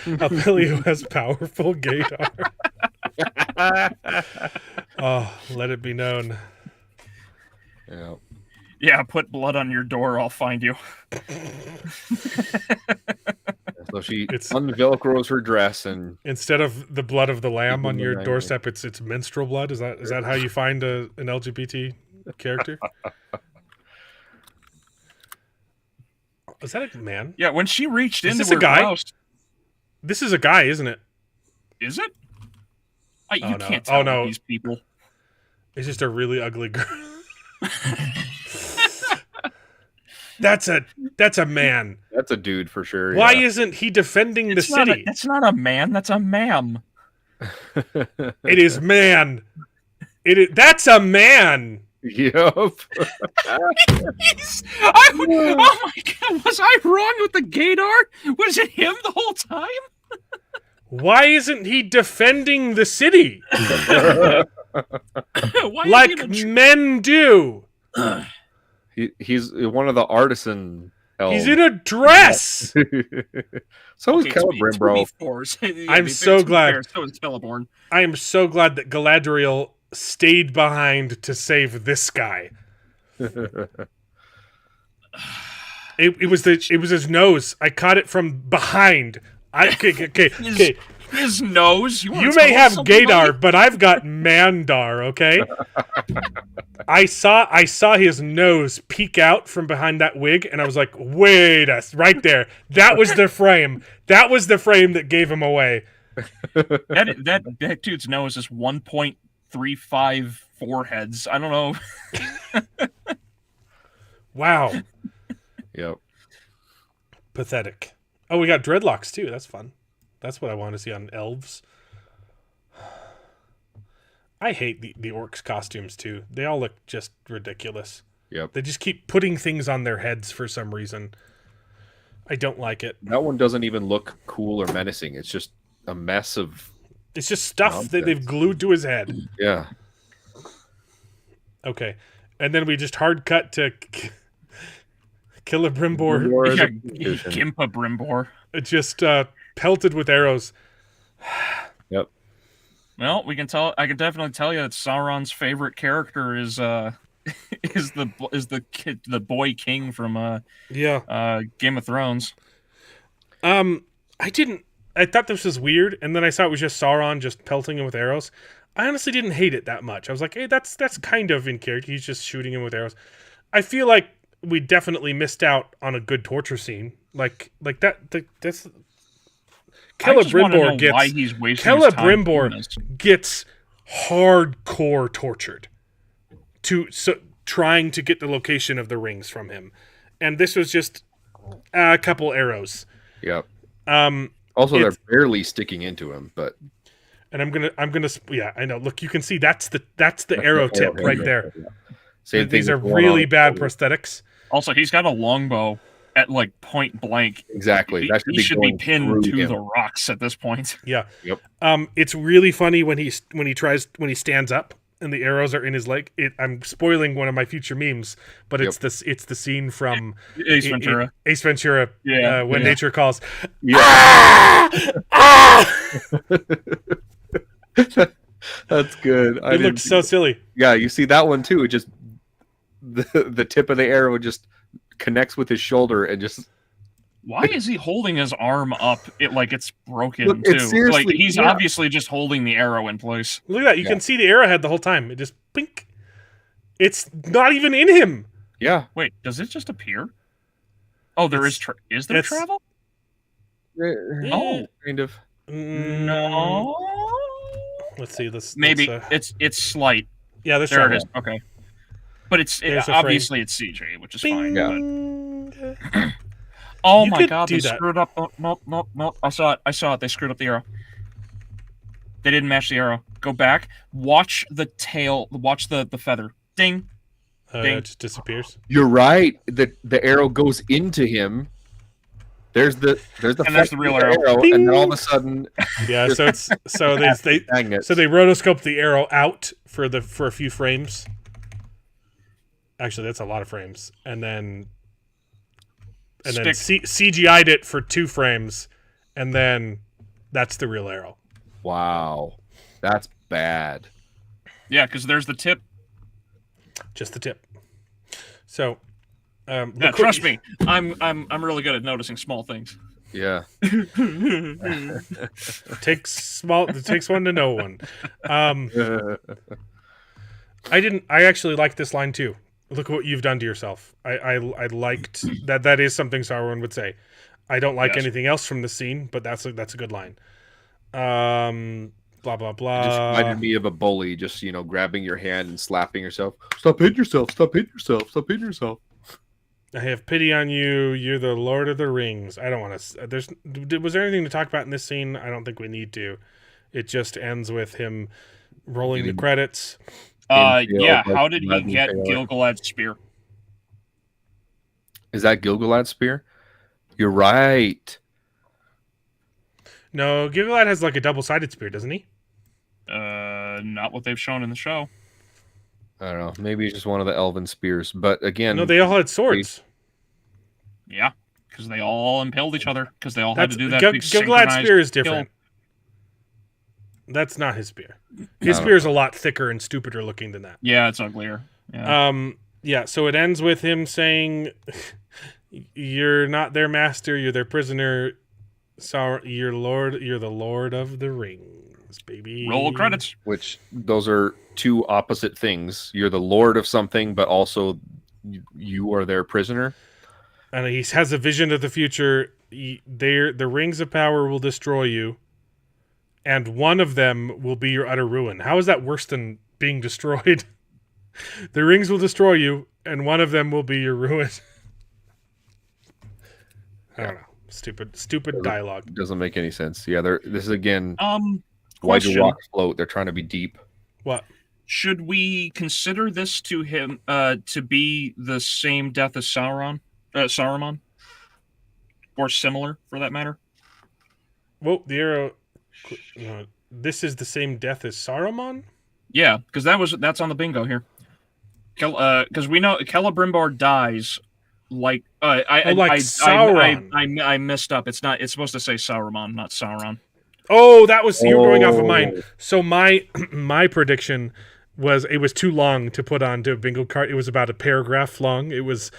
Abelio has powerful gaydar. Oh, let it be known. Yeah. Yeah, put blood on your door, I'll find you. So she unvelcros her dress, and instead of the blood of the lamb on your doorstep, it's menstrual blood. Is that how you find an LGBT character? Is that a man? Yeah, when she reached into her house. This is a guy, isn't it? Is it? You can't tell these people. It's just a really ugly girl. That's a man. That's a dude for sure. Why isn't he defending the city? That's not a man. That's a ma'am. It is man. That's a man. Yep. Oh my god! Was I wrong with the gaydar? Was it him the whole time? Why isn't he defending the city? Like men do. He's one of the artisan elves. He's in a dress. So is Celeborn, bro. I'm so glad. So is Celeborn. I am so glad that Galadriel stayed behind to save this guy. It was his nose. I caught it from behind. Okay. His nose. You may have gaydar, but I've got mandar. Okay. I saw his nose peek out from behind that wig, and I was like, "Wait right there! That was the frame. That was the frame that gave him away." That dude's nose is 1.35 foreheads. I don't know. Wow. Yep. Pathetic. Oh, we got dreadlocks too. That's fun. That's what I want to see on elves. I hate the orcs costumes too. They all look just ridiculous. Yep. They just keep putting things on their heads for some reason. I don't like it. That one doesn't even look cool or menacing. It's just a mess of. It's just stuff that they've glued to his head. Yeah. Okay, and then we just hard cut to Celebrimbor. Gimpa Brimbor. Just pelted with arrows. Yep. Well, we can tell. I can definitely tell you that Sauron's favorite character is the boy king from Game of Thrones. I thought this was weird, and then I saw it was just Sauron just pelting him with arrows. I honestly didn't hate it that much. I was like, hey, that's kind of in character. He's just shooting him with arrows. I feel like we definitely missed out on a good torture scene. Like that's Celebrimbor gets hardcore tortured trying to get the location of the rings from him, and this was just a couple arrows. Yep. Also, they're barely sticking into him, but. And I'm gonna yeah, I know. Look, you can see that's the arrow tip right there. Yeah. These are really bad prosthetics. Also, he's got a longbow at like point blank. Exactly. He should be pinned to the rocks at this point. Yeah. Yep. It's really funny when he stands up and the arrows are in his leg. I'm spoiling one of my future memes, but it's the scene from Ace Ventura. Ace Ventura. Yeah. When nature calls. Yeah. That's good. It looked so silly. Yeah, you see that one too. It just the tip of the arrow just connects with his shoulder and just. Why is he holding his arm up? Like it's broken. Look, too. Like he's obviously just holding the arrow in place. Look at that! You can see the arrowhead the whole time. It just pink. It's not even in him. Yeah. Wait, does it just appear? Oh, there is. Is there travel? Oh, kind of. No. Let's see this. Maybe it's slight. Yeah, there it is. Okay, but obviously it's CJ, which is fine. Yeah. Oh my god, they screwed up. Nope. I saw it. They screwed up the arrow. They didn't match the arrow. Go back. Watch the tail. Watch the feather. Ding. Ding. It just disappears. You're right. The arrow goes into him. There's the real arrow. And then all of a sudden, yeah. So they rotoscope the arrow out for a few frames. Actually, that's a lot of frames, and then CGI'd it for 2 frames, and then that's the real arrow. Wow, that's bad. Yeah, because there's the tip. Just the tip. So. Trust me, I'm really good at noticing small things. Yeah. It takes one to know one. I actually liked this line too. Look what you've done to yourself. I liked that. That is something Sauron would say. I don't like anything else from the scene, but that's a good line. Blah blah blah. It just reminded me of a bully, just grabbing your hand and slapping yourself. Stop hitting yourself. Stop hitting yourself. Stop hitting yourself. I have pity on you. You're the Lord of the Rings. I don't want to. Was there anything to talk about in this scene? I don't think we need to. It just ends with him rolling the credits. Yeah. How did he get Gil-galad's spear? Is that Gil-galad's spear? You're right. No, Gil-galad has like a double-sided spear, doesn't he? Not what they've shown in the show. I don't know. Maybe it's just one of the elven spears. But again... No, they all had swords. Yeah, because they all impaled each other. Because they all had to do that. Gil-galad's spear is different. That's not his spear. His spear is a lot thicker and stupider looking than that. Yeah, it's uglier. Yeah. So it ends with him saying, "You're not their master. You're their prisoner. You're the Lord of the Rings, baby." Roll credits. Which those are 2 opposite things. You're the Lord of something, but also you are their prisoner. And he has a vision of the future. The rings of power will destroy you, and one of them will be your utter ruin. How is that worse than being destroyed? The rings will destroy you, and one of them will be your ruin. I don't know. Stupid dialogue. Doesn't make any sense. Yeah, this is again. Why do rocks float? They're trying to be deep. What? Should we consider this to him to be the same death as Saruman, or similar for that matter? Whoa, the arrow. No, this is the same death as Saruman? Yeah, because that's on the bingo here. Because we know Celebrimbor dies like Sauron. I messed up. It's supposed to say Saruman, not Sauron. Oh, that was you were going off of mine. So my prediction was it was too long to put onto a bingo card. It was about a paragraph long. It was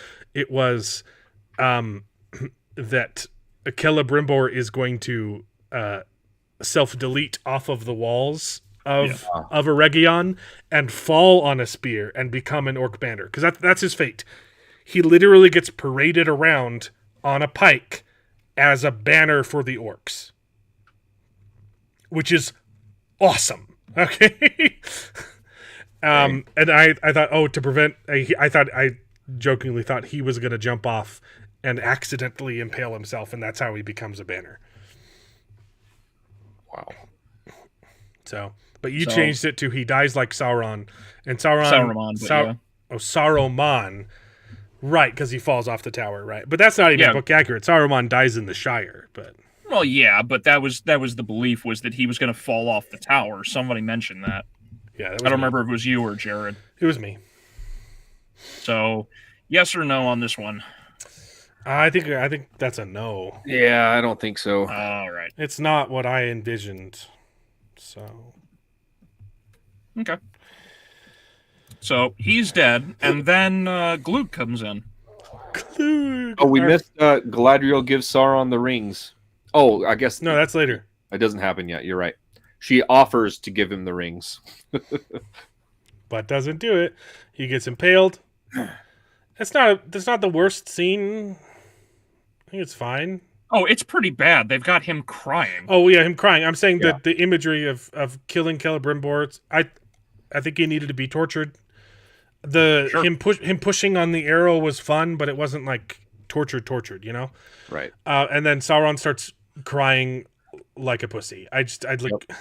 that Celebrimbor is going to self-delete off of the walls of Eregion and fall on a spear and become an orc banner, because that's his fate. He literally gets paraded around on a pike as a banner for the orcs, which is awesome. Okay. And I thought, to prevent, I jokingly thought he was going to jump off and accidentally impale himself, and that's how he becomes a banner. Wow. So, but you changed it to he dies like Sauron, and Saruman, right? Because he falls off the tower, right? But that's not even book accurate. Saruman dies in the Shire, but well, yeah, but that was the belief, was that he was going to fall off the tower. Somebody mentioned that. Yeah, I don't remember if it was you or Jared. It was me. So, yes or no on this one? I think that's a no. Yeah, I don't think so. All right. It's not what I envisioned. So. Okay. So he's dead, and then Gloop comes in. Gloop. Oh, we missed Galadriel gives Sauron the rings. Oh, I guess no, that's later. It doesn't happen yet. You're right. She offers to give him the rings, but doesn't do it. He gets impaled. That's not the worst scene. I think it's fine. Oh, it's pretty bad. They've got him crying. Oh yeah, him crying. I'm saying that the imagery of killing Celebrimbor, I think he needed to be tortured. Him pushing on the arrow was fun, but it wasn't like tortured, you know? Right. And then Sauron starts crying like a pussy. I'd like. Yep.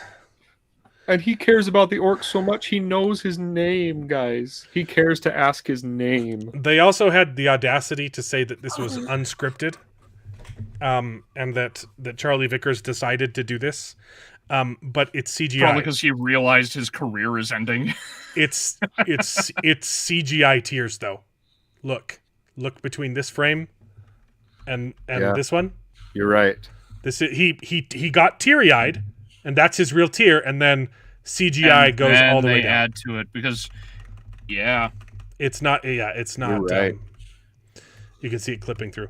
And he cares about the orc so much, he knows his name, guys. He cares to ask his name. They also had the audacity to say that this was unscripted, and that Charlie Vickers decided to do this, but it's CGI. Probably because he realized his career is ending. It's CGI tears, though. Look between this frame and this one. You're right. He got teary-eyed, and that's his real tear, and then CGI goes all the way down. They add to it because, it's not. Yeah, it's not. You're right. You can see it clipping through.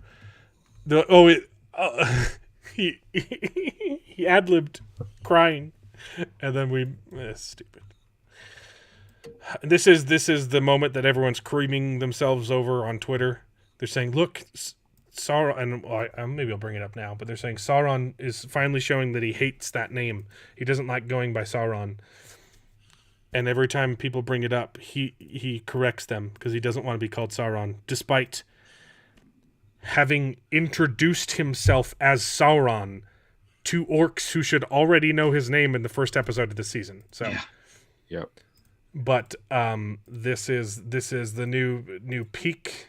He ad-libbed crying, and then stupid. This is the moment that everyone's creaming themselves over on Twitter. They're saying, "Look, Sauron," and maybe I'll bring it up now, but they're saying Sauron is finally showing that he hates that name. He doesn't like going by Sauron. And every time people bring it up, he corrects them because he doesn't want to be called Sauron, despite having introduced himself as Sauron to orcs who should already know his name in the first episode of the season. So, yep. But this is the new peak.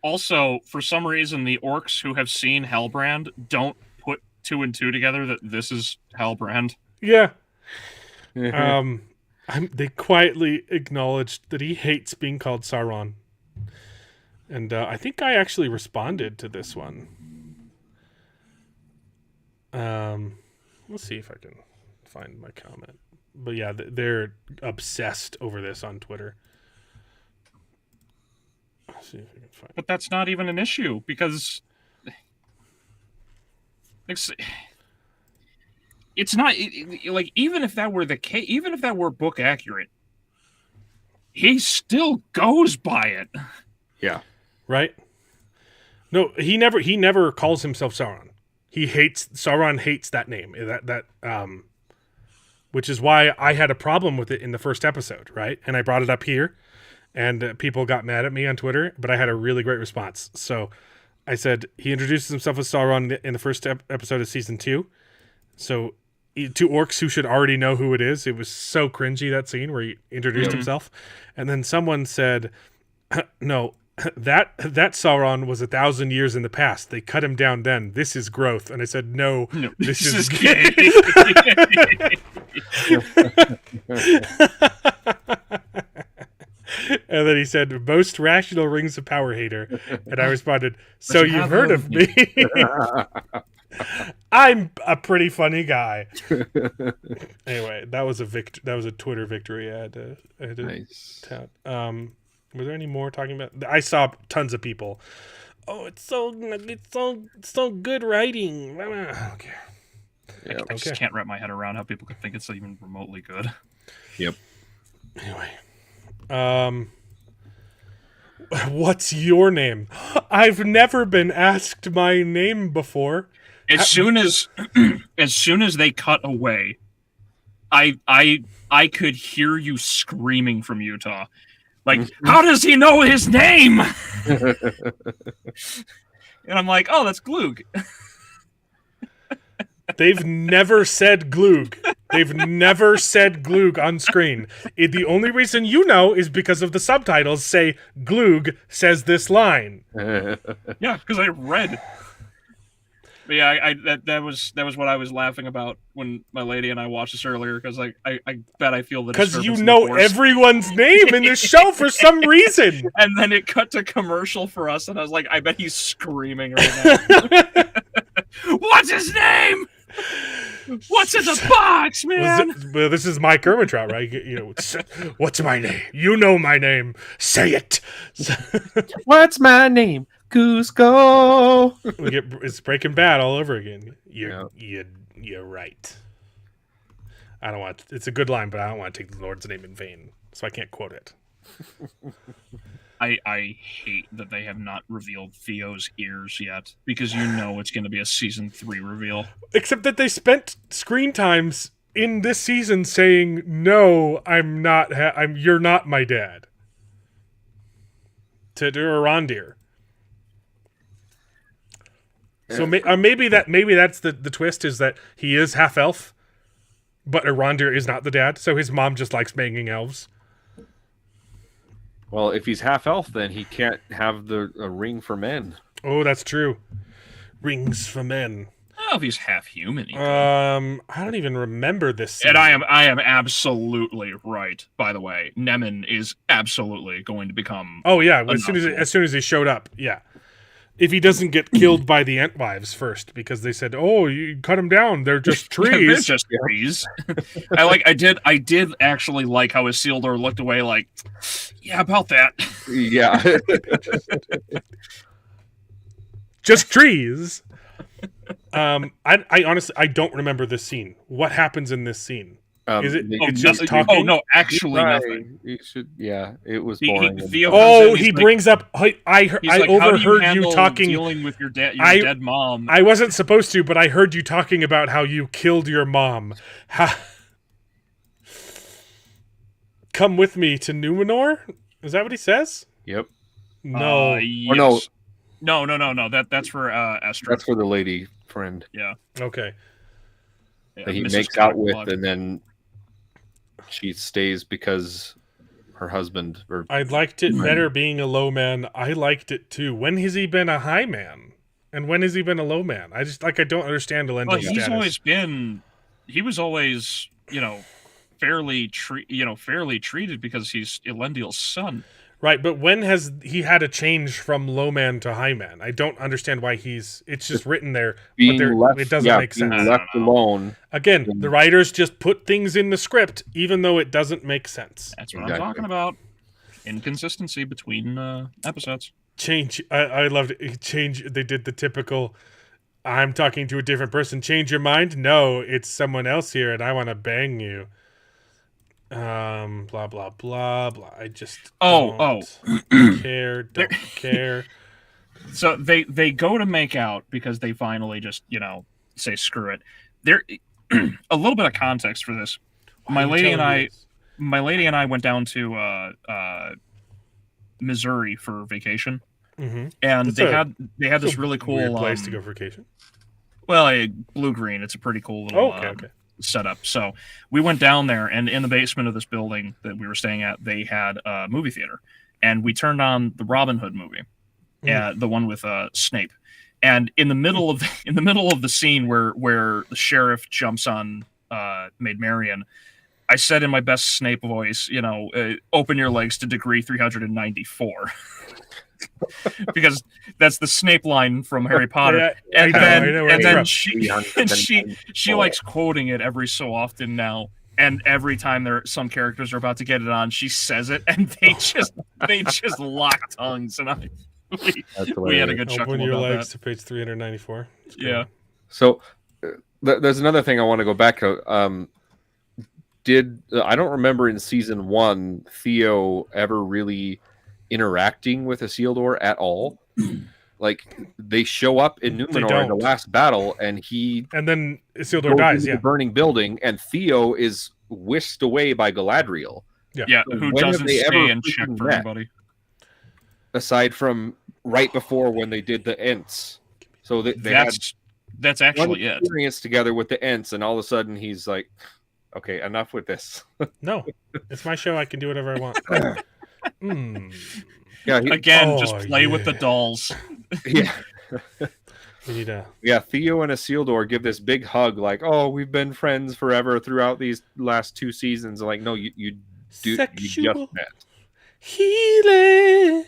Also, for some reason, the orcs who have seen Hellbrand don't put 2 and 2 together that this is Hellbrand. Yeah. They quietly acknowledged that he hates being called Sauron. And I think I actually responded to this one. Let's see if I can find my comment. But yeah, they're obsessed over this on Twitter. Let's see if I can find. But that's not even an issue because it's not like, even if that were the case, even if that were book accurate, he still goes by it. Yeah. Right? No, he never calls himself Sauron. Sauron hates that name. Which is why I had a problem with it in the first episode, right? And I brought it up here, and people got mad at me on Twitter, but I had a really great response. So I said he introduces himself as Sauron in the first episode of season 2. So to orcs who should already know who it is. It was so cringy, that scene where he introduced himself, and then someone said, "No, that Sauron was 1,000 years in the past. They cut him down then. This is growth." And I said, "No, this is gay." And then he said, "Most rational rings of power hater," and I responded, "So you've heard of me." I'm a pretty funny guy. Anyway, that was a Twitter victory. I had to Nice. tout. Was there any more talking about? I saw tons of people. Oh, it's so good writing. I don't care. Yep. I just can't wrap my head around how people could think it's even remotely good. Yep. Anyway, what's your name? I've never been asked my name before. As soon as they cut away, I could hear you screaming from Utah. Like, how does he know his name? And I'm like, oh, that's Gloog. They've never said Gloog. They've never said Gloog on screen. The only reason you know is because of the subtitles say Gloog says this line. Yeah, because I read. But yeah, that was what I was laughing about when my lady and I watched this earlier, because I bet I feel the because you know everyone's name in this show for some reason. And then it cut to commercial for us, and I was like, I bet he's screaming right now. What's his name? What's in the box, man? Well, this is Mike Ehrmantraut, right? You know, what's my name? You know my name. Say it. What's my name? Cusco. It's Breaking Bad all over again. You're right. I don't want. It's a good line, but I don't want to take the Lord's name in vain, so I can't quote it. I hate that they have not revealed Theo's ears yet, because you know it's going to be a season 3 reveal. Except that they spent screen times in this season saying, "No, I'm not. You're not my dad." To Arondir. So maybe that's the twist, is that he is half elf, but Arondir is not the dad. So his mom just likes banging elves. Well, if he's half elf, then he can't have a ring for men. Oh, that's true. Rings for men. I don't know if he's half human. I don't even remember this scene. And I am absolutely right. By the way, Nemen is absolutely going to become. Oh yeah, as soon as he showed up, yeah. If he doesn't get killed by the Entwives first, because they said, "Oh, you cut them down; they're just trees." They're just trees. I did actually like how Isildur looked away, like, yeah, about that. Yeah, just trees. I honestly don't remember this scene. What happens in this scene? Is it? It's just talking. Oh no, actually nothing. You should. Yeah, it was boring. He brings up. I overheard you talking. Dealing with your dead mom. I wasn't supposed to, but I heard you talking about how you killed your mom. Come with me to Numenor. Is that what he says? Yep. No. Yes. No. That's for Esther. That's for the lady friend. Yeah. Okay. Yeah, that he Mrs. makes out with, Cockblood. and then she stays because her husband. I liked it better being a low man. I liked it too. When has he been a high man? And when has he been a low man? I don't understand Elendil's status. He was always, fairly treated because he's Elendil's son. Right, but when has he had a change from low man to high man? I don't understand why it's just written there, it doesn't make sense. Left alone. Again, the writers just put things in the script, even though it doesn't make sense. That's what I'm talking about. Inconsistency between episodes. Change. I loved it. Change. They did the typical, I'm talking to a different person. Change your mind? No, it's someone else here, and I want to bang you. Blah blah blah blah. I just don't care. So they go to make out because they finally just say screw it. There, a little bit of context for this. My lady and I went down to Missouri for vacation, and they had this really cool weird place to go for vacation. Well, Blue Green. It's a pretty cool little. Okay. setup. So we went down there, and in the basement of this building that we were staying at, they had a movie theater, and we turned on the Robin Hood movie, the one with Snape. And in the middle of the scene where the sheriff jumps on Maid Marian, I said in my best Snape voice, open your legs to degree 394. Because that's the Snape line from Harry Potter. And then she likes quoting it every so often now. And every time some characters are about to get it on, she says it, and they just lock tongues, and we had a good chuckle Open your about legs that. to page 394. Yeah. So there's another thing I want to go back to. I don't remember in season 1 Theo ever really interacting with Isildur at all. Like, they show up in Numenor in the last battle, and then Isildur dies. The burning building, and Theo is whisked away by Galadriel. Yeah, who doesn't stay and check for anybody. Aside from right before when they did the Ents. So that's actually it. Experience together with the Ents, and all of a sudden he's like, okay, enough with this. No, it's my show. I can do whatever I want. Yeah. Just play with the dolls. Yeah. We need a... Yeah, Theo and Isildur give this big hug, like, "Oh, we've been friends forever throughout these last 2 seasons." Like, no, you just met. Healing.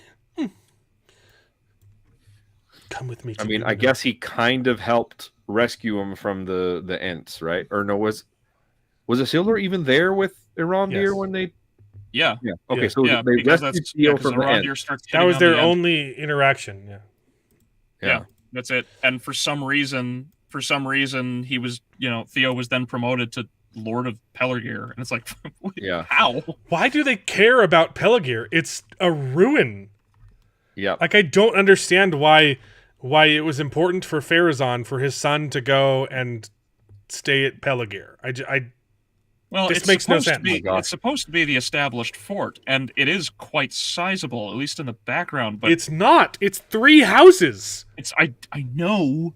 Come with me. I mean, I guess he kind of helped rescue him from the Ents, right? Or no, was Isildur even there with Arondir when they? Yeah. Okay, so they rescued Theo from the Ents. That was their only interaction. Yeah, that's it. And for some reason, he was, Theo was then promoted to Lord of Pelargir, and it's like, how? Why do they care about Pelargir? It's a ruin. Yeah. Like, I don't understand why it was important for Pharazôn for his son to go and stay at Pelargir. This makes no sense. It's supposed to be the established fort, and it is quite sizable, at least in the background. But it's not. It's 3 houses. I know.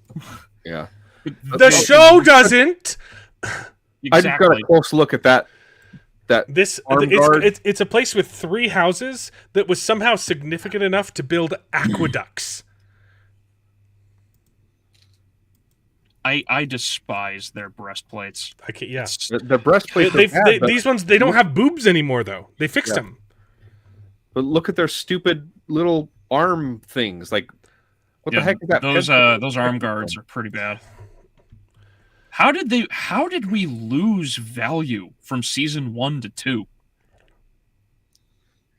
Yeah. The show doesn't. Exactly. I just got a close look at that. It's a place with 3 houses that was somehow significant enough to build aqueducts. I despise their breastplates. I can't. Yeah, the breastplates. These ones, they don't have boobs anymore, though. They fixed them. But look at their stupid little arm things. Like, what the heck is that? Those arm guards are pretty bad. How did we lose value from season 1 to 2?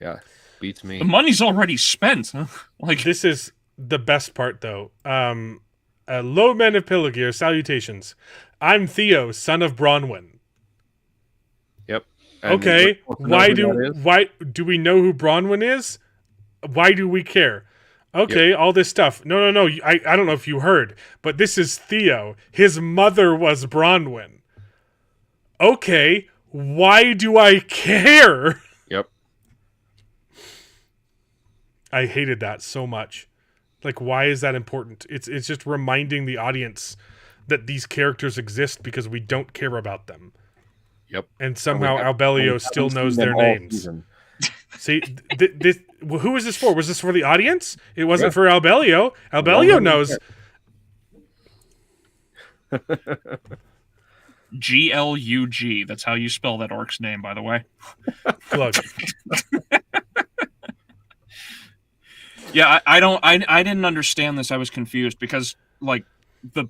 Yeah, beats me. The money's already spent. Like, this is the best part, though. Low men of Pelargir, salutations. I'm Theo, son of Bronwyn. Yep. Okay. Why do we know who Bronwyn is? Why do we care? Okay, all this stuff. No. I don't know if you heard, but this is Theo. His mother was Bronwyn. Okay, why do I care? Yep. I hated that so much. Like, why is that important? It's just reminding the audience that these characters exist because we don't care about them. Yep. And somehow Albelio still knows their names. See, who was this for? Was this for the audience? It wasn't for Albelio. Albelio knows. GLUG. That's how you spell that orc's name, by the way. Glug. Yeah, I didn't understand this. I was confused because, like, the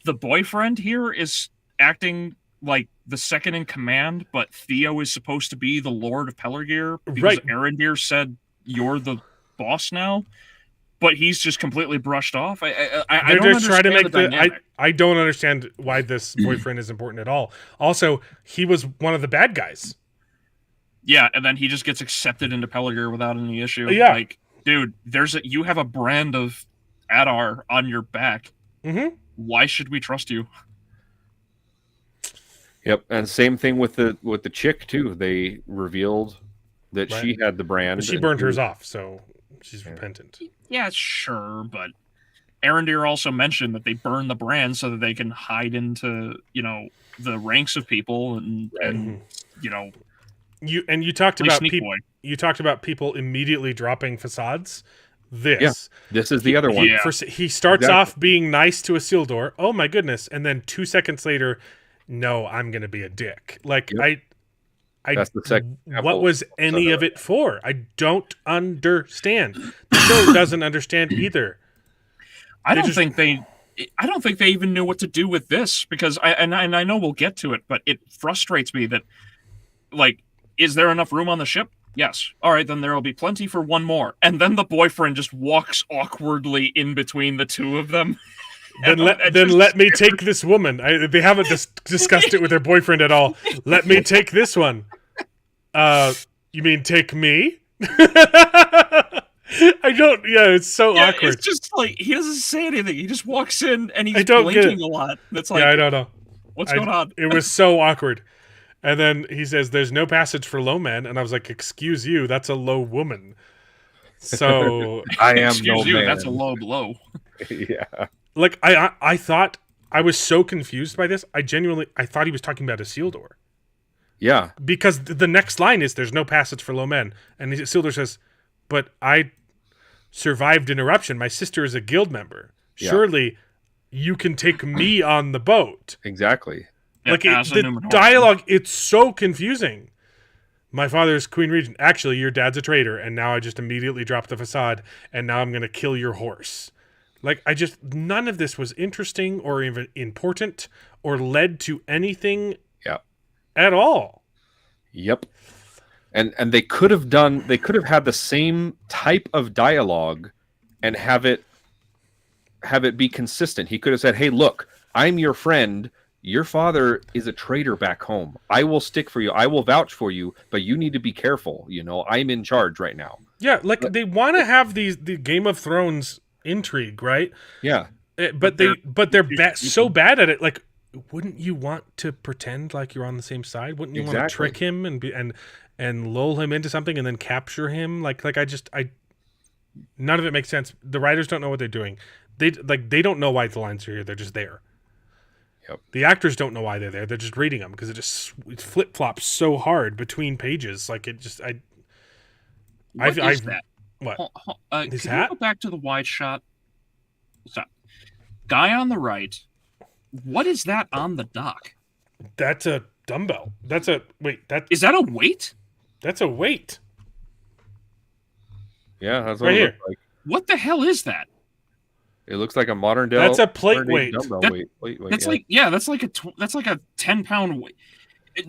boyfriend here is acting like the second in command, but Theo is supposed to be the Lord of Pelargir because Arondir said you're the boss now, but he's just completely brushed off. I don't understand the dynamic. I don't understand why this boyfriend is important at all. Also, he was one of the bad guys. Yeah, and then he just gets accepted into Pelargir without any issue. Yeah. Like, dude, you have a brand of Adar on your back. Mm-hmm. Why should we trust you? Yep, and same thing with the chick too. They revealed that she had the brand. But she burned hers off, so she's repentant. Yeah, sure, but Arendir also mentioned that they burn the brand so that they can hide into, the ranks of people and you talked play about sneak people. boy. You talked about people immediately dropping facades. Yeah, this is the other one. Yeah. He starts Exactly. off being nice to Isildur. Oh my goodness! And then 2 seconds later, no, I'm gonna be a dick. Like Yep. That's the second what example. was any of it for? I don't understand. The show doesn't understand either. I don't think they even knew what to do with this, because I know we'll get to it, but it frustrates me that, like, is there enough room on the ship? Yes. All right, then there will be plenty for one more. And then the boyfriend just walks awkwardly in between the two of them. Then let me take this woman. They haven't discussed it with their boyfriend at all. Let me take this one. You mean take me? I don't. Yeah, it's so awkward. It's just like he doesn't say anything. He just walks in and he's I don't get blinking it. a lot. That's like, I don't know. What's going on? It was so awkward. And then he says, "There's no passage for low men," and I was like, "Excuse you, that's a low woman." So I am Excuse no you, man. that's a low blow. Yeah. like I thought I was so confused by this. I thought he was talking about Isildur. Yeah. Because the next line is, "There's no passage for low men," and Isildur says, "But I survived an eruption. My sister is a guild member. Yeah. Surely you can take me on the boat." Exactly. Like As a the Numenorian. dialogue, it's so confusing. My father's Queen Regent. Actually, your dad's a traitor, and now I just immediately dropped the facade, and now I'm going to kill your horse. Like, none of this was interesting or even important or led to anything Yeah. at all. Yep. And they could have had the same type of dialogue and have it be consistent. He could have said, "Hey, look, I'm your friend. Your father is a traitor back home. I will stick for you. I will vouch for you, but you need to be careful. I'm in charge right now." Yeah, like they want to have the Game of Thrones intrigue, right? Yeah. But they're so bad at it. Like, wouldn't you want to pretend like you're on the same side? Wouldn't you want to Exactly. trick him and lull him into something and then capture him? Like none of it makes sense. The writers don't know what they're doing. They don't know why the lines are here. They're just there. Yep. The actors don't know why they're there. They're just reading them because it flip flops so hard between pages. Like it just What is that? What? Can His you hat? go back to the wide shot? Stop. Guy on the right. What is that on the dock? That's a dumbbell. That's a Is that a weight? That's a weight. Yeah, that's what Right it here. looks like. What the hell is that? It looks like a modern day. That's a plate modern day weight. dumbbell That- weight. That's like a 10-pound weight.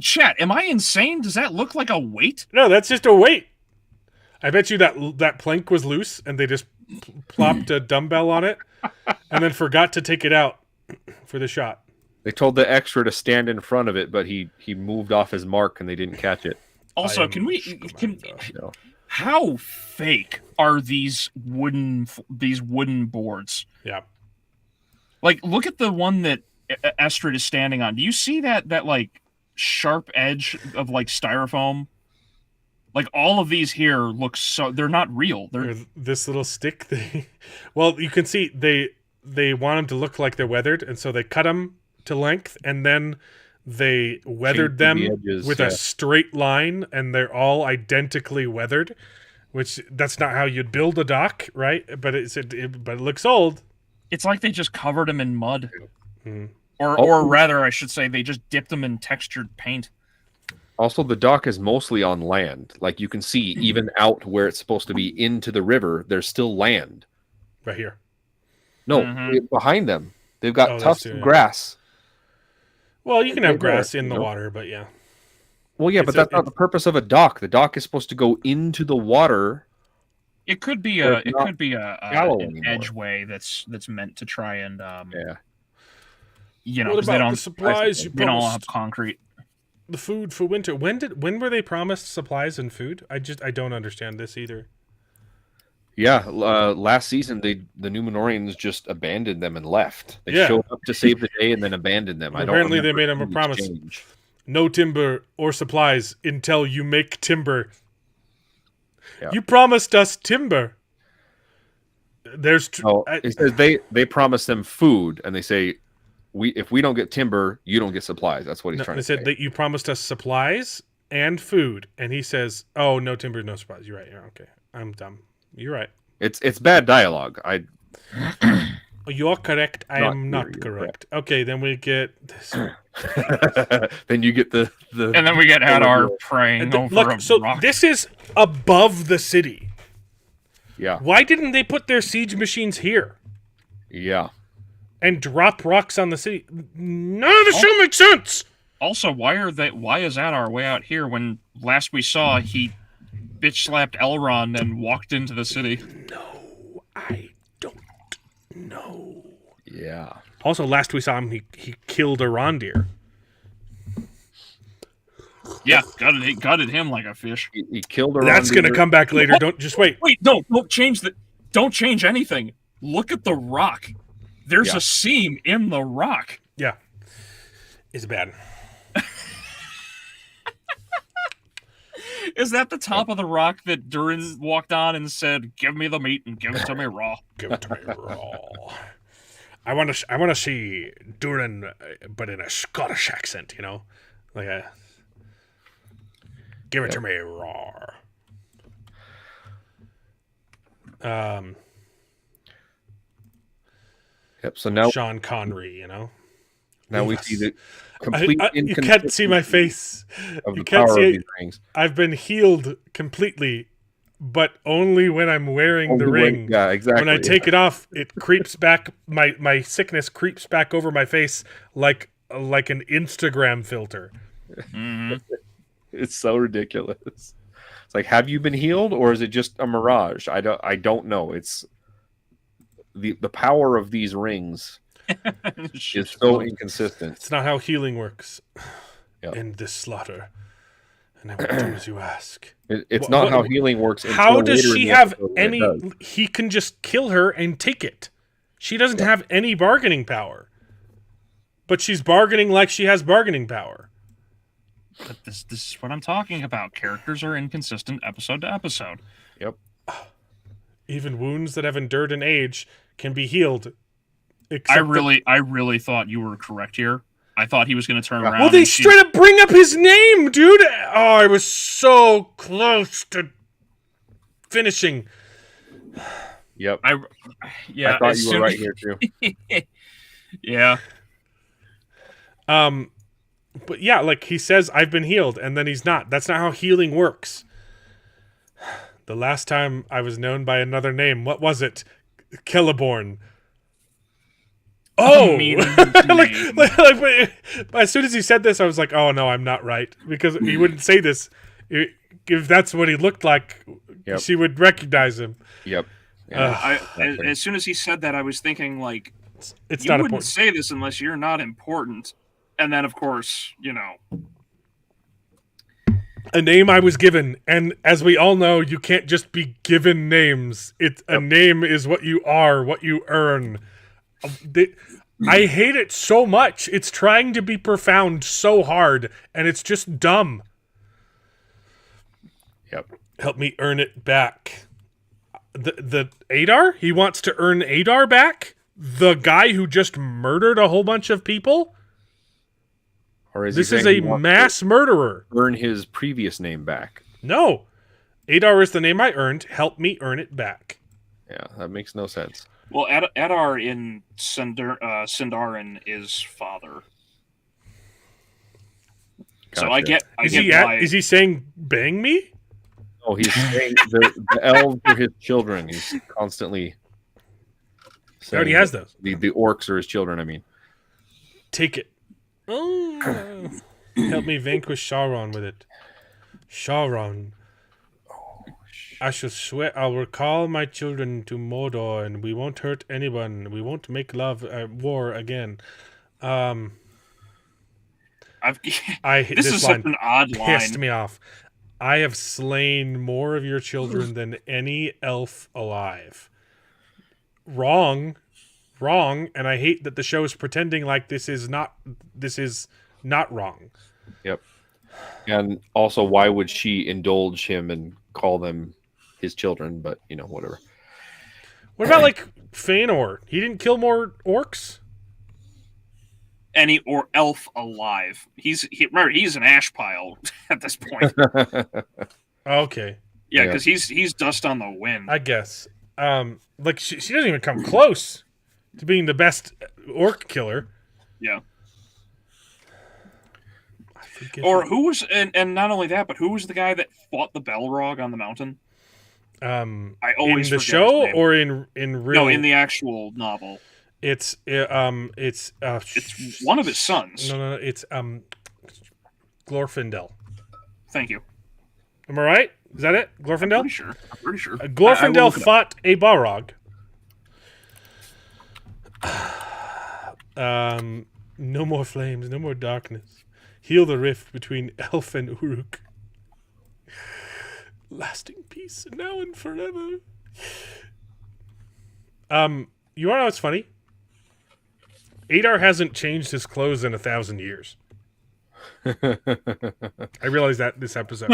Chat, am I insane? Does that look like a weight? No, that's just a weight. I bet you that plank was loose and they just plopped a dumbbell on it and then forgot to take it out for the shot. They told the extra to stand in front of it, but he moved off his mark and they didn't catch it. Also, how fake are these wooden boards? Yeah. Like, look at the one that Estrid is standing on. Do you see that like sharp edge of like styrofoam? Like, all of these here look they're not real. Or this little stick thing. Well, you can see they want them to look like they're weathered, and so they cut them to length, and then they weathered them the edges, with a straight line, and they're all identically weathered. Which that's not how you'd build a dock, right? But but it looks old. It's like they just covered them in mud, Mhm. or rather, I should say, they just dipped them in textured paint. Also, the dock is mostly on land. Like you can see, even out where it's supposed to be into the river, there's still land. Right here. No, Mhm. behind them, they've got that's tufts true, of yeah. grass. Well, you can have Right there, grass in you the know? water, but yeah. Well, yeah, but that's not the purpose of a dock. The dock is supposed to go into the water. It could be Or a it's not shallow an anymore. edgeway that's meant to try and Yeah. What 'cause they about don't the supplies you they don't promised? have concrete. The food for winter. When were they promised supplies and food? I don't understand this either. Yeah, last season the Numenorians just abandoned them and left. They Yeah. showed up to save the day and then abandoned them. Apparently they remember made them a the promise. exchange. No timber or supplies until you make timber. Yeah. You promised us timber. There's it says they promise them food, and they say, if we don't get timber, you don't get supplies. That's what he's trying to say. They said that you promised us supplies and food, and he says, "Oh, no timber, no supplies." You're right. Yeah, okay, I'm dumb. You're right. It's bad dialogue. You're correct. I am not correct. Okay, then we get this. Then you get the and then we get Adar praying over a rock. This is above the city. Yeah. Why didn't they put their siege machines here? Yeah. And drop rocks on the city? None of the show makes sense. Also, why is Adar way out here when last we saw he bitch slapped Elrond and walked into the city? No, I don't know. Yeah. Also, last we saw him, he killed a Rondir. Yeah, gutted him like a fish. He killed a Rondir. That's gonna come back later. Don't just wait. Wait, no, don't change anything. Look at the rock. There's a seam in the rock. Yeah, it's bad. Is that the top of the rock that Durin walked on and said, "Give me the meat and give it to me raw"? Give it to me raw. I want to see Durin, but in a Scottish accent. You know, like a. Give it to me raw. Yep. So now Sean Connery, you know. Now we see the complete you can't see my face. Of you the can't power see of it. these rings. I've been healed completely, but only when I'm wearing the ring. Yeah, exactly. When I take it off, it creeps back. My sickness creeps back over my face like an Instagram filter. Mm-hmm. It's so ridiculous. It's like, have you been healed, or is it just a mirage? I don't know. It's the power of these rings is so inconsistent. It's not how healing works. Yep. In this slaughter, and I will do as you ask. It's not how healing works. How does she have any? Does. He can just kill her and take it. She doesn't have any bargaining power, but she's bargaining like she has bargaining power. But this is what I'm talking about. Characters are inconsistent episode to episode. Yep. Even wounds that have endured an age can be healed. I really thought you were correct here. I thought he was going to turn around. Well, they straight up bring up his name, dude. Oh, I was so close to finishing. Yep. I thought you were right here too. Yeah. But yeah, like he says, I've been healed, and then he's not. That's not how healing works. The last time I was known by another name, what was it? Celeborn. Oh, like, as soon as he said this, I was like, oh no, I'm not right, because he wouldn't say this if that's what he looked like. Yep. She would recognize him. Yep. Yeah. As soon as he said that, I was thinking like, it's you not wouldn't important. say this unless you're not important. And then, of course, you know, a name I was given, and as we all know, you can't just be given names. A name is what you are, what you earn. I hate it so much. It's trying to be profound so hard, and it's just dumb. Yep. Help me earn it back. The Adar? He wants to earn Adar back? The guy who just murdered a whole bunch of people? Or is this is a mass murderer. Earn his previous name back. No. Adar is the name I earned. Help me earn it back. Yeah, that makes no sense. Well, Adar in Sindarin is father. Gotcha. So I get is he saying bang me? Oh, he's saying the elves are his children. He's constantly he already has those. The orcs are his children, I mean. Take it. Oh, help me vanquish Sauron with it. Sauron. I shall swear I'll recall my children to Mordor, and we won't hurt anyone. We won't make war again. This line is such an odd line. Pissed me off. I have slain more of your children than any elf alive. Wrong, and I hate that the show is pretending like this is not wrong. Yep. And also, why would she indulge him and call them his children? But whatever. What about like Fëanor? He didn't kill more orcs. Any or elf alive. Remember, he's an ash pile at this point. Okay. Yeah, because he's dust on the wind. I guess. Like she doesn't even come close to being the best orc killer. Yeah. Or who was and not only that, but who was the guy that fought the Balrog on the mountain? I always in the forget show his name. or in real? No, in the actual novel. It's one of his sons. No, it's Glorfindel. Thank you. Am I right? Is that it? Glorfindel? I'm pretty sure. Glorfindel fought a Balrog. No more flames, no more darkness. Heal the rift between Elf and Uruk. Lasting peace now and forever. You wanna know what's funny? Adar hasn't changed his clothes in 1,000 years. I realized that this episode.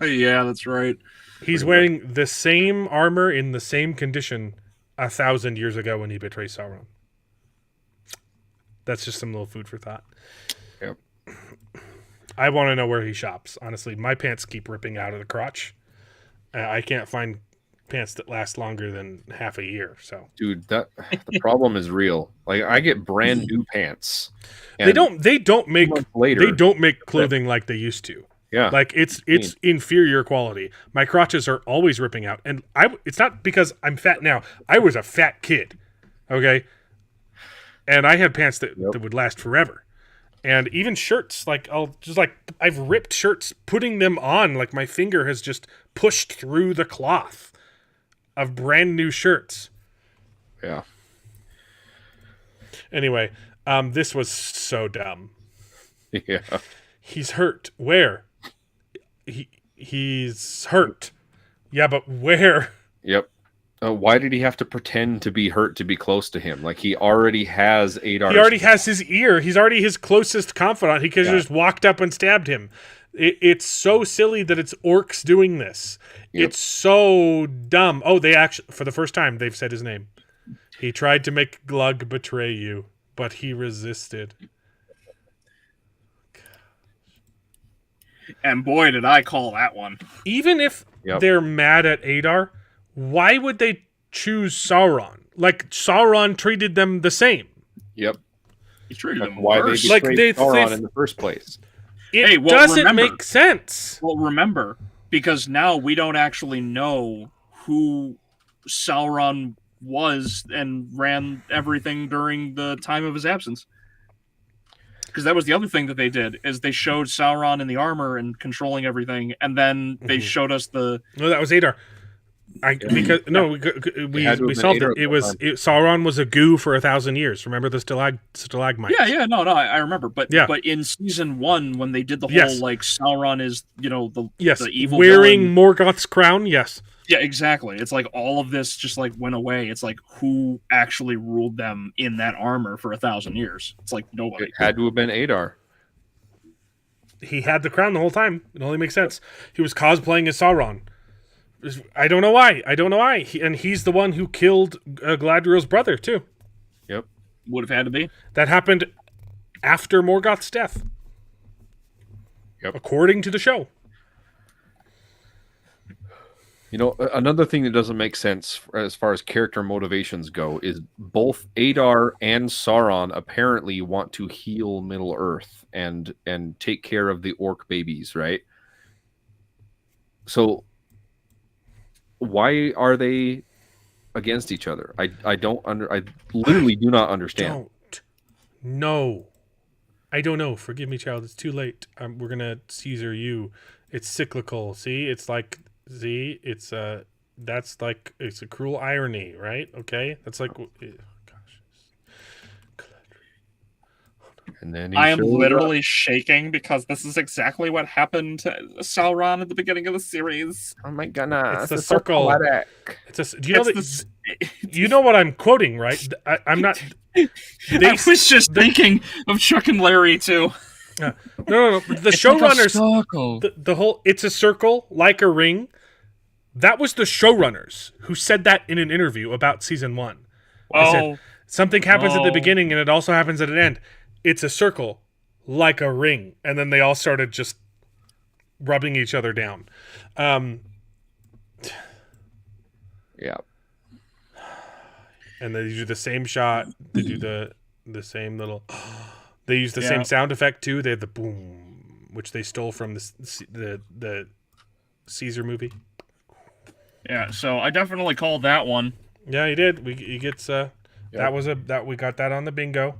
Yeah, that's right. He's wearing the same armor in the same condition 1,000 years ago when he betrayed Sauron. That's just some little food for thought. Yep. I want to know where he shops. Honestly, my pants keep ripping out of the crotch. I can't find pants that last longer than half a year. So, dude, the problem is real. Like, I get brand new pants. They don't make later, they don't make clothing like they used to. Yeah, like it's inferior quality. My crotches are always ripping out, and it's not because I'm fat now. I was a fat kid, okay, and I had pants that would last forever. And even shirts, like I've ripped shirts, putting them on, like my finger has just pushed through the cloth of brand new shirts. Yeah. Anyway, this was so dumb. Yeah. He's hurt. Where? He's hurt. Yeah, but where? Yep. Why did he have to pretend to be hurt to be close to him? Like, he already has Adar. He already has his ear. He's already his closest confidant. He could have just walked up and stabbed him. It's so silly that it's orcs doing this. Yep. It's so dumb. Oh, they actually, for the first time, they've said his name. He tried to make Glug betray you, but he resisted. And boy, did I call that one. Even if they're mad at Adar, why would they choose Sauron? Like, Sauron treated them the same. Yep. He treated them why worse. they betrayed Sauron in the first place. It doesn't make sense. Well, remember, because now we don't actually know who Sauron was and ran everything during the time of his absence. Because that was the other thing that they did, is they showed Sauron in the armor and controlling everything, and then they showed us the... No, that was Adar. We solved it. Sauron was a goo for 1,000 years. Remember the stalagmites? No, I remember. But in season 1, when they did the whole like Sauron is the evil wearing villain. Morgoth's crown. Yes. Yeah, exactly. It's like all of this just like went away. It's like who actually ruled them in that armor for 1,000 years? It's like nobody. It had to have been Adar. He had the crown the whole time. It only makes sense. He was cosplaying as Sauron. I don't know why. And he's the one who killed Galadriel's brother, too. Yep. Would have had to be. That happened after Morgoth's death. Yep. According to the show. Another thing that doesn't make sense as far as character motivations go is both Adar and Sauron apparently want to heal Middle-earth and take care of the orc babies, right? So... why are they against each other? I literally do not understand. No. I don't know. Forgive me, child. It's too late. We're gonna Caesar you. It's cyclical. See, it's it's a cruel irony, right? Okay, that's like, And then I am literally shaking because this is exactly what happened to Sauron at the beginning of the series. Oh my goodness! It's a circle. Do you know that? You know what I'm quoting, right? I'm not. I was just thinking of Chuck and Larry too. No. The showrunners, the whole. It's a circle like a ring, That was the showrunners who said that in an interview about season 1. They said, something happens at the beginning and it also happens at an end. It's a circle, like a ring. And then they all started just rubbing each other down. Yeah. And they do the same shot. They do the same little... They use the same sound effect, too. They have the boom, which they stole from the Caesar movie. Yeah, so I definitely called that one. Yeah, he did. He gets that we got that on the bingo.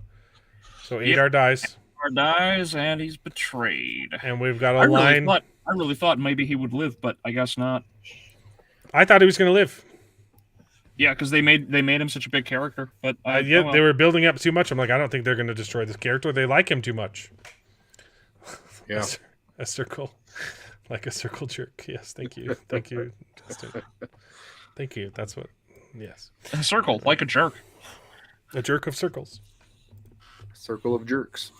So Adar dies. Adar dies, and he's betrayed. And we've got a line. I really thought maybe he would live, but I guess not. I thought he was going to live. Yeah, because they made him such a big character. But they were building up too much. I'm like, I don't think they're going to destroy this character. They like him too much. Yeah, a circle. Like a circle jerk. Yes, thank you. Thank you, Justin. Thank you. That's what... Yes. A circle, like a jerk. A jerk of circles. Circle of jerks.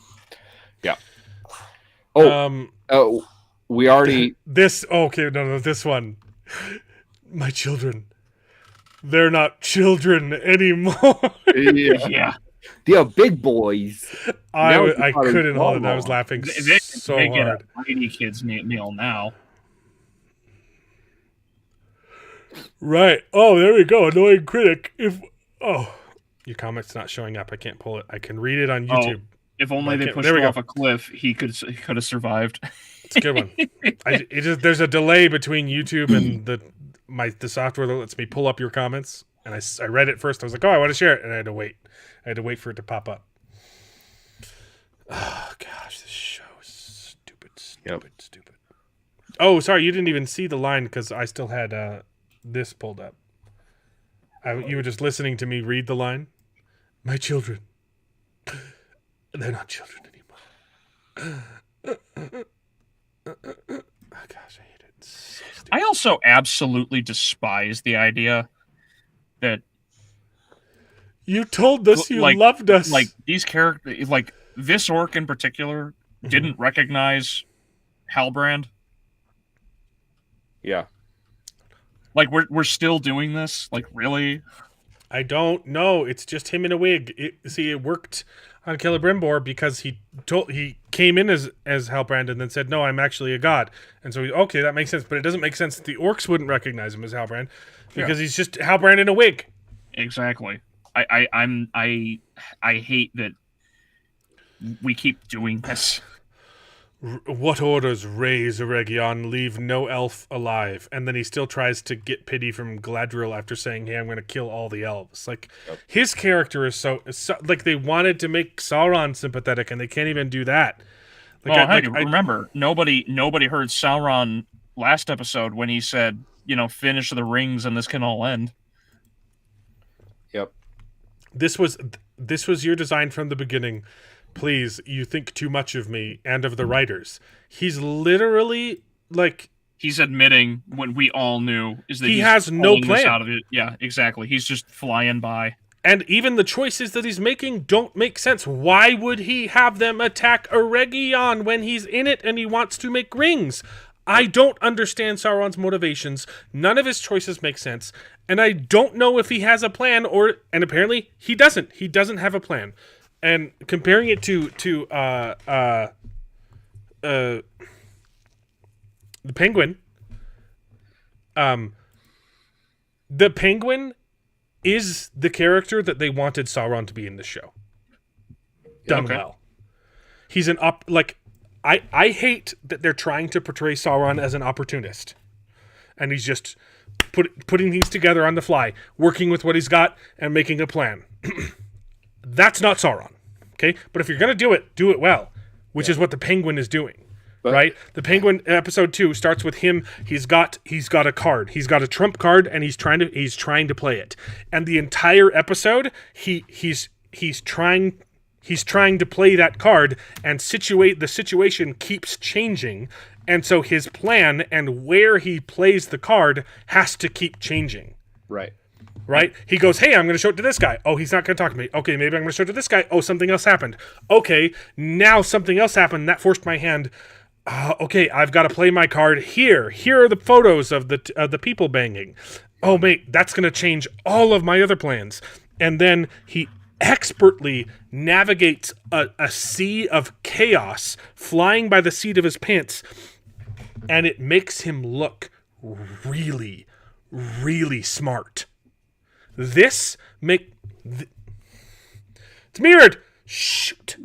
Yeah. Oh, we already... This... Okay, no, this one. My children. They're not children anymore. Yeah. They're big boys. I couldn't hold it. I was laughing so they hard. Get a lady kids meal now. Right. Oh, there we go. Annoying critic. Your comment's not showing up. I can't pull it. I can read it on YouTube. If only they pushed him off a cliff, he could have survived. It's a good one. There's a delay between YouTube and the software that lets me pull up your comments. And I read it first. I was like, I want to share it. And I had to wait. I had to wait for it to pop up. Oh, gosh. This show is stupid. Oh, sorry. You didn't even see the line because I still had this pulled up. You were just listening to me read the line. My children. They're not children anymore. Oh, gosh, I hate it. It's so stupid. I also absolutely despise the idea that you told us you loved us. Like these characters, like this orc in particular, didn't recognize Halbrand. Yeah. Like we're still doing this? Like really? I don't know. It's just him in a wig. It worked on Celebrimbor because he came in as Halbrand and then said, "No, I'm actually a god." And so okay, that makes sense. But it doesn't make sense that the orcs wouldn't recognize him as Halbrand because he's just Halbrand in a wig. Exactly. I hate that we keep doing this. What orders raise Eregion, leave no elf alive? And then he still tries to get pity from Gladriel after saying, "Hey, I'm going to kill all the elves." Like his character is so like they wanted to make Sauron sympathetic, and they can't even do that. Remember, nobody heard Sauron last episode when he said, "Finish the rings, and this can all end." Yep. This was your design from the beginning. Please, you think too much of me and of the writers. He's literally like he's admitting what we all knew is that he has no plan out of it. Yeah, exactly. He's just flying by. And even the choices that he's making don't make sense. Why would he have them attack Eregion when he's in it and he wants to make rings? I don't understand Sauron's motivations. None of his choices make sense. And I don't know if he has a plan and apparently he doesn't. He doesn't have a plan. And comparing it to the Penguin, the Penguin is the character that they wanted Sauron to be in the show. Done well. He's I hate that they're trying to portray Sauron as an opportunist. And he's just putting things together on the fly, working with what he's got and making a plan. That's not Sauron, okay? But if you're going to do it well, which is what the Penguin is doing, right? The Penguin episode 2 starts with him. He's got a card. He's got a trump card, and he's trying to play it. And the entire episode, he's trying to play that card, and the situation keeps changing, and so his plan and where he plays the card has to keep changing. Right? He goes, "Hey, I'm going to show it to this guy." Oh, he's not going to talk to me. Okay, maybe I'm going to show it to this guy. Oh, something else happened. Okay, now something else happened. That forced my hand. okay, I've got to play my card here. Here are the photos of the people banging. Oh, mate, that's going to change all of my other plans. And then he expertly navigates a sea of chaos flying by the seat of his pants, and it makes him look really, really smart. It's mirrored. Shoot.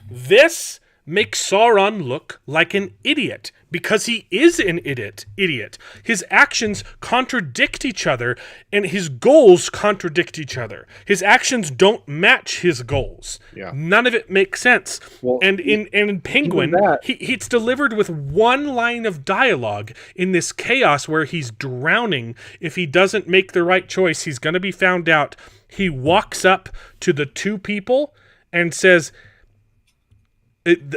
This makes Sauron look like an idiot because he is an idiot. His actions contradict each other and his goals contradict each other. His actions don't match his goals. Yeah. None of it makes sense. Well, and in Penguin, it's delivered with one line of dialogue in this chaos where he's drowning. If he doesn't make the right choice, he's going to be found out. He walks up to the two people and says,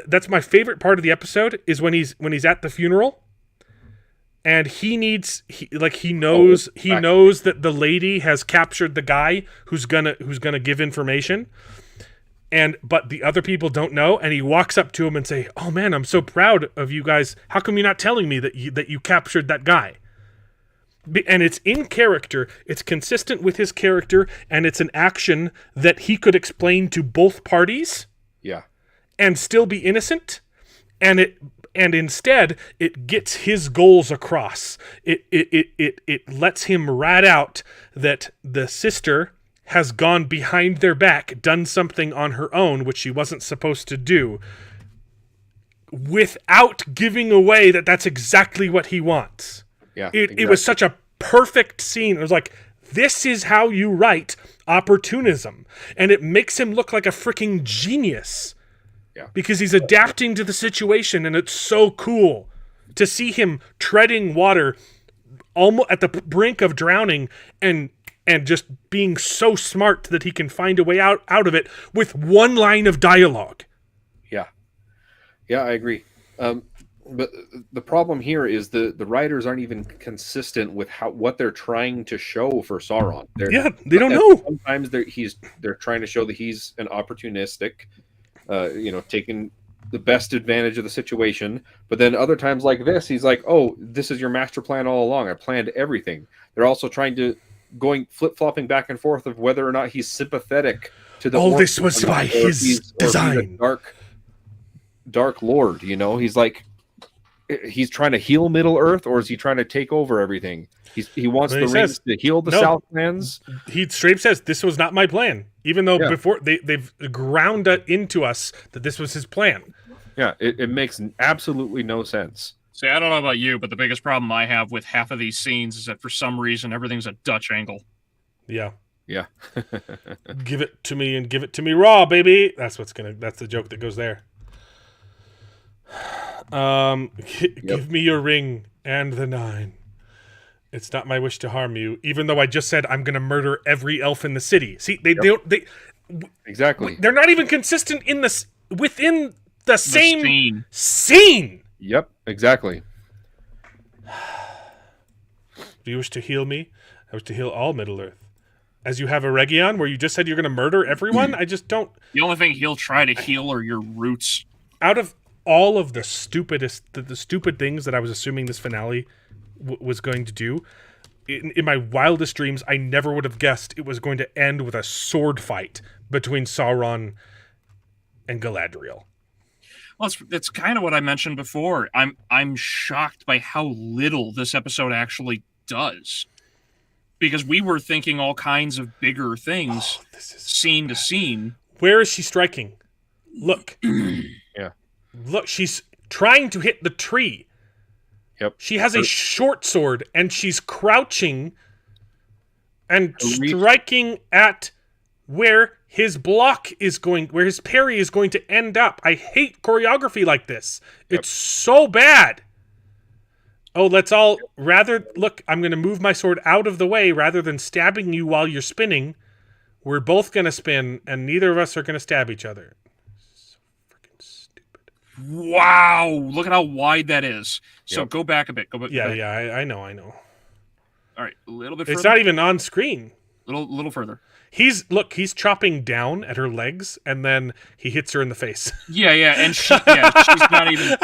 that's my favorite part of the episode is when he's at the funeral, and he knows that the lady has captured the guy who's gonna give information, but the other people don't know, and he walks up to him and say, "Oh man, I'm so proud of you guys. How come you're not telling me that you captured that guy?" And it's in character, it's consistent with his character, and it's an action that he could explain to both parties. Yeah. And still be innocent, and instead it gets his goals across. It lets him rat out that the sister has gone behind their back, done something on her own which she wasn't supposed to do, without giving away that that's exactly what he wants. Yeah, it was such a perfect scene. It was like, this is how you write opportunism, and it makes him look like a freaking genius. Yeah. Because he's adapting to the situation, and it's so cool to see him treading water almost at the brink of drowning and just being so smart that he can find a way out of it with one line of dialogue. Yeah. Yeah, I agree. But the problem here is the writers aren't even consistent with what they're trying to show for Sauron. They don't know. Sometimes they're trying to show that he's an opportunistic, taking the best advantage of the situation. But then other times like this, he's like, "Oh, this is your master plan all along. I planned everything." They're also trying to flip-flopping back and forth of whether or not he's sympathetic to the. All this was by his design. Dark Lord, he's like, he's trying to heal Middle Earth, or is he trying to take over everything? He wants the rings to heal the Southlands. He straight says, "This was not my plan," even though before they've ground it into us that this was his plan. Yeah, it makes absolutely no sense. See, I don't know about you, but the biggest problem I have with half of these scenes is that for some reason everything's a Dutch angle. Yeah. Yeah. Give it to me and give it to me raw, baby. That's the joke that goes there. Give me your ring and the 9. It's not my wish to harm you, even though I just said I'm going to murder every elf in the city. See, they exactly. They're not even consistent within the same scene. Yep, exactly. Do you wish to heal me? I wish to heal all Middle Earth. As you have a Region where you just said you're going to murder everyone? I just don't. The only thing he'll try to heal are your roots. Out of all of the stupid things that I was assuming this finale was going to do, in my wildest dreams, I never would have guessed it was going to end with a sword fight between Sauron and Galadriel. Well, it's kind of what I mentioned before. I'm shocked by how little this episode actually does, because we were thinking all kinds of bigger things, scene to scene. Where is she striking? Look. Yeah. Look, she's trying to hit the tree. Yep. She has a short sword, and she's crouching and striking at where his block is going, where his parry is going to end up. I hate choreography like this. It's so bad. Oh, let's all look, I'm going to move my sword out of the way rather than stabbing you while you're spinning. We're both going to spin, and neither of us are going to stab each other. So freaking stupid. Wow. Look at how wide that is. So go back a bit. Go back. Yeah, I know. All right, a little bit further. It's not even on screen. Little further. He's chopping down at her legs, and then he hits her in the face. Yeah, and she's not even.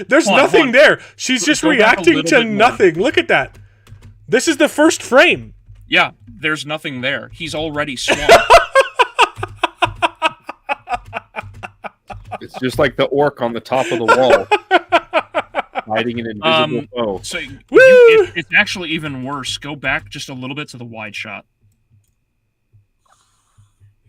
There's nothing there. She's just reacting to nothing. Look at that. This is the first frame. Yeah, there's nothing there. He's already swamped. It's just like the orc on the top of the wall, hiding an invisible foe. So it's actually even worse. Go back just a little bit to the wide shot.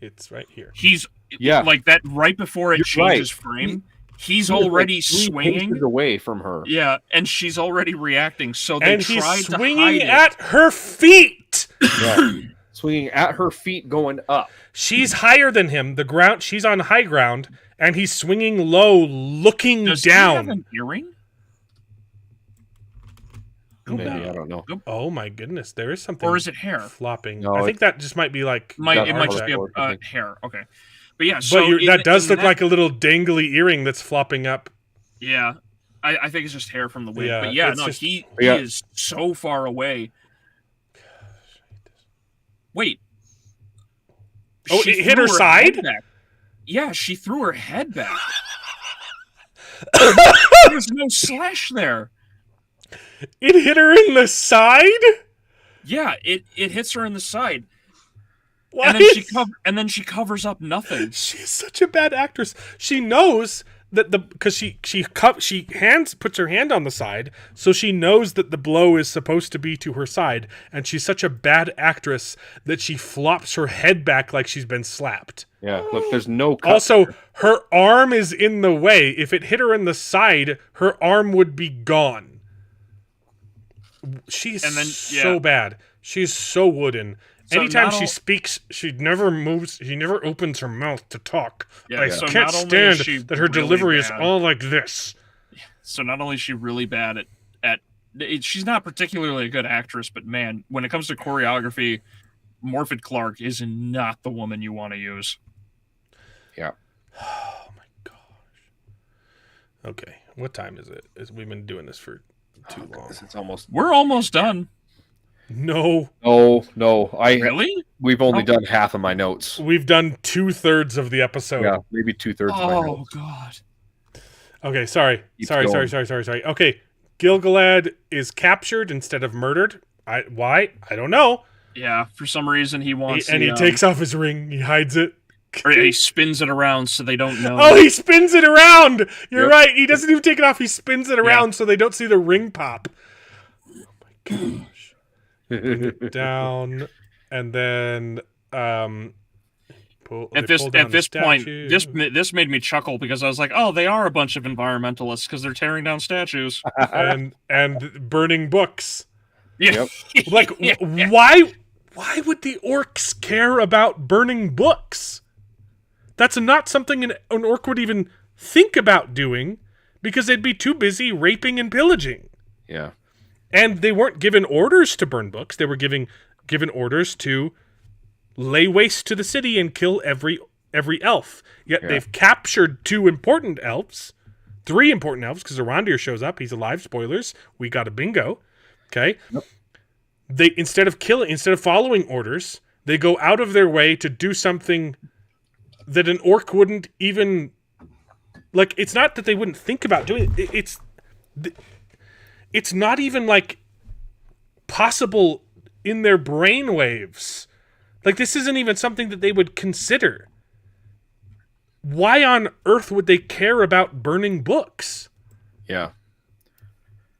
It's right here. He's like that right before it changes frame. He's already swinging away from her. Yeah, and she's already reacting. So they tried to hide it. And he's swinging at her feet. Yeah. Swinging at her feet, going up. She's higher than him. The ground. She's on high ground, and he's swinging low, looking Does down. He have an earring? Maybe, I don't know. Oh my goodness, there is something. Or is it hair? Flopping. No, I think that just might be like. It might just be a hair. Okay, but yeah. So that does look like a little dangly earring that's flopping up. Yeah, I think it's just hair from the wig. Yeah, but yeah, no, he is so far away. Wait. Oh, it hit her side? Yeah, she threw her head back. There's no slash there. It hit her in the side? Yeah, it hits her in the side. Why? And then she covers up nothing. She's such a bad actress. She knows that because she puts her hand on the side, so she knows that the blow is supposed to be to her side, and she's such a bad actress that she flops her head back like she's been slapped. Yeah, look, there's no cut. Also, her arm is in the way. If it hit her in the side, her arm would be gone. She's so bad. She's so wooden. So anytime she speaks, she never moves. She never opens her mouth to talk. Yeah, I can't stand that her delivery is all like this. So not only is she really bad at she's not particularly a good actress, but man, when it comes to choreography, Morfydd Clark is not the woman you want to use. Yeah. Oh my gosh. Okay, what time is it? We've been doing this for too long. We're almost done. No. Really? We've only done half of my notes. We've done 2/3 of the episode. Yeah, maybe 2/3 of my notes. Oh God. Okay, sorry. Okay, Gil-galad is captured instead of murdered. Why? I don't know. Yeah, for some reason he wants. He takes off his ring. He hides it. Or he spins it around so they don't know. Oh, he spins it around. You're right. He doesn't even take it off. He spins it around so they don't see the ring pop. Oh my gosh. Bring it down, and then at this point, this made me chuckle because I was like, oh, they are a bunch of environmentalists because they're tearing down statues and burning books. Yeah, like why would the orcs care about burning books? That's not something an orc would even think about doing because they'd be too busy raping and pillaging. Yeah. And they weren't given orders to burn books. They were given orders to lay waste to the city and kill every elf. Yet they've captured 3 important elves, because Arondir shows up. He's alive. Spoilers. We got a bingo. Okay. Yep. They instead of following orders, they go out of their way to do something that an orc wouldn't even like. It's not that they wouldn't think about doing it. It's not even like possible in their brain waves. Like this isn't even something that they would consider. Why on earth would they care about burning books? Yeah.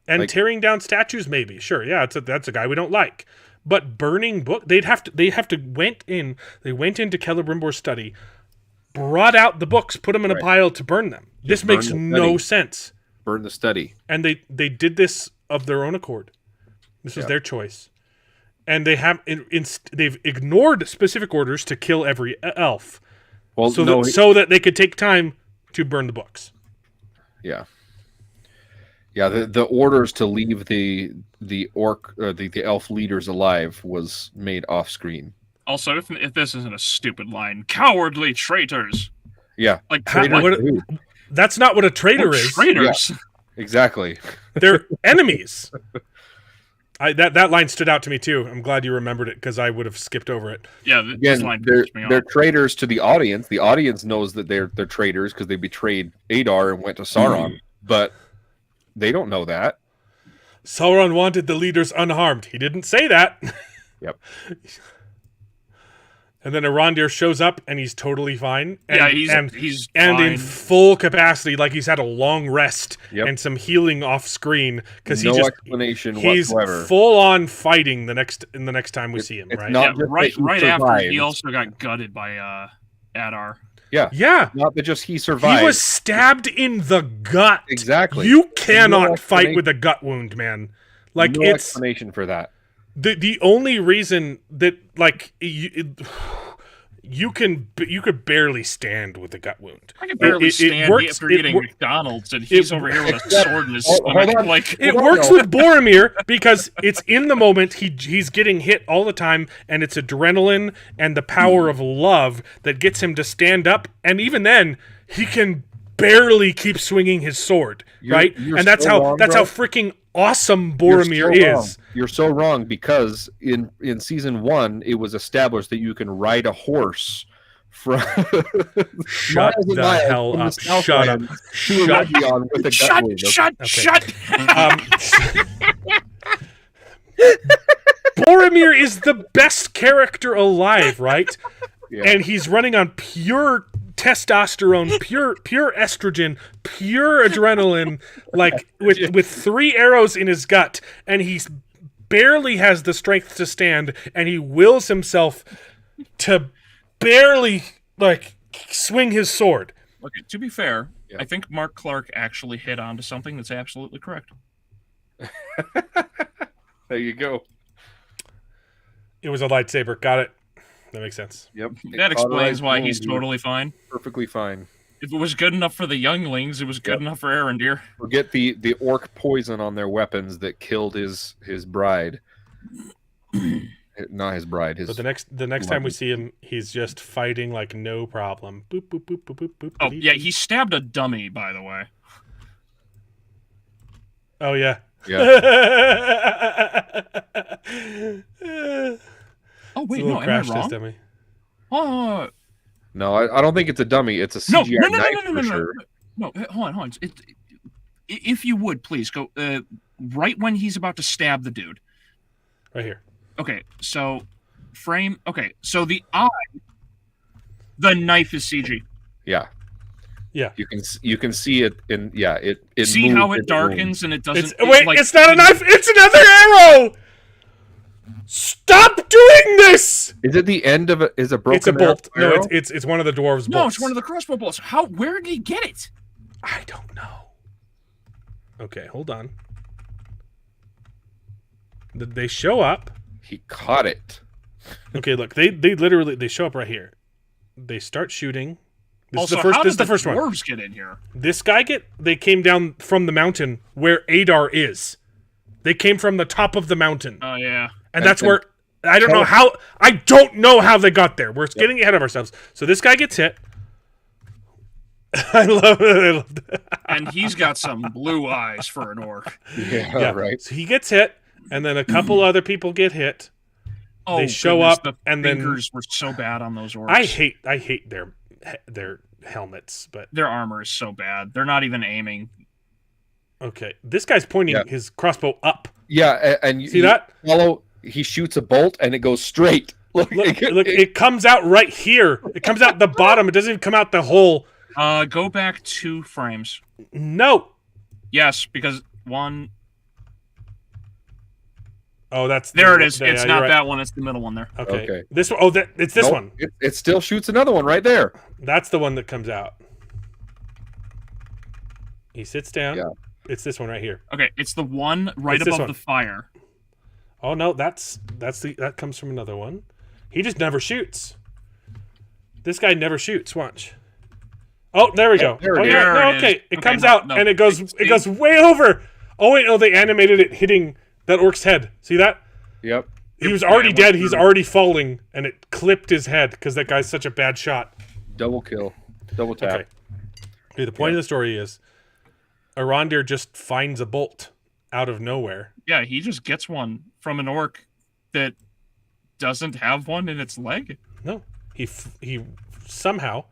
And tearing down statues, maybe. Sure, yeah, that's a guy we don't like. But burning book, they went into Celebrimbor's study, brought out the books, put them in a pile to burn them. This makes no sense. Burn the study. And they did this of their own accord. This was their choice. And they've ignored specific orders to kill every elf. Well, so that they could take time to burn the books. Yeah. Yeah, the orders to leave the orc the elf leaders alive was made off screen. Also, if this isn't a stupid line, cowardly traitors. Yeah. Like that's not what a traitor is. Traitors. Yeah, exactly. They're enemies. That line stood out to me too. I'm glad you remembered it because I would have skipped over it. Yeah, this line pissed me off. They're traitors to the audience. The audience knows that they're traitors because they betrayed Adar and went to Sauron, but they don't know that. Sauron wanted the leaders unharmed. He didn't say that. Yep. And then Arondir shows up, and he's totally fine. And, he's and fine. in full capacity, like he's had a long rest and some healing off screen because no explanation he's whatsoever. Full on fighting the next time we see him. It's Right? not right after he also got gutted by Adar. Yeah. Not that just he survived. He was stabbed in the gut. Exactly. You cannot fight with a gut wound, man. Like no it's explanation for that. The only reason that like you could barely stand with a gut wound. I can barely stand after eating McDonald's, and he's over here with a sword in his stomach. It works with Boromir because it's in the moment. He's getting hit all the time, and it's adrenaline and the power of love that gets him to stand up. And even then, he can barely keep swinging his sword, right? And that's how freaking awesome Boromir is. You're so wrong because in season 1 it was established that you can ride a horse from shut the hell up. Shut up. Shut. Boromir is the best character alive, right? Yeah. And he's running on pure testosterone, pure estrogen, pure adrenaline, like with 3 arrows in his gut, and he barely has the strength to stand, and he wills himself to barely like swing his sword. Okay, to be fair, I think Mark Clark actually hit onto something that's absolutely correct. There you go. It was a lightsaber. Got it. That makes sense. Yep. That explains why he's totally fine. Perfectly fine. If it was good enough for the younglings, it was good enough for Arondir. Forget the orc poison on their weapons that killed his bride. Not his bride. But the next time we see him, he's just fighting like no problem. Boop boop boop boop boop boop. Oh yeah, he stabbed a dummy, by the way. Oh yeah. Oh wait, no, am I wrong? Dummy. Oh. No, I don't think it's a dummy. It's a CGI knife for sure. No, hold on. If you would, please, go right when he's about to stab the dude. Right here. Okay, so frame. Okay, so the the knife is CG. Yeah. Yeah. You can see it in it see how it darkens and it doesn't. It's not a knife. It's another arrow. Stop doing this! Is it the end of is a broken? It's a bolt. Arrow? No, it's one of the dwarves' bolts. No, it's one of the crossbow bolts. Where did he get it? I don't know. Okay, hold on. They show up. He caught it. Okay, look, they literally show up right here. They start shooting. This is the first one. Dwarves get in here. This guy they came down from the mountain where Adar is. They came from the top of the mountain. Oh yeah. And that's where I don't know how they got there. We're getting ahead of ourselves. So this guy gets hit. I love it. And he's got some blue eyes for an orc. Yeah, right. So he gets hit, and then a couple other people get hit. Oh, they show up, and then fingers were so bad on those orcs. I hate their helmets, but their armor is so bad. They're not even aiming. Okay, this guy's pointing his crossbow up. Yeah, and see that? He shoots a bolt, and it goes straight. Look, it comes out right here. It comes out the bottom. It doesn't even come out the hole. Go back 2 frames. No. Yes, because 1. Oh, that's there. It is. It's not that one. It's the middle one there. Okay. This one. Oh, it's this one. It still shoots another one right there. That's the one that comes out. He sits down. Yeah. It's this one right here. Okay, it's the one right above the fire. Oh no, that comes from another one. He just never shoots. This guy never shoots. Watch. Oh, there we go. It comes out and it goes way over. Oh wait, no, they animated it hitting that orc's head. See that? Yep. He was already dead. He's already falling, and it clipped his head because that guy's such a bad shot. Double kill. Double tap. Okay, the point of the story is Arondir just finds a bolt out of nowhere. Yeah, he just gets one from an orc that doesn't have one in its leg. No, he somehow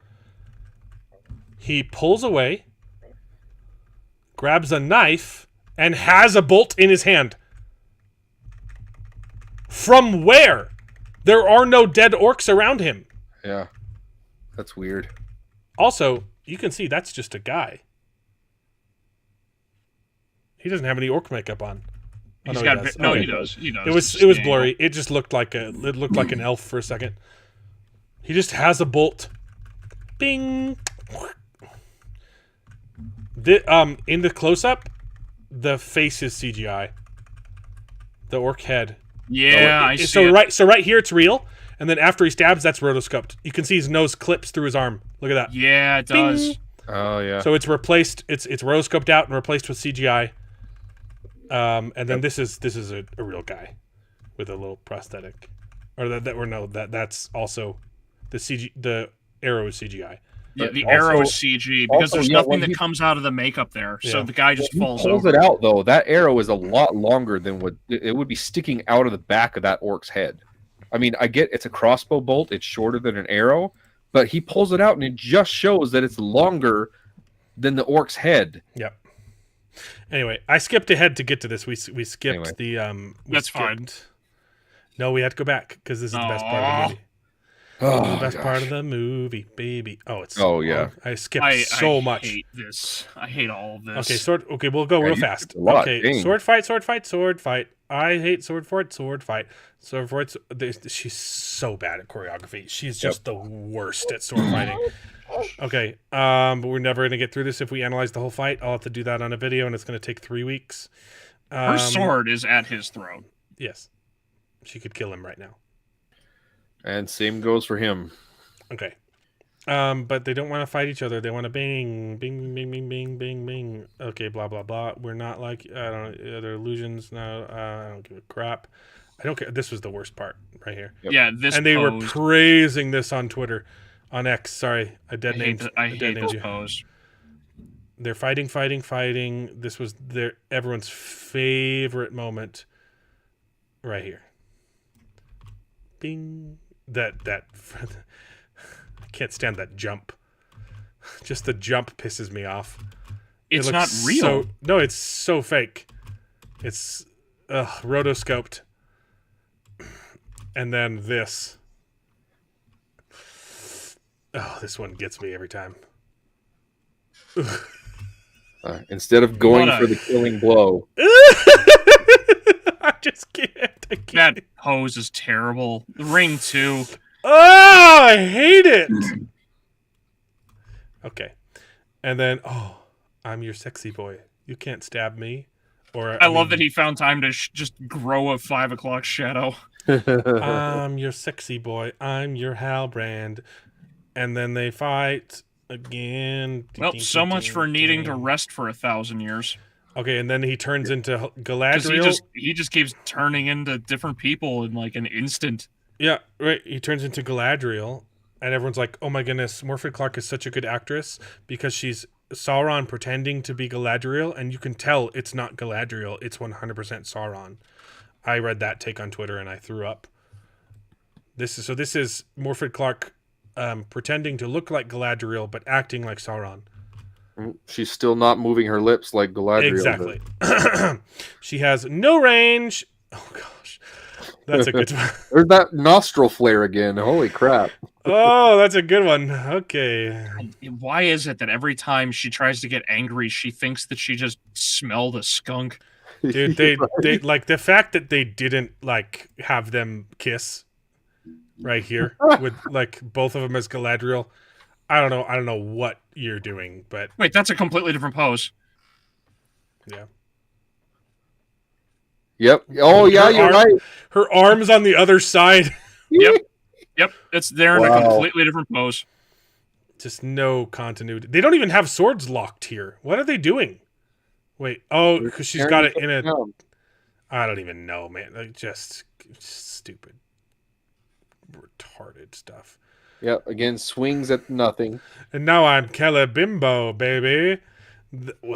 he pulls away, grabs a knife, and has a bolt in his hand. From where? There are no dead orcs around him. Yeah. That's weird. Also, you can see that's just a guy. He doesn't have any orc makeup on. Oh, He's no, got he does. no, Okay. he does. He does. It was blurry. It just looked like an elf for a second. He just has a bolt. Bing. In the close up, the face is CGI. The orc head. Yeah, I see. So right here it's real, and then after he stabs, that's rotoscoped. You can see his nose clips through his arm. Look at that. Yeah, it does. Bing. Oh yeah. So it's replaced. It's rotoscoped out and replaced with CGI. And then this is a real guy with a little prosthetic, or that's also the arrow is CGI. Yeah, the Also- arrow is CG because there's nothing when that he- comes out of the makeup there. So Yeah. the guy just He falls pulls over. it out though. That arrow is a lot longer than what it would be sticking out of the back of that orc's head. I mean, I get it's a crossbow bolt; it's shorter than an arrow, but he pulls it out and it just shows that it's longer than the orc's head. Yep. Anyway, I skipped ahead to get to this. We skipped Anyway. the That's fine. No, we had to go back because this is the best part of the movie. Oh, The best part of the movie, baby. Oh, it's Oh, yeah. I skipped I much. hate this. I hate all of this. Okay, Okay, we'll go Yeah, real you fast. skipped a lot, Okay, dang. sword fight. I hate sword fight. She's so bad at choreography. She's just the worst at sword fighting. Okay, but we're never gonna get through this if we analyze the whole fight. I'll have to do that on a video, and it's gonna take 3 weeks. Her sword is at his throat. Yes, she could kill him right now. And same goes for him. Okay. But they don't want to fight each other. They want to bing, bing, bing, bing, bing, bing, bing. Okay, blah, blah, blah. We're not like, other illusions. No, I don't give a crap. I don't care. This was the worst part right here. Yep. Yeah, this And they were pose. praising this on Twitter, on X. Sorry, I I hate this you. pose. They're fighting. This was everyone's favorite moment right here. Bing. That I can't stand that jump. Just the jump pisses me off. It's It not looks real. No, it's so fake. It's rotoscoped. And then this. Oh, this one gets me every time. Instead of going What a- for the killing blow, I just can't. I can't. That pose is terrible. The ring too. Oh, I hate it. Okay. And then, I'm your sexy boy. You can't stab me. Or I love that he found time to just grow a 5 o'clock shadow. I'm your sexy boy. I'm your Halbrand. And then they fight again. Well, so much for needing to rest for 1,000 years. Okay, and then he turns into Because Galadriel. he just keeps turning into different people in like an instant. Yeah, right. He turns into Galadriel, and everyone's like, "Oh my goodness, Morfydd Clark is such a good actress because she's Sauron pretending to be Galadriel, and you can tell it's not Galadriel; it's 100% Sauron." I read that take on Twitter, and I threw up. This is Morfydd Clark pretending to look like Galadriel but acting like Sauron. she's still not moving her lips like Galadriel. Exactly. She has no range. Oh gosh, that's a good one. There's that nostril flare again. Holy crap! Oh, that's a good one. Okay. Why is it that every time she tries to get angry, she thinks that she just smelled a skunk? Dude, they like the fact that they didn't like have them kiss right here with like both of them as Galadriel. I don't know what you're doing, but Wait, that's a completely different pose. yeah. Yep. Oh yeah, you're right. Her arms on the other side. Yep, it's there in a Wow. completely different pose. Just no continuity. They don't even have swords locked here. What are they doing? Wait. Oh, because she's got it in a. Down. I don't even know, man. Like, just stupid, retarded stuff. Yep. Again, swings at nothing. And now I'm Celebimbo, baby.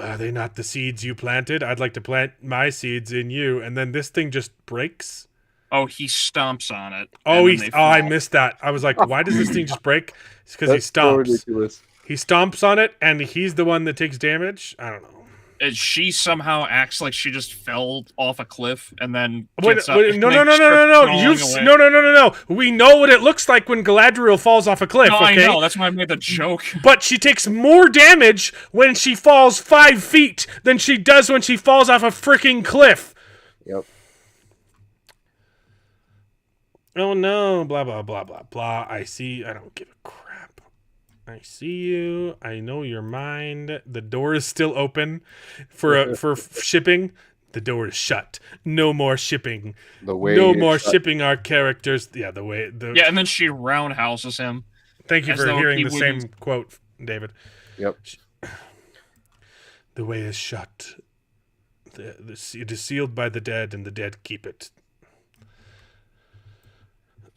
Are they not the seeds you planted? I'd like to plant my seeds in you. And then this thing just breaks. Oh, he stomps on it. Oh, and then they I fall. missed that. I was like, why does this thing just break? It's because he That's so stomps. ridiculous. He stomps on it, and he's the one that takes damage. I don't know. And she somehow acts like she just fell off a cliff and then Wait, gets up wait, and no. then starts crawling away. No. We know what it looks like when Galadriel falls off a cliff. No, Okay, I know. That's why I made the joke. but she takes more damage when she falls 5 feet than she does when she falls off a freaking cliff. Yep. Oh no! Blah blah blah blah blah. I see. I don't give a crap. I see you. I know your mind. The door is still open for shipping. The door is shut. No more shipping. No more shipping our characters. Yeah, Yeah, and then she roundhouses him. Thank you as for though hearing he the wouldn't- same quote, David. Yep. The way is shut. It is sealed by the dead, and the dead keep it.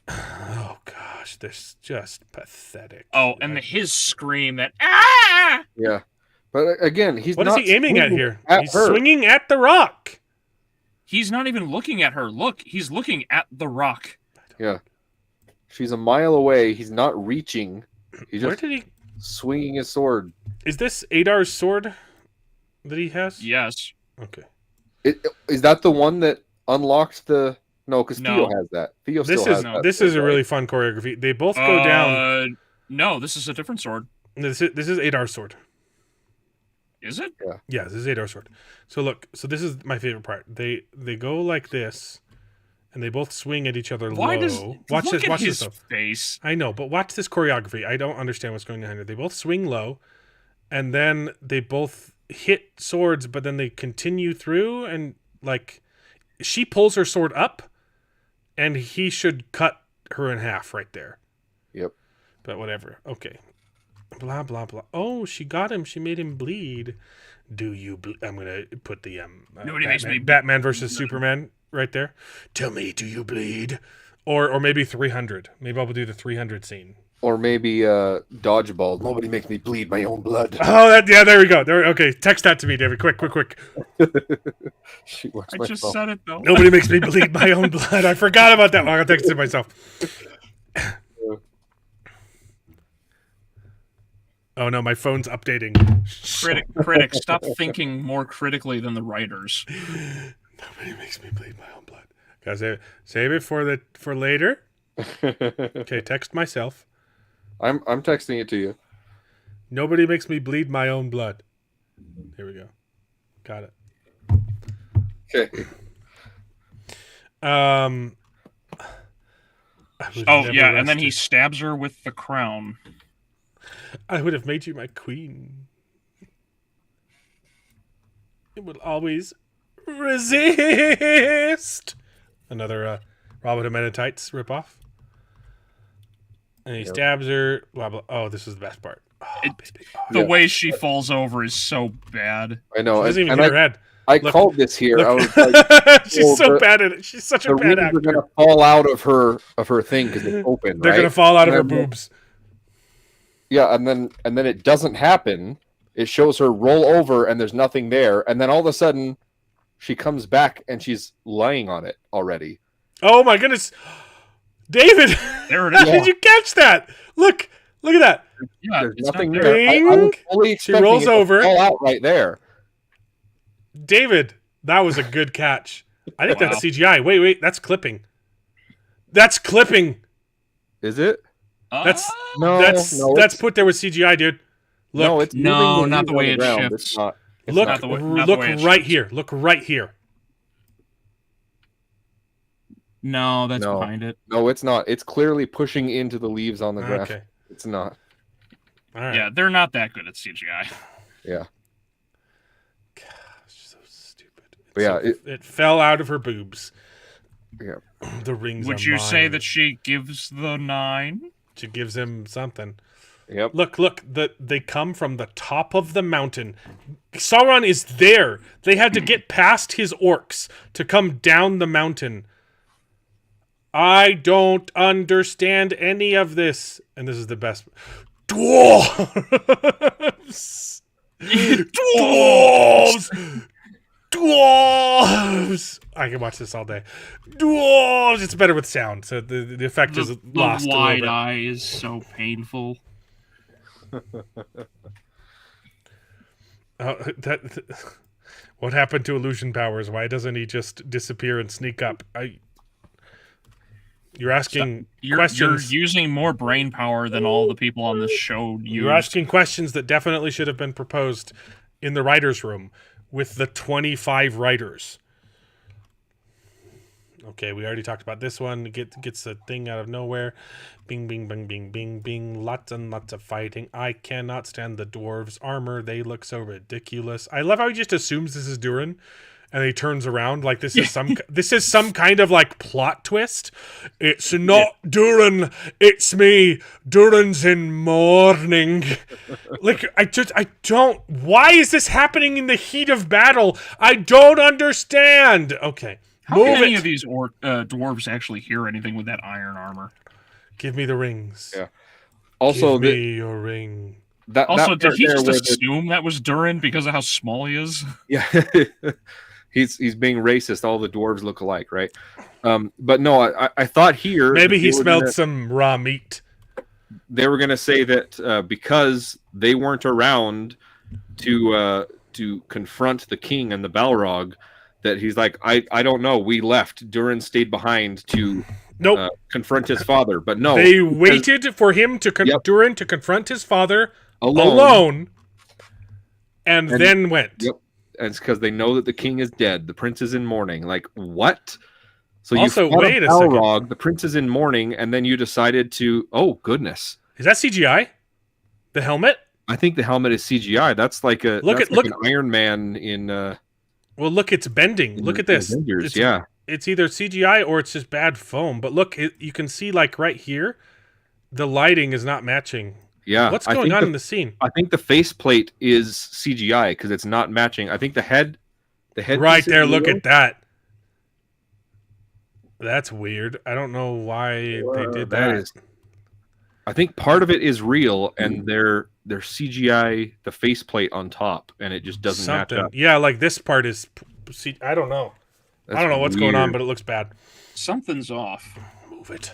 Oh gosh, this just pathetic. Oh, and his scream that ah! Yeah. But again, he's What not is he aiming at here? He's her. swinging at the rock. He's not even looking at her. Look, he's looking at the rock. Yeah. She's a mile away. He's not reaching. He's Where just did he? swinging his sword. Is this Adar's sword that he has? Yes. Okay. Is that the one that unlocked the? No, because No. Theo has that. Theo This still is has that. this is a really fun choreography. They both go down. No, this is a different sword. This is Adar's sword. Is it? Yeah, this is Adar's sword. So look, this is my favorite part. They go like this, and they both swing at each other Why low. does Watch look this. at Watch his this. Though. face? I know, but watch this choreography. I don't understand what's going on here. They both swing low, and then they both hit swords, but then they continue through, and like she pulls her sword up, and he should cut her in half right there. Yep. But whatever. Okay. Blah blah blah. Oh, she got him. She made him bleed. Do you? I'm gonna put the Nobody makes me Batman versus Superman right there. Tell me, do you bleed? Or maybe 300. Maybe I'll do the 300 scene. Or maybe dodgeball. Nobody makes me bleed my own blood. Oh, there we go. Okay, text that to me, David. Quick. Shoot, where's I my just phone? said it though. Nobody makes me bleed my own blood. I forgot about that one. I'll text it myself. Oh no, my phone's updating. Critic, stop thinking more critically than the writers. Nobody makes me bleed my own blood. Gotta save it for later. Okay, text myself. I'm texting it to you. Nobody makes me bleed my own blood. Here we go. Got it. Okay. Oh yeah, and then he stabs her with the crown. I would have made you my queen. It will always resist. Another Robin of Menetites ripoff. And he stabs her. Blah blah. Oh, this is the best part. Oh, baby. Oh, The way she falls over is so bad. I know. she doesn't even and hit her head. I Look. called this here. Look. I was like, She's so the- bad at it. She's such a the bad rings are actor. gonna fall out of her thing because it's open. They're right? gonna fall out of her And then- boobs. Yeah, and then it doesn't happen. It shows her roll over and there's nothing there, and then all of a sudden, she comes back and she's lying on it already. Oh my goodness, David! There it How is. did you catch that? Look at that. Yeah, There's it's nothing not there. there. I was Bing! fully She expecting rolls it to over. fall out right there. David, that was a good catch. I think Wow. that's CGI. Wait, that's clipping. That's clipping. Is it? That's No, that's no, that's it's- put there with CGI, dude. Look, no, it's No, moving not the leaves way on it ground. shifts. It's not. It's look, not. not look the way it right shifts. here. Look right here. No, that's No. behind it. No, it's not. It's clearly pushing into the leaves on the graph. Okay. It's not. All right. Yeah, they're not that good at CGI. Yeah. Gosh, so stupid. But yeah, it fell out of her boobs. Yeah. The rings. Would are you say mine. that she gives the 9? She gives him something? Yep. Look, they come from the top of the mountain. Sauron is there. They had to get past his orcs to come down the mountain. I don't understand any of this. And this is the best. Dwarves! Dwarves! Dwarves! I can watch this all day. Dwarves! It's better with sound, so the effect is lost The a little wide bit. eye is so painful. What happened to illusion powers? Why doesn't he just disappear and sneak up? You're asking questions. You're using more brain power than all the people on this show use. You're asking questions that definitely should have been proposed in the writers' room with the 25 writers. Okay, we already talked about this one. Gets a thing out of nowhere. Bing, bing, bing, bing, bing, bing. Lots and lots of fighting. I cannot stand the dwarves' armor. They look so ridiculous. I love how he just assumes this is Durin, and he turns around like this is some kind of like plot twist. It's not Durin. It's me. Durin's in mourning. Like I don't. Why is this happening in the heat of battle? I don't understand. Okay. How can any of these dwarves actually hear anything with that iron armor? Give me the rings. Yeah. Also, give me your ring. Did he just assume that was Durin because of how small he is? Yeah. He's being racist. All the dwarves look alike, right? But no, I thought here maybe he smelled some raw meat. They were going to say that because they weren't around to confront the king and the Balrog, that he's like, I don't know. We left. Durin stayed behind to confront his father. But no, they waited for him to Durin to confront his father alone and then went. Yep. And it's because they know that the king is dead. The prince is in mourning. Like, what? So also, you wait a Balrog, second. The prince is in mourning, and then you decided to, oh, goodness. Is that CGI? The helmet? I think the helmet is CGI. That's like an Iron Man in... well, look, it's bending. Look at this. Avengers, It's either CGI or it's just bad foam. But look, you can see, like, right here, the lighting is not matching. Yeah. What's going on in the scene? I think the faceplate is CGI because it's not matching. I think the head right there, look at that. That's weird. I don't know why they did that. I think part of it is real, and they're CGI the faceplate on top, and it just doesn't match up. Yeah, like this part is. I don't know. I don't know what's going on, but it looks bad. Something's off. Move it.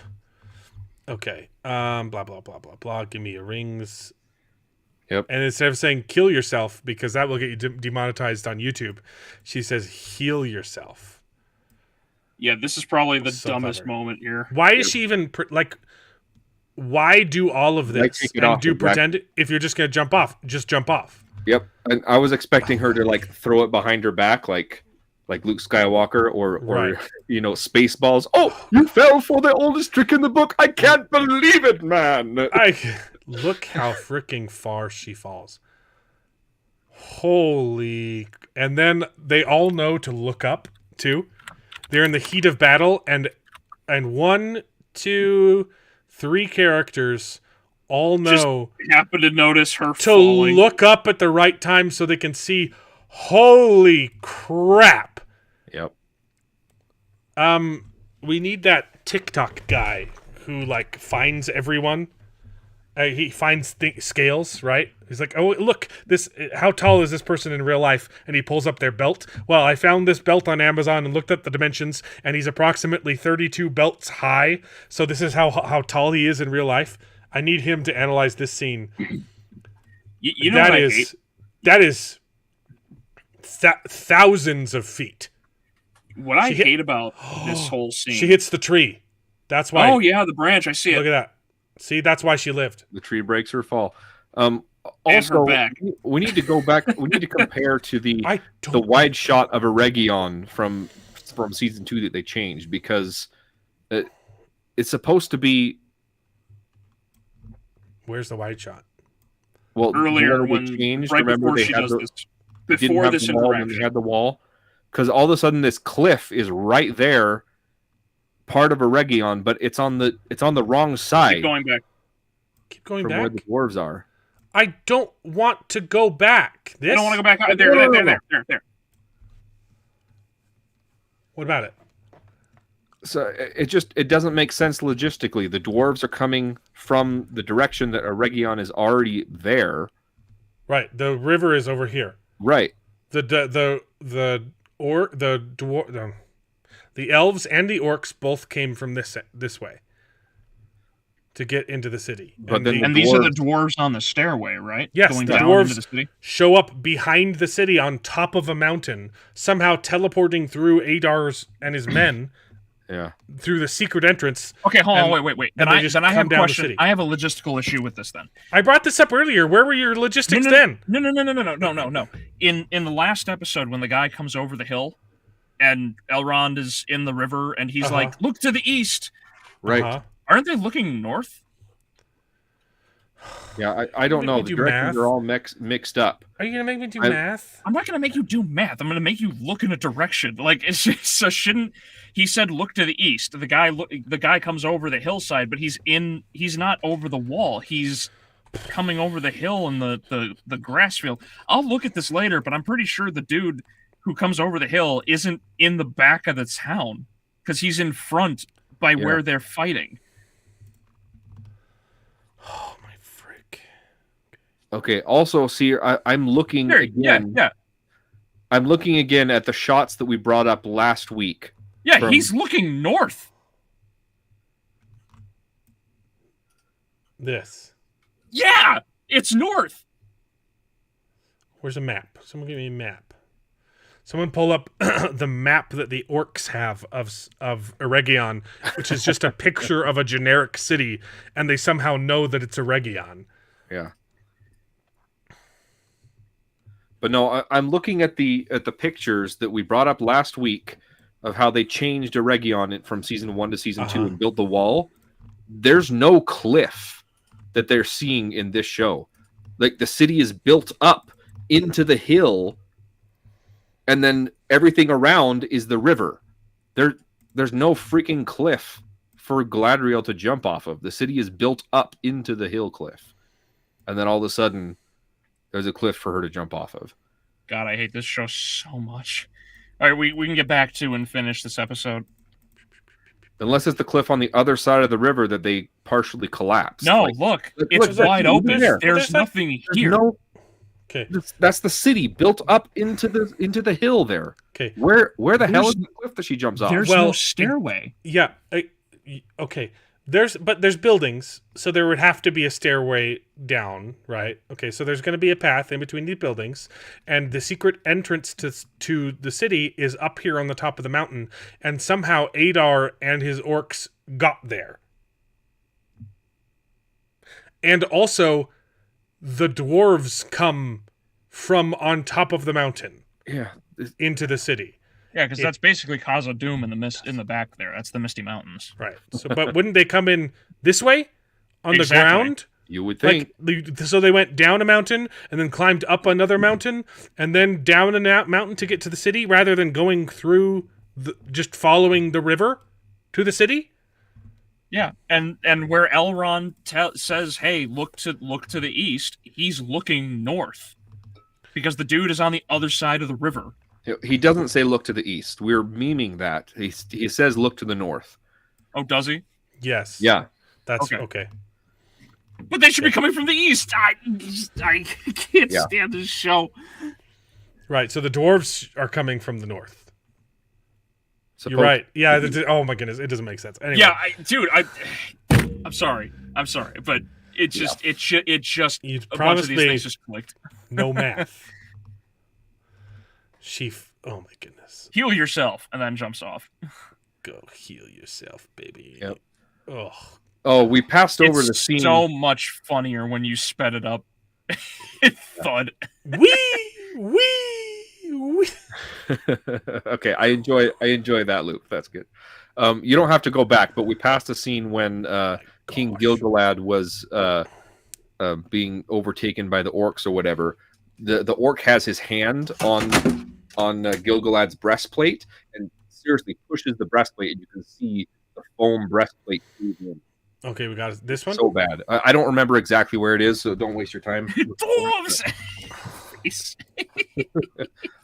Okay. Blah blah blah blah blah. Give me your rings. Yep. And instead of saying "kill yourself" because that will get you demonetized on YouTube, she says "heal yourself." Yeah, this is probably the dumbest moment here. Why is she even like? Why do all of this and do pretend? If you're just gonna jump off, just jump off. Yep. And I was expecting her to like throw it behind her back, like Luke Skywalker, or right. Spaceballs. Oh, you fell for the oldest trick in the book! I can't believe it, man. Look how freaking far she falls. Holy! And then they all know to look up too. They're in the heat of battle, and 1, 2, 3 characters all know just happen to notice her to falling. Look up at the right time so they can see. Holy crap! Yep. We need that TikTok guy who like finds everyone. He finds scales, right? He's like, oh, look, this. How tall is this person in real life? And he pulls up their belt. Well, I found this belt on Amazon and looked at the dimensions, and he's approximately 32 belts high. So this is how tall he is in real life. I need him to analyze this scene. You know what I hate? That is thousands of feet. What I hate about this whole scene. She hits the tree. That's why. Oh yeah, the branch. I see it. Look at that. See, that's why she lived. The tree breaks her fall. And Also, her back. we need to go back. We need to compare to the wide shot of a Region from season 2 that they changed, because it's supposed to be. Where's the wide shot? Well, earlier when they changed, right remember before they she had does this. Before this interaction, they had the wall, because all of a sudden this cliff is right there, part of a Region, but it's on the wrong side. Keep going back. Keep going from back. where the dwarves are. I don't want to go back. I don't want to go back. There. What about it? So it doesn't make sense logistically. The dwarves are coming from the direction that a Region is already there. Right. The river is over here. Right. The elves and the orcs both came from this way to get into the city. But then And these are the dwarves on the stairway, right? Yes, Going the down dwarves into the city? show up behind the city on top of a mountain, somehow teleporting through Adar's and his men Yeah. through the secret entrance. Okay, hold on, wait. Then they I just have come a down the question. city. I have a logistical issue with this then. I brought this up earlier. Where were your logistics then? No. In the last episode when the guy comes over the hill and Elrond is in the river and he's like, "Look to the east." Right. Uh-huh. Aren't they looking north? Yeah, I don't know. The directions are all mixed up. Are you gonna make me do math? I'm not going to make you do math. I'm going to make you look in a direction. Like, so shouldn't he said look to the east? The guy comes over the hillside, but he's not over the wall. He's coming over the hill in the grass field. I'll look at this later, but I'm pretty sure the dude who comes over the hill isn't in the back of the town because he's in front by where they're fighting. Oh my frick! Okay. Also, see, I'm looking again. Yeah. I'm looking again at the shots that we brought up last week. Yeah, he's looking north. This. Yeah, it's north. Where's a map? Someone give me a map. Someone pull up the map that the orcs have of Eregion, which is just a picture of a generic city, and they somehow know that it's Eregion. Yeah. But no, I'm looking at the pictures that we brought up last week of how they changed Eregion from season 1 to season 2 and built the wall. There's no cliff that they're seeing in this show. Like, the city is built up into the hill, and then everything around is the river. There's no freaking cliff for Galadriel to jump off of. The city is built up into the hill cliff. And then all of a sudden, there's a cliff for her to jump off of. God, I hate this show so much. All right, we can get back to and finish this episode. Unless it's the cliff on the other side of the river that they partially collapsed. No, look, it's wide open. There's nothing here. Okay, that's the city built up into the hill there. Okay, where the hell is the cliff that she jumps off? There's no stairway. Yeah. Okay. There's buildings, so there would have to be a stairway down, right? Okay, so there's going to be a path in between these buildings, and the secret entrance to the city is up here on the top of the mountain, and somehow Adar and his orcs got there. And also, the dwarves come from on top of the mountain, into the city. Yeah, because that's basically Khazad Dûm in the back there. That's the Misty Mountains. Right. So, but wouldn't they come in this way on the ground? You would think. So they went down a mountain and then climbed up another mountain and then down a mountain to get to the city, rather than going through just following the river to the city. Yeah, and where Elrond says, "Hey, look to the east," he's looking north because the dude is on the other side of the river. He doesn't say look to the east. We're memeing that. He says look to the north. Oh, does he? Yes. Yeah. That's okay. But they should be coming from the east. I can't stand this show. Right. So the dwarves are coming from the north. You're right. Yeah. Oh my goodness, it doesn't make sense. Anyway. Yeah, I'm sorry, but it just You a bunch promised of these me things just clicked. no math. Oh my goodness. Heal yourself, and then jumps off. Go heal yourself, baby. Yep. Ugh. Oh, we passed over the scene. It's so much funnier when you sped it up. Thud. Wee. Okay, I enjoy that loop. That's good. You don't have to go back, but we passed a scene when King Gilgalad was being overtaken by the orcs or whatever. The orc has his hand on Gilgalad's breastplate and seriously pushes the breastplate, and you can see the foam breastplate through in. Okay, we got this one. So bad. I don't remember exactly where it is, so don't waste your time.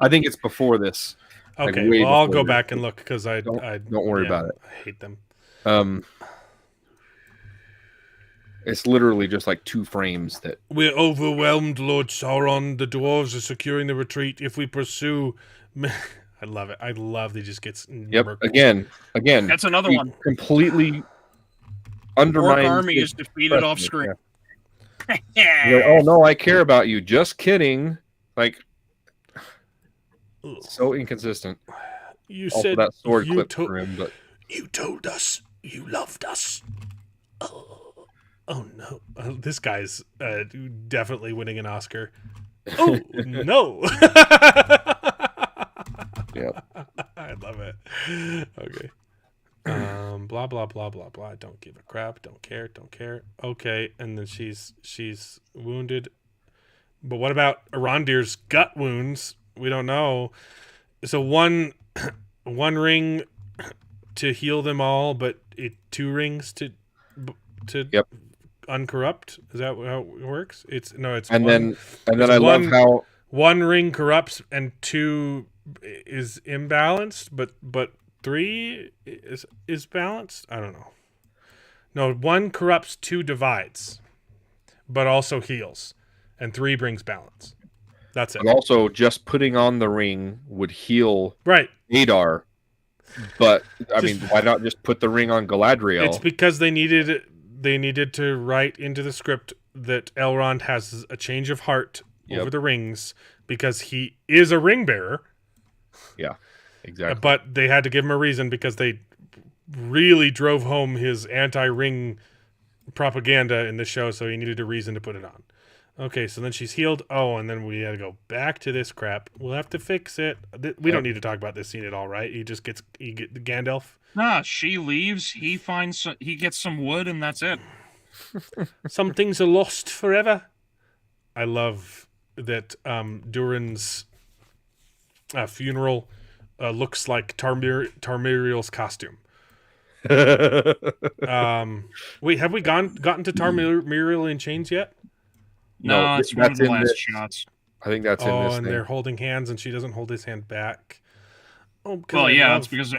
I think it's before this. Okay, well, I'll go back and look because I don't worry about it. I hate them. It's literally just like 2 frames that. We're overwhelmed, Lord Sauron. The dwarves are securing the retreat. If we pursue... I love it. I love that he just gets... Yep. Again. That's another he one. Completely Orc undermines. army is defeated off screen. Yeah. Like, oh no, I care about you. Just kidding. Like, so inconsistent. You Also, said that sword you clip for him, but you told us you loved us. Oh no, this guy's definitely winning an Oscar. Oh no. yeah. I love it. Okay. Blah blah blah blah blah. Don't give a crap. Don't care. Don't care. Okay, and then she's wounded. But what about Arondir's gut wounds? We don't know. So one ring to heal them all, but 2 rings to Yep. uncorrupt. Is that how it works? It's And one, then I love how 1 ring corrupts and 2 is imbalanced, but 3 is balanced. I don't know. No, 1 corrupts, 2 divides, but also heals, and 3 brings balance. That's it. but also just putting on the ring would heal Right. Adar. But I mean, why not just put the ring on Galadriel? It's because they needed to write into the script that Elrond has a change of heart over the rings because he is a ring bearer. Yeah, exactly. But they had to give him a reason because they really drove home his anti-ring propaganda in the show, so he needed a reason to put it on. Okay, so then she's healed. Oh, and then we had to go back to this crap. We'll have to fix it. We don't need to talk about this scene at all, right? He gets Gandalf. Nah, she leaves. He gets some wood, and that's it. Some things are lost forever. I love that Durin's funeral looks like Tarmiriel's costume. Wait, have we gotten to Tarmiriel in chains yet? No, it's one of the last shots. I think that's in this and thing. they're holding hands, and she doesn't hold his hand back. Oh, well, yeah, it's because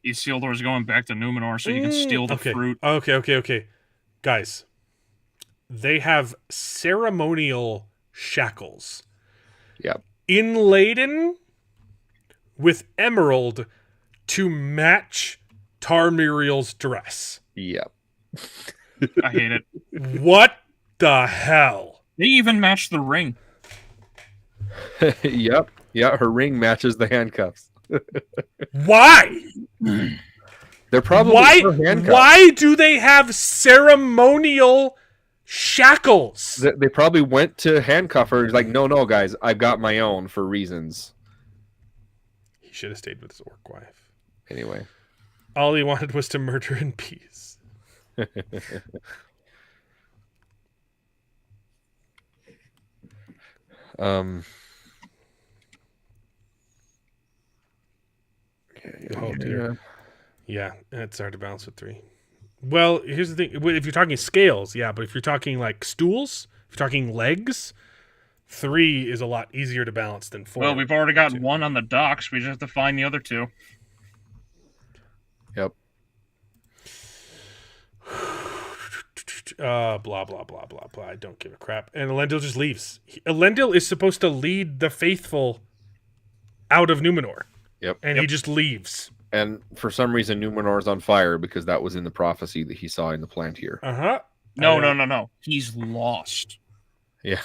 Isildur's going back to Numenor, so you can steal the fruit. Okay. Guys, they have ceremonial shackles. Yep. Inladen with emerald to match Tarmiriel's dress. Yep. I hate it. What the hell? They even match the ring. Yep. Yeah, her ring matches the handcuffs. Why? They're probably her handcuffs. Why do they have ceremonial shackles? They probably went to handcuff her. He's like, no, guys, I've got my own for reasons. He should have stayed with his orc wife. Anyway. All he wanted was to murder in peace. Oh dear. Yeah, it's hard to balance with 3. Well, here's the thing. If you're talking scales, yeah, but if you're talking like stools, if you're talking legs, 3 is a lot easier to balance than 4. Well, we've already got 1 on the docks. We just have to find the other 2. Yep. Blah, blah, blah, blah, blah. I don't give a crap. And Elendil just leaves. Elendil is supposed to lead the faithful out of Numenor. Yep. And he just leaves. And for some reason, Numenor is on fire because that was in the prophecy that he saw in the plant here. Uh-huh. No. He's lost. Yeah.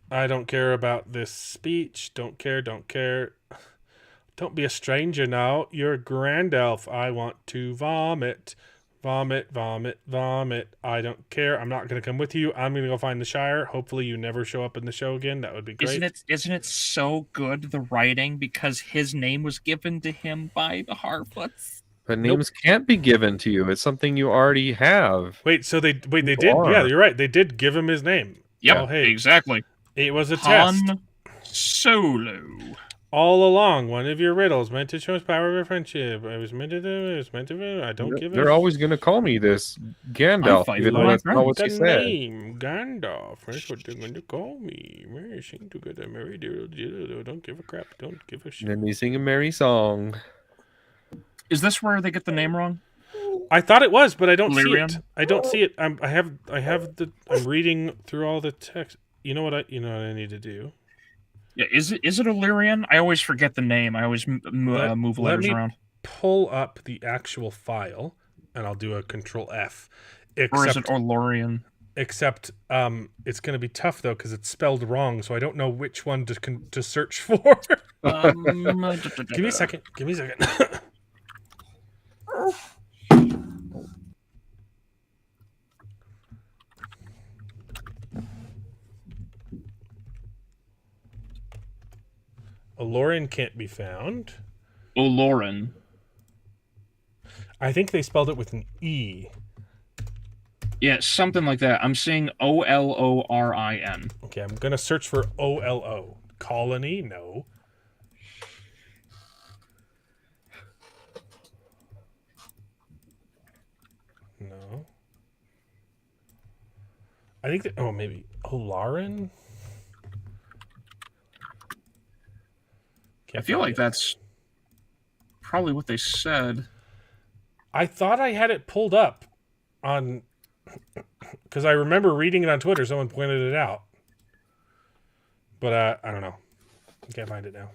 I don't care about this speech. Don't care. Don't be a stranger now. You're a grand elf. I want to vomit. Vomit. I don't care. I'm not going to come with you. I'm going to go find the Shire. Hopefully you never show up in the show again. That would be great. Isn't it so good, the writing, because his name was given to him by the Harfoots? But names can't be given to you. It's something you already have. They did. Yeah, you're right. They did give him his name. Yep, oh, hey, exactly. It was a Han test. Solo. All along, one of your riddles meant to show his power of friendship. I was meant to do it. I don't give a... They're always going to call me this Gandalf, even though that's not what she said. Name, Gandalf. That's what they're going to call me. We're singing together. Merry diddle. Don't give a crap. Don't give a shit. And then they sing a merry song. Is this where they get the name wrong? I thought it was, but I don't see Illyrian? it. I don't see it. I'm reading through all the text. You know what I need to do? Yeah, is it Illyrian? I always forget the name. I always move letters around. Pull up the actual file, and I'll do a Control F. Or is it Olorian? Except it's going to be tough though because it's spelled wrong, so I don't know which one to search for. Give me a second. Olorian can't be found. Olorin. I think they spelled it with an E. Yeah, something like that. I'm seeing Olorin. Okay, I'm going to search for OLO. Colony? No. No. I think that... Oh, maybe. Olarin? I feel like that's probably what they said. I thought I had it pulled up on... Because I remember reading it on Twitter. Someone pointed it out. But I don't know. I can't find it now.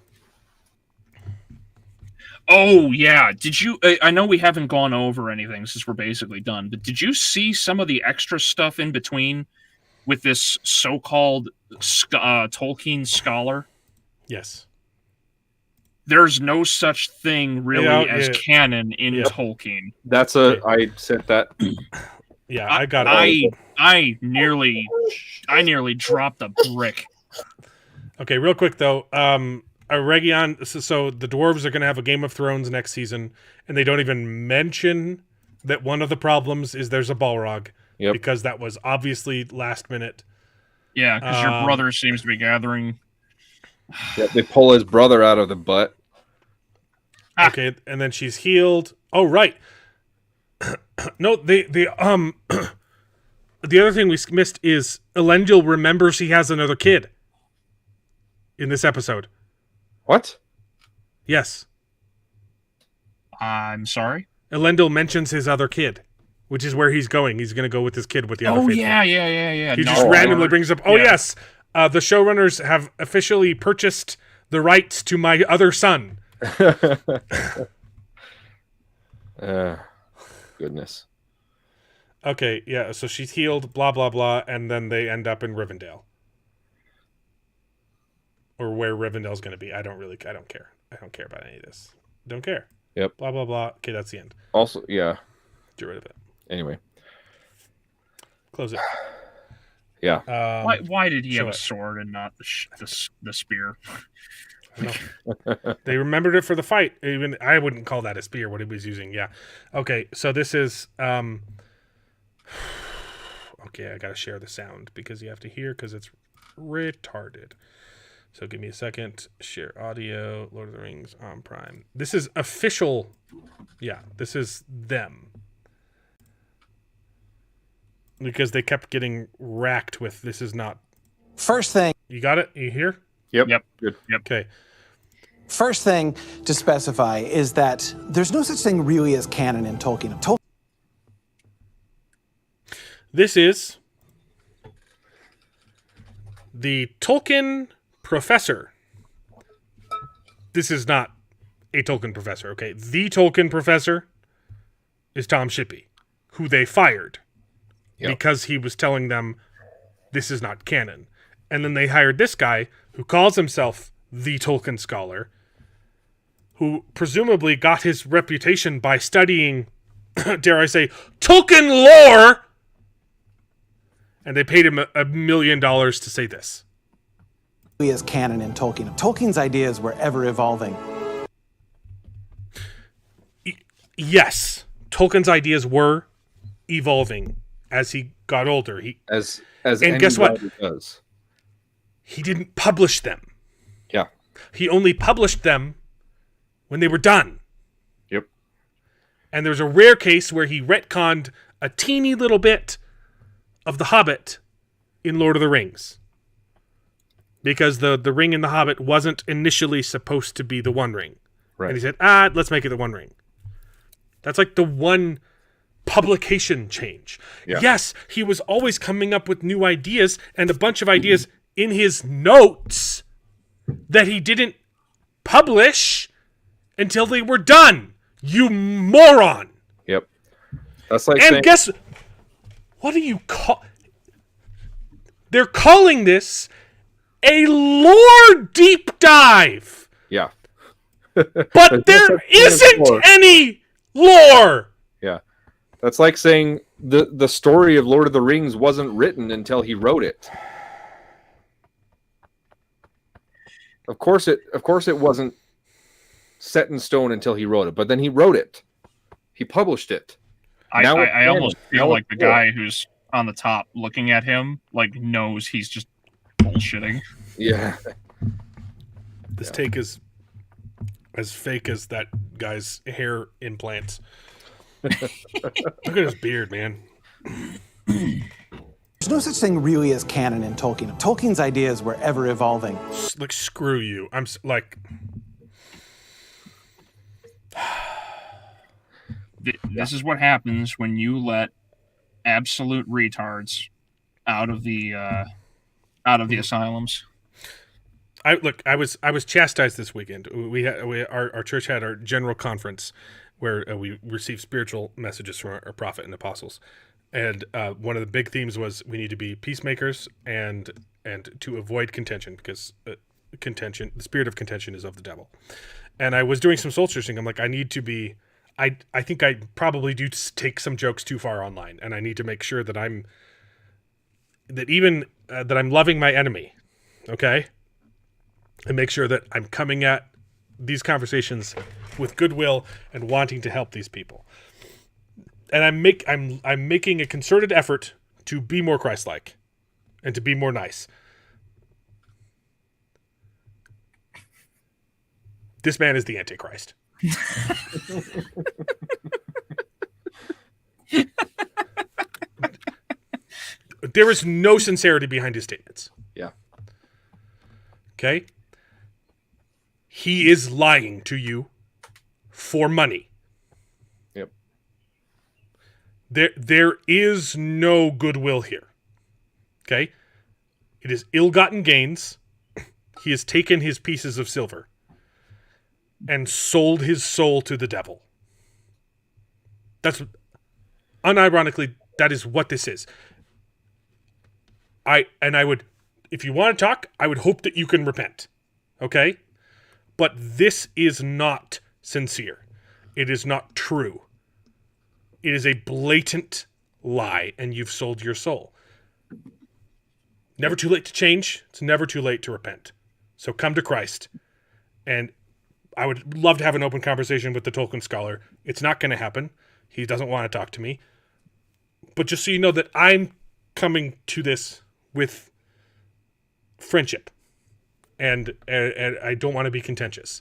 Oh, yeah. Did you... I know we haven't gone over anything since we're basically done, but did you see some of the extra stuff in between with this so-called Tolkien scholar? Yes. There's no such thing really as canon in Tolkien. That's I sent that. Yeah, I got it. I nearly dropped a brick. Okay, real quick though. Region. So the dwarves are going to have a Game of Thrones next season, and they don't even mention that one of the problems is there's a Balrog. Yep. Because that was obviously last minute. Yeah, because your brother seems to be gathering. Yeah, they pull his brother out of the butt. Okay, and then she's healed. Oh, right. No, the other thing we missed is Elendil remembers he has another kid in this episode. What? Yes. I'm sorry? Elendil mentions his other kid, which is where he's going. He's going to go with his kid with the other faithful. Yeah. He just randomly brings up, yes, the showrunners have officially purchased the rights to my other son. Goodness. Okay, yeah, so she's healed, blah, blah, blah, and then they end up in Rivendell. Or where Rivendell's going to be. I don't care. I don't care about any of this. Don't care. Yep. Blah, blah, blah. Okay, that's the end. Also, yeah. Get rid of it. Anyway. Close it. Yeah. Why did he have a sword and not the spear? They remembered it for the fight. Even I wouldn't call that a spear, what he was using. Yeah. Okay, so this is... Okay, I gotta share the sound because you have to hear because it's retarded. So give me a second. Share audio. Lord of the Rings on Prime. This is official. Yeah, this is them. Because they kept getting racked with this is not. First thing. You got it? You hear? Yep. Good. Yep. Okay. First thing to specify is that there's no such thing really as canon in Tolkien. This is the Tolkien professor. This is not a Tolkien professor, okay? The Tolkien professor is Tom Shippey, who they fired because he was telling them this is not canon. And then they hired this guy who calls himself the Tolkien scholar, who presumably got his reputation by studying, dare I say, Tolkien lore. And they paid him $1 million to say this. As canon in Tolkien. Tolkien's ideas were ever evolving. Yes, Tolkien's ideas were evolving as he got older. And guess what? Does. He didn't publish them. Yeah. He only published them when they were done. Yep. And there's a rare case where he retconned a teeny little bit of The Hobbit in Lord of the Rings. Because the ring in The Hobbit wasn't initially supposed to be the One Ring. Right. And he said, let's make it the One Ring. That's like the one publication change. Yeah. Yes, he was always coming up with new ideas and a bunch of ideas in his notes that he didn't publish until they were done. You moron. Yep. That's like And saying, guess what do you call? They're calling this a lore deep dive. yeah. But there isn't any lore. Yeah. That's like saying the story of Lord of the Rings wasn't written until he wrote it. Of course it wasn't set in stone until he wrote it, but then he wrote it. He published it. I almost feel like the guy who's on the top looking at him like knows he's just bullshitting. Yeah. This take is as fake as that guy's hair implants. Look at his beard, man. There's no such thing really as canon in Tolkien. Tolkien's ideas were ever evolving. Like, screw you. I'm like... This is what happens when you let absolute retards out of the asylums. I was chastised this weekend. Our church had our general conference where we received spiritual messages from our prophet and apostles, and one of the big themes was we need to be peacemakers and to avoid contention, because contention, the spirit of contention, is of the devil. And I was doing some soul searching. I'm like, I need to be. I think I probably do take some jokes too far online, and I need to make sure that I'm loving my enemy, okay, and make sure that I'm coming at these conversations with goodwill and wanting to help these people. And I'm making a concerted effort to be more Christ-like and to be more nice. This man is the Antichrist. There is no sincerity behind his statements. Yeah. Okay? He is lying to you for money. Yep. There is no goodwill here. Okay? It is ill-gotten gains. He has taken his pieces of silver and sold his soul to the devil. That's, unironically, that is what this is. I would, if you want to talk, I would hope that you can repent. Okay? But this is not sincere. It is not true. It is a blatant lie, and you've sold your soul. Never too late to change. It's never too late to repent. So come to Christ. And I would love to have an open conversation with the Tolkien scholar. It's not going to happen. He doesn't want to talk to me. But just so you know that I'm coming to this with friendship. And I don't want to be contentious.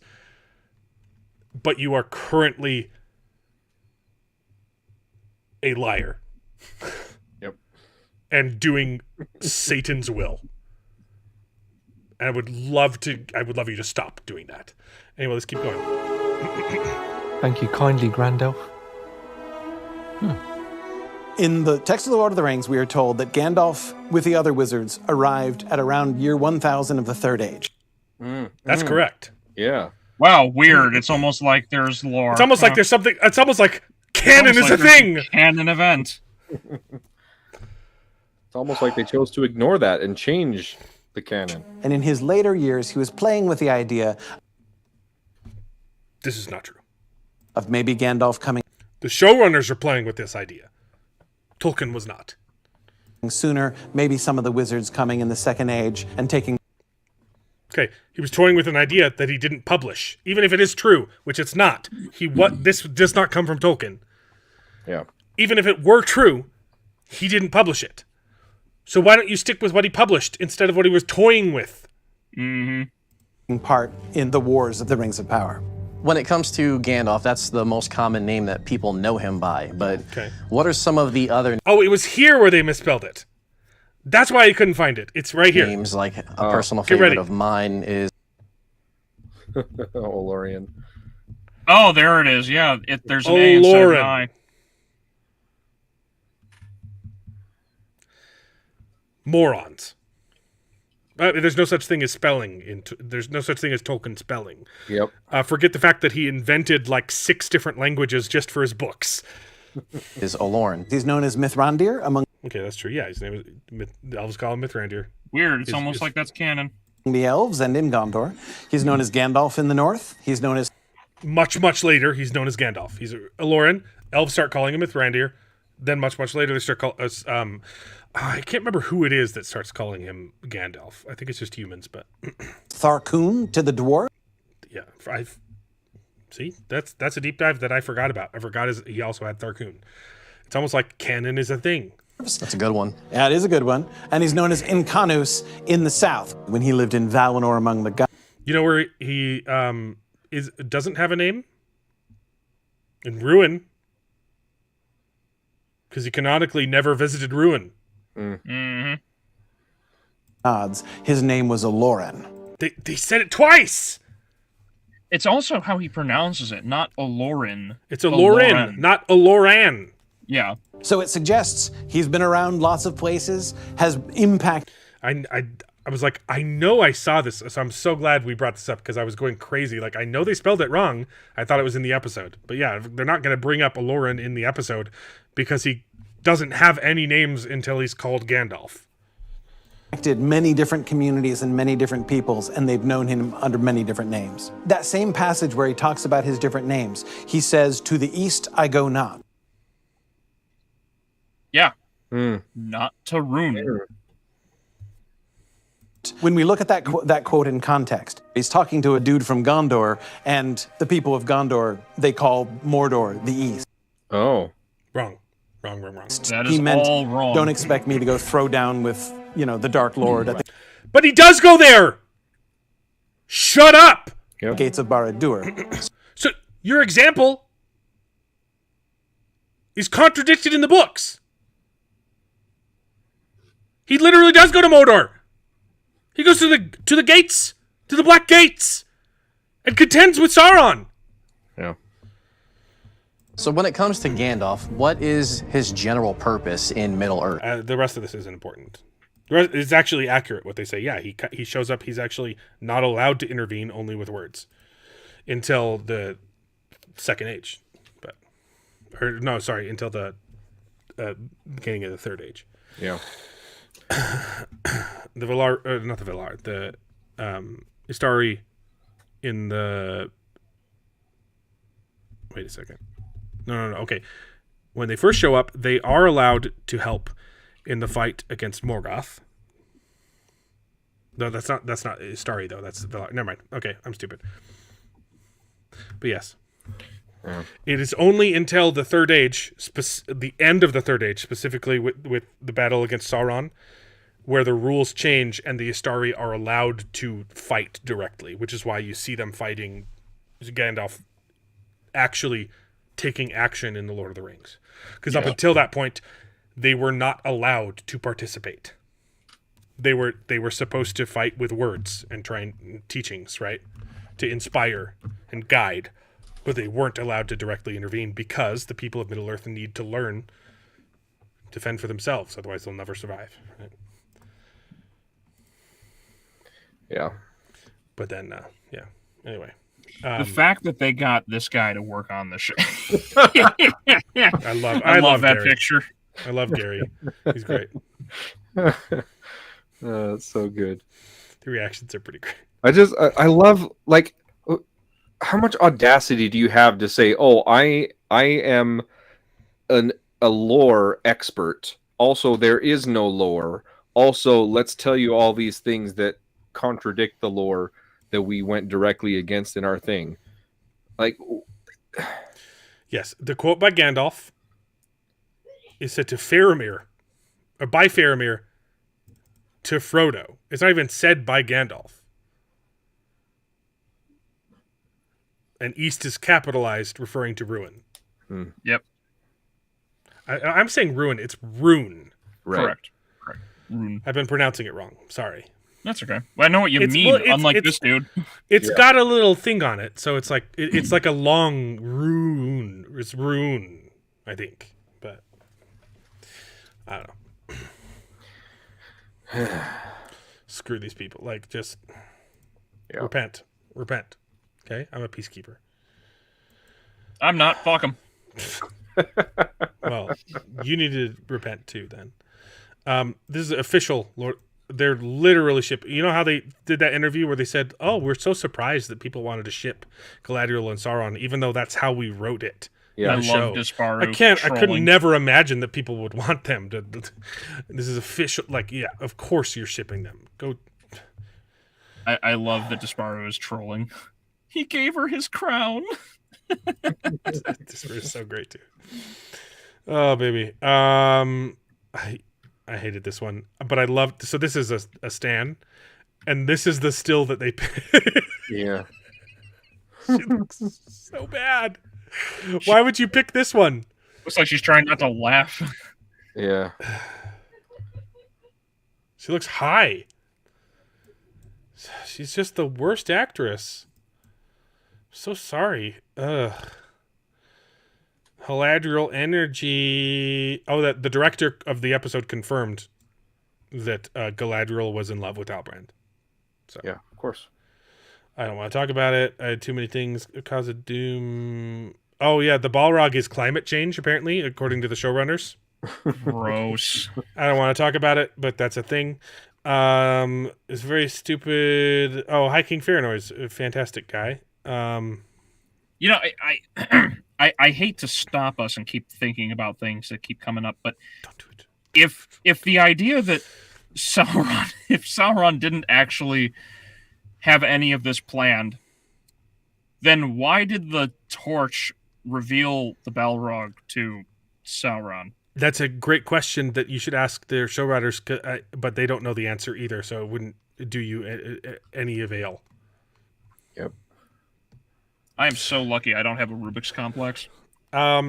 But you are currently a liar. Yep. And doing Satan's will. And I would love you to stop doing that. Anyway, let's keep going. Thank you kindly, Grand Elf. In the text of The Lord of the Rings, we are told that Gandalf, with the other wizards, arrived at around year 1000 of the Third Age. That's correct. Yeah. Wow, weird. It's almost like there's lore. It's almost like there's something. It's almost like canon is a thing. Canon event. It's almost like they chose to ignore that and change the canon. And in his later years, he was playing with the idea This is not true. of maybe Gandalf coming The showrunners are playing with this idea. Tolkien was not. sooner, maybe some of the wizards coming in the Second Age and taking. Okay, he was toying with an idea that he didn't publish, even if it is true, which it's not. This does not come from Tolkien. Yeah. Even if it were true, he didn't publish it. So why don't you stick with what he published instead of what he was toying with? part in the Wars of the Rings of Power. When it comes to Gandalf, that's the most common name that people know him by. But what are some of the other Oh, it was here where they misspelled it. That's why I couldn't find it. It's right here. names? Like a personal get ready. favorite of mine is Olorian. Oh, there it is. Yeah, there's an A instead of an I. Morons. There's no such thing as spelling. There's no such thing as Tolkien spelling. Yep. Forget the fact that he invented like 6 different languages just for his books. Is Olorin. He's known as Mithrandir among Okay, that's true. Yeah, his name is the elves call him Mithrandir. Weird. It's almost like that's canon. the elves and in Gondor. He's known as Gandalf in the north. He's known as Much later, he's known as Gandalf. He's Olorin. Elves start calling him Mithrandir. Then much later, they start calling us. I can't remember who it is that starts calling him Gandalf. I think it's just humans, but Tharkun to the dwarf. yeah, see, that's a deep dive that I forgot about. I forgot he also had Tharkun. It's almost like canon is a thing. That's a good one. Yeah, it is a good one. And he's known as Incanus in the south when he lived in Valinor among the gods. You know where he doesn't have a name? In Ruin. Because he canonically never visited Ruin. Mm-hmm. Gods. His name was Olorin. They said it twice. It's also how he pronounces it, not Olorin. It's Olorin, not Oloran. Yeah. So it suggests he's been around lots of places, has impact. I was like, I know I saw this, so I'm so glad we brought this up because I was going crazy. Like, I know they spelled it wrong. I thought it was in the episode. But yeah, they're not going to bring up Olorin in the episode because he doesn't have any names until he's called Gandalf. Impacted many different communities and many different peoples, and they've known him under many different names. That same passage where he talks about his different names, he says, "To the east I go not." Yeah. Not to Rune. When we look at that quote in context, he's talking to a dude from Gondor, and the people of Gondor, they call Mordor the east. Oh. Wrong. That He is meant, all wrong. don't expect me to go throw down with, the Dark Lord at the But he does go there! Shut up! gates of Barad-dûr. So, your example is contradicted in the books. He literally does go to Mordor. He goes to the gates, to the Black Gates, and contends with Sauron. Yeah. So when it comes to Gandalf, what is his general purpose in Middle-earth? The rest of this isn't important. The rest is actually accurate what they say. Yeah, he shows up. He's actually not allowed to intervene, only with words, until the Second Age, until the beginning of the Third Age. Yeah. The Valar, not the Valar, the Istari in the. Wait a second. No. Okay, when they first show up, they are allowed to help in the fight against Morgoth. No, that's not Istari though. That's Valar. Never mind. Okay, I'm stupid. But yes. Yeah. It is only until the Third Age, the end of the Third Age, specifically with the battle against Sauron, where the rules change and the Istari are allowed to fight directly, which is why you see them fighting Gandalf actually taking action in the Lord of the Rings. Because up until that point, they were not allowed to participate. They were supposed to fight with words and teachings, right? To inspire and guide. But they weren't allowed to directly intervene because the people of Middle-earth need to learn to fend for themselves. Otherwise, they'll never survive. Right? Yeah. But then, Anyway. The fact that they got this guy to work on the show. I love that Gary. picture. I love Gary. He's great. That's so good. The reactions are pretty great. I love, like, how much audacity do you have to say, "Oh, I am a lore expert. Also, there is no lore. Also, let's tell you all these things that contradict the lore that we went directly against in our thing." Like, yes, the quote by Gandalf is said to Faramir, or by Faramir to Frodo. It's not even said by Gandalf. And East is capitalized, referring to Ruin. Yep. I'm saying Ruin. It's Rune. Right. Correct. Rune. I've been pronouncing it wrong. Sorry. That's okay. Well, I know what you mean, unlike this dude. It's got a little thing on it, so it's like it's like a long rune. It's Rune, I think. But I don't know. Screw these people. Like, just Yeah. repent. Okay, I'm a peacekeeper. I'm not. Fuck them. Well, you need to repent too. Then, this is official. Lord, they're literally shipping. You know how they did that interview where they said, "Oh, we're so surprised that people wanted to ship Galadriel and Sauron, even though that's how we wrote it." Yeah. I the love show. Disparu. I could never imagine that people would want them to. This is official. Like, yeah, of course you're shipping them. Go. I love that Disparu is trolling. He gave her his crown. This is so great too. Oh baby. I hated this one, but I loved. So this is a stan, and this is the still that they. Yeah. She looks so bad. Why would you pick this one? Looks like she's trying not to laugh. Yeah. She looks high. She's just the worst actress. So sorry. Ugh. Galadriel energy. Oh, that the director of the episode confirmed that Galadriel was in love with Halbrand. So Yeah, of course. I don't want to talk about it. I had too many things. Cause of doom. Oh yeah, the Balrog is climate change apparently, according to the showrunners. Gross. I don't want to talk about it, but that's a thing. It's very stupid. Oh, High King Fairnoise, a fantastic guy. You know, I hate to stop us and keep thinking about things that keep coming up, but Don't do it. if the idea that Sauron didn't actually have any of this planned, then why did the torch reveal the Balrog to Sauron? That's a great question that you should ask their show writers, but they don't know the answer either, so it wouldn't do you any avail. Yep. I am so lucky I don't have a Rubik's complex.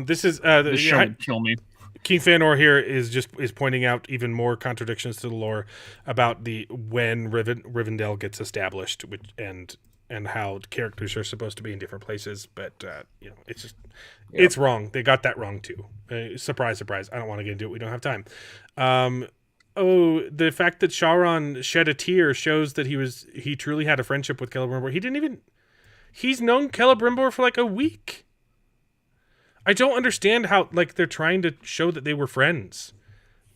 This is This show would kill me. King Fanor here is pointing out even more contradictions to the lore about the when Rivendell gets established, and how characters are supposed to be in different places, but it's just it's wrong. They got that wrong too. Surprise, surprise. I don't want to get into it. We don't have time. The fact that Sauron shed a tear shows that he truly had a friendship with Celebrimbor. He's known Celebrimbor for like a week. I don't understand how they're trying to show that they were friends.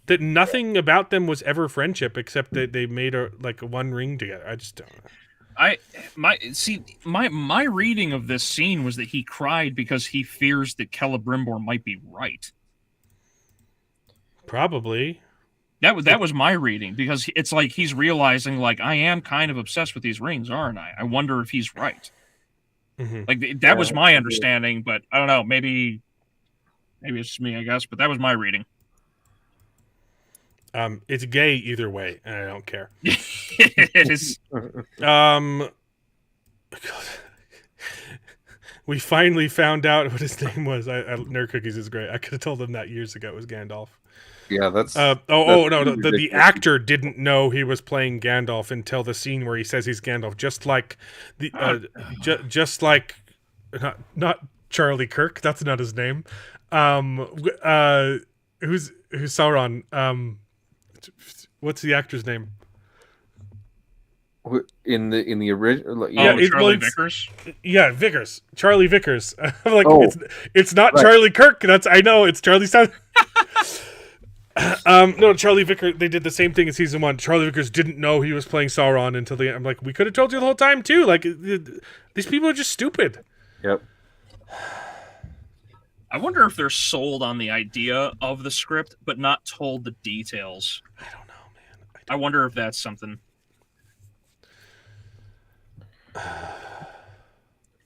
That nothing about them was ever friendship except that they made one ring together. I just don't know. My reading of this scene was that he cried because he fears that Celebrimbor might be right. Probably. That was my reading, because it's like he's realizing, like, I am kind of obsessed with these rings, aren't I? I wonder if he's right. Mm-hmm. Like, that was my understanding, but I don't know. Maybe it's just me, I guess. But that was my reading. It's gay either way, and I don't care. It is. We finally found out what his name was. Nerd Cookies is great. I could have told them that years ago. It was Gandalf. Yeah, that's. No. The actor didn't know he was playing Gandalf until the scene where he says he's Gandalf. Just like not Charlie Kirk. That's not his name. Who's Sauron? What's the actor's name? In the original, Charlie Vickers. Yeah, Vickers. Charlie Vickers. I'm like, it's not right. Charlie Kirk. I know it's Charlie. No, Charlie Vickers. They did the same thing in season 1. Charlie Vickers didn't know he was playing Sauron until the end. I'm like, we could have told you the whole time too. Like, these people are just stupid. Yep. I wonder if they're sold on the idea of the script, but not told the details. I don't know, man. I wonder if that's something.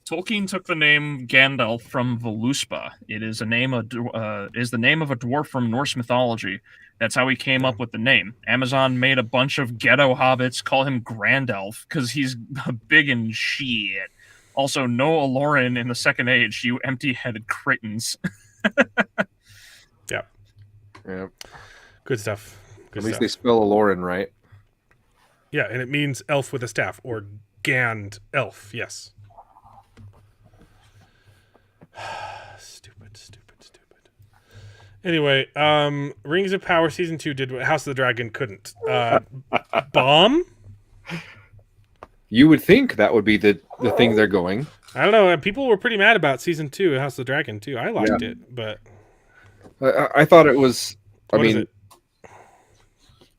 Tolkien took the name Gandalf from Voluspa. It is the name of a dwarf from Norse mythology. That's how he came up with the name. Amazon made a bunch of ghetto hobbits call him Grandelf because he's big and shit. Also, no Aloran in the Second Age, you empty-headed cretins. Yeah. Good stuff. At least they spell Aloran right. Yeah, and it means elf with a staff, or Gand elf. Yes. Stupid. Anyway, Rings of Power Season 2 did what House of the Dragon couldn't. Bomb? You would think that would be the thing they're going. I don't know. People were pretty mad about Season 2 of House of the Dragon, too. I liked it, but... I thought it was... What is it?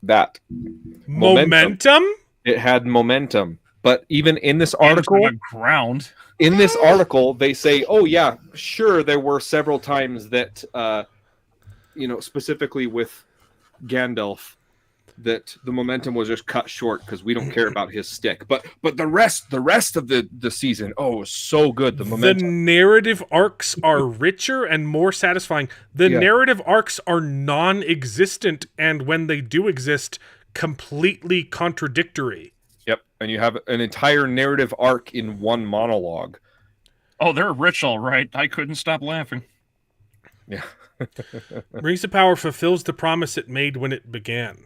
That. Momentum? It had momentum. But even in this article... ground. In this article, they say, oh, yeah, sure, there were several times that, specifically with Gandalf, that the momentum was just cut short because we don't care about his stick. But the rest of the season, it was so good. The momentum. The narrative arcs are richer and more satisfying. The narrative arcs are non-existent, and when they do exist, completely contradictory. Yep, and you have an entire narrative arc in one monologue. Oh, they're rich, all right. I couldn't stop laughing. Yeah. Rings of Power fulfills the promise it made when it began.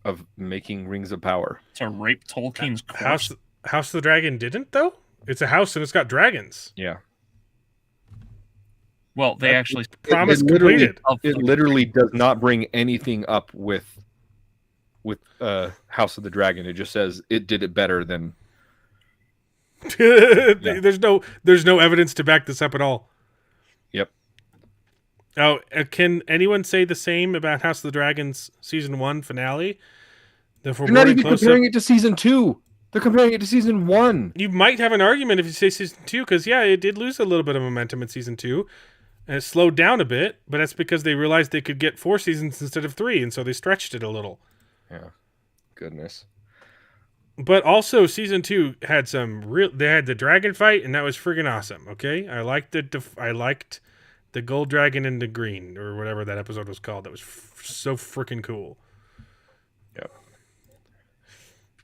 Of making Rings of Power. To rape Tolkien's corpse. House of the Dragon didn't, though? It's a house and it's got dragons. Yeah. Well, they actually... Promise completed. It literally does not bring anything up with House of the Dragon. It just says it did it better than... There's no evidence to back this up at all. Yep. Oh, can anyone say the same about House of the Dragon's Season 1 finale? They're not even comparing it to Season 2. They're comparing it to Season 1. You might have an argument if you say Season 2, because, it did lose a little bit of momentum in Season 2, and it slowed down a bit, but that's because they realized they could get 4 seasons instead of 3, and so they stretched it a little. Yeah. Goodness. But also, Season 2 had they had the dragon fight, and that was friggin' awesome, okay? I liked the gold dragon and the green, or whatever that episode was called. That was so freaking cool. Yep.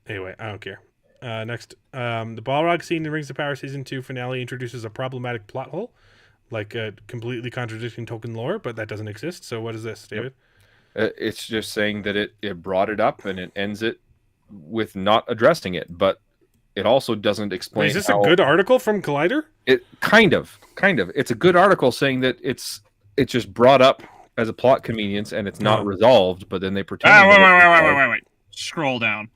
Anyway, I don't care. Next, the Balrog scene in Rings of Power Season 2 finale introduces a problematic plot hole, like completely contradicting Tolkien lore, but that doesn't exist. So what is this, David? It's just saying that it brought it up, and it ends it with not addressing it, but it also doesn't explain. Wait, is this a good article from Collider? It kind of. It's a good article saying that it's just brought up as a plot convenience and it's not resolved, but then they pretend. Wait. Scroll down.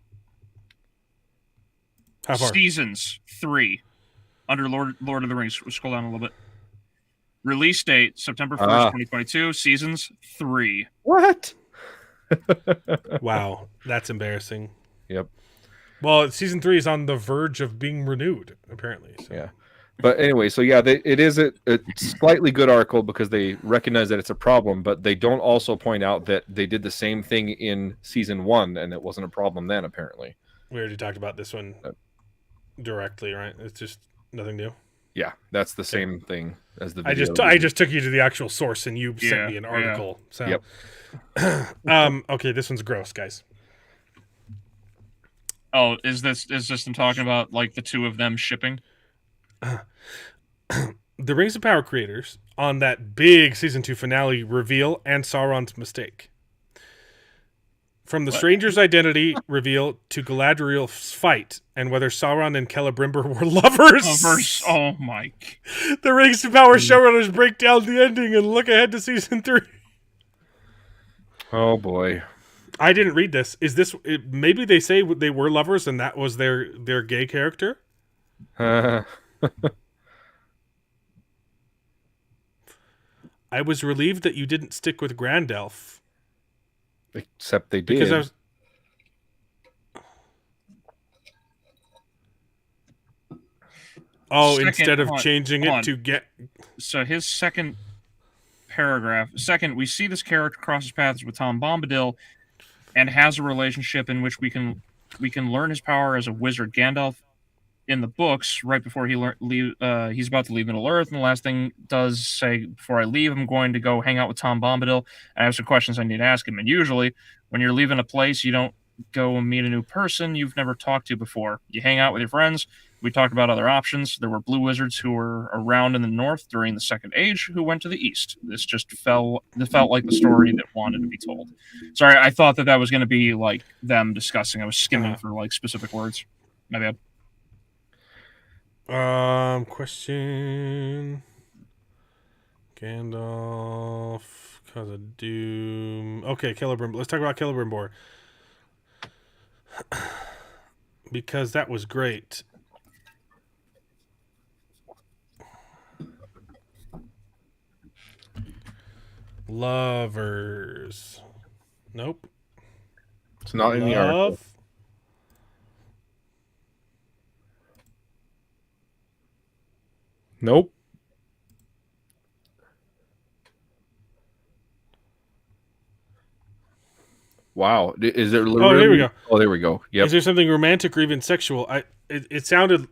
How far? Seasons 3 under Lord of the Rings. Scroll down a little bit. Release date September 1st, 2022. Seasons 3. What? Wow, that's embarrassing. Yep. Well, Season 3 is on the verge of being renewed, apparently. So. Yeah. But anyway, so it is a slightly good article because they recognize that it's a problem, but they don't also point out that they did the same thing in Season 1 and it wasn't a problem then, apparently. We already talked about this one directly, right? It's just nothing new. Yeah, that's the same thing as the video. I just took you to the actual source and you sent me an article. So. Yep. Okay, this one's gross, guys. Oh, is this them talking about like the two of them shipping? The Rings of Power creators on that big Season 2 finale reveal and Sauron's mistake. From the stranger's identity reveal to Galadriel's fight and whether Sauron and Celebrimbor were lovers. Oh my. The Rings of Power showrunners break down the ending and look ahead to Season 3. Oh boy. I didn't read this. Is this maybe they say they were lovers and that was their gay character? I was relieved that you didn't stick with Gandalf. Except they did. Because I was... instead of changing it to get... So his second paragraph. Second, we see this character crosses paths with Tom Bombadil and has a relationship in which we can learn his power as a wizard. Gandalf in the books, right before he's about to leave Middle Earth, and the last thing does say, before I leave, I'm going to go hang out with Tom Bombadil. I have some questions I need to ask him. And usually, when you're leaving a place, you don't go and meet a new person you've never talked to before. You hang out with your friends. We talked about other options. There were blue wizards who were around in the north during the Second Age who went to the east. This felt like the story that wanted to be told. Sorry, I thought that was going to be like them discussing. I was skimming for like specific words. My bad. Question. Gandalf Cause of Doom. Okay, Celebrimbor. Let's talk about Celebrimbor. Because that was great. Lovers. Nope. It's not in the article. Nope. Wow. Is there? Oh, here we go. Oh, there we go. Yep. Is there something romantic or even sexual? It sounded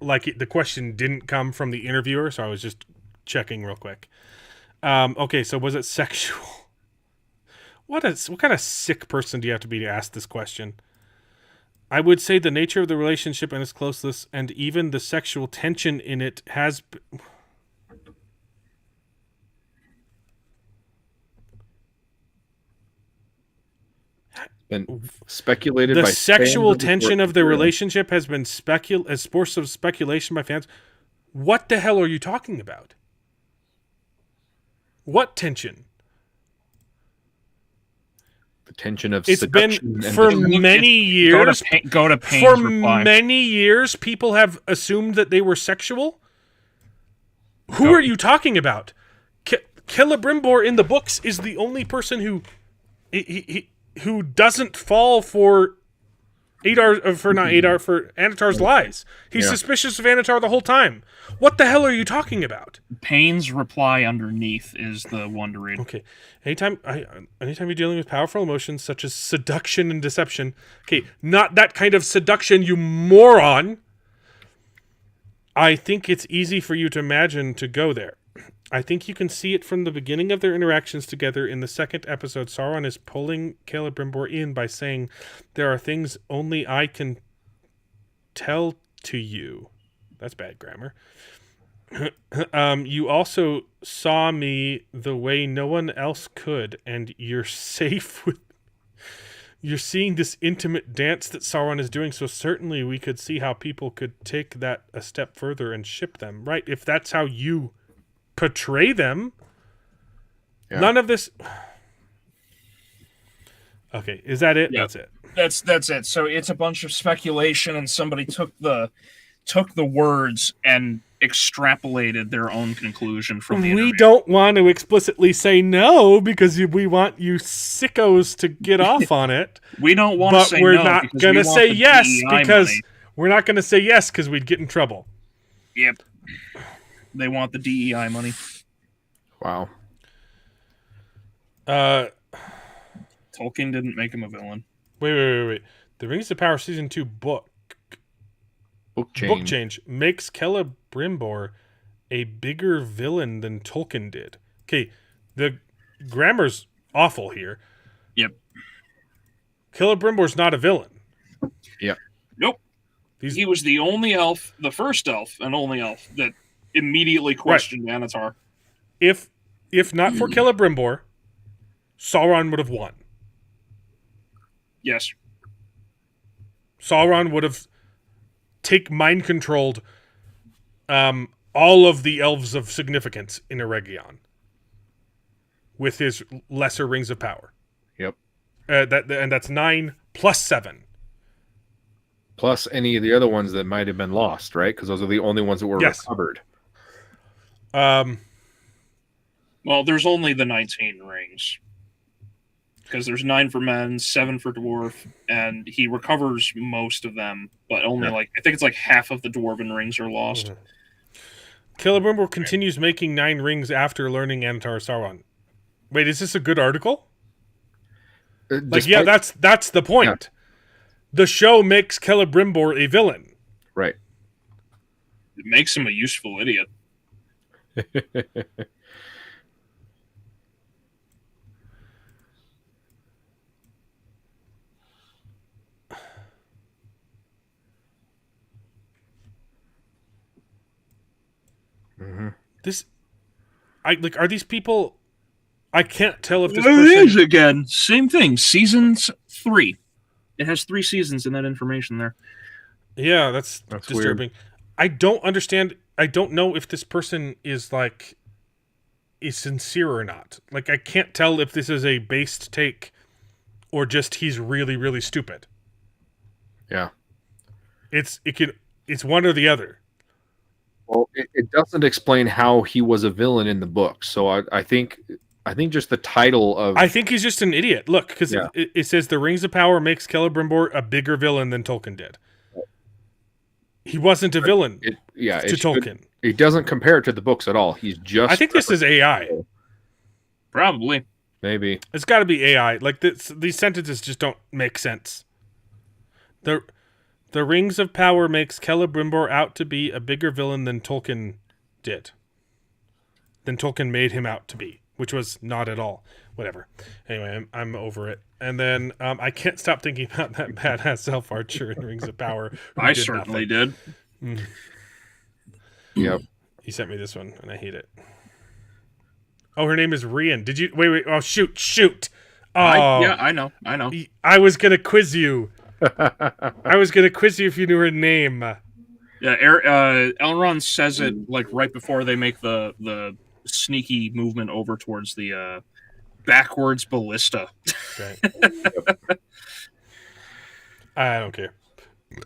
like the question didn't come from the interviewer, so I was just checking real quick. Okay, so was it sexual? What kind of sick person do you have to be to ask this question? I would say the nature of the relationship and its closeness, and even the sexual tension in it, has been speculated. The by sexual tension of the relationship has been as source of speculation by fans. What the hell are you talking about? What tension? The tension of it's been seduction for many years. Go to Payne's for reply. many years, people have assumed that they were sexual. Who are you talking about? Celebrimbor in the books is the only person who doesn't fall for Anatar's lies. He's suspicious of Anatar the whole time. What the hell are you talking about? Payne's reply underneath is the one to read. Okay. Anytime you're dealing with powerful emotions such as seduction and deception. Okay, not that kind of seduction, you moron. I think it's easy for you to imagine to go there. I think you can see it from the beginning of their interactions together. In the second episode, Sauron is pulling Celebrimbor in by saying, "There are things only I can tell to you." That's bad grammar. You also saw me the way no one else could, and you're safe with... You're seeing this intimate dance that Sauron is doing, so certainly we could see how people could take that a step further and ship them, right? If that's how you portray them, none of this... Okay, is that it? Yeah. That's it. That's it. So it's a bunch of speculation, and somebody took the words and extrapolated their own conclusion from the interview. We don't want to explicitly say no because we want you sickos to get off on it. We don't want to say no, but we're not going to say yes because money. We're not going to say yes because we'd get in trouble. Yep. They want the DEI money. Wow. Tolkien didn't make him a villain. Wait. The Rings of Power Season 2 book change makes Celebrimbor a bigger villain than Tolkien did. Okay, the grammar's awful here. Yep. Celebrimbor's not a villain. Yep. Nope. He was the only elf, the first elf and only elf that immediately questioned Anatar. If not for Celebrimbor, Sauron would have won. Yes. Sauron would have mind-controlled all of the elves of significance in Eregion with his lesser rings of power. Yep. And that's 9 plus 7. Plus any of the other ones that might have been lost, right? Because those are the only ones that were recovered. Well, there's only the 19 rings. Because there's 9 for men, 7 for dwarf, and he recovers most of them, but only I think it's like half of the dwarven rings are lost. Mm-hmm. Celebrimbor continues making 9 rings after learning Anatar Sauron. Wait, is this a good article? That's the point. Yeah. The show makes Celebrimbor a villain. Right. It makes him a useful idiot. Are these people? I can't tell if this person... It is again. Same thing. Seasons 3. It has 3 seasons in that information there. Yeah, that's disturbing. Weird. I don't understand. I don't know if this person is is sincere or not. Like, I can't tell if this is a based take or just he's really, really stupid. Yeah. It's one or the other. Well, it doesn't explain how he was a villain in the book. So I think just the title of... I think he's just an idiot. Look, because Yeah. it says the Rings of Power makes Celebrimbor a bigger villain than Tolkien did. He wasn't a villain to Tolkien. It doesn't compare it to the books at all. He's just... I think this is AI. Probably. Maybe. It's got to be AI. Like, these sentences just don't make sense. The Rings of Power makes Celebrimbor out to be a bigger villain than Tolkien did. Than Tolkien made him out to be, which was not at all. Whatever. Anyway, I'm over it. And then I can't stop thinking about that badass elf archer in Rings of Power. I certainly did. Yep. He sent me this one, and I hate it. Oh, her name is Rian. Did you... Wait. Oh, shoot. Oh, I know. I was going to quiz you. I was going to quiz you if you knew her name. Yeah, Elrond says it like right before they make the sneaky movement over towards the backwards ballista. Right. I don't care.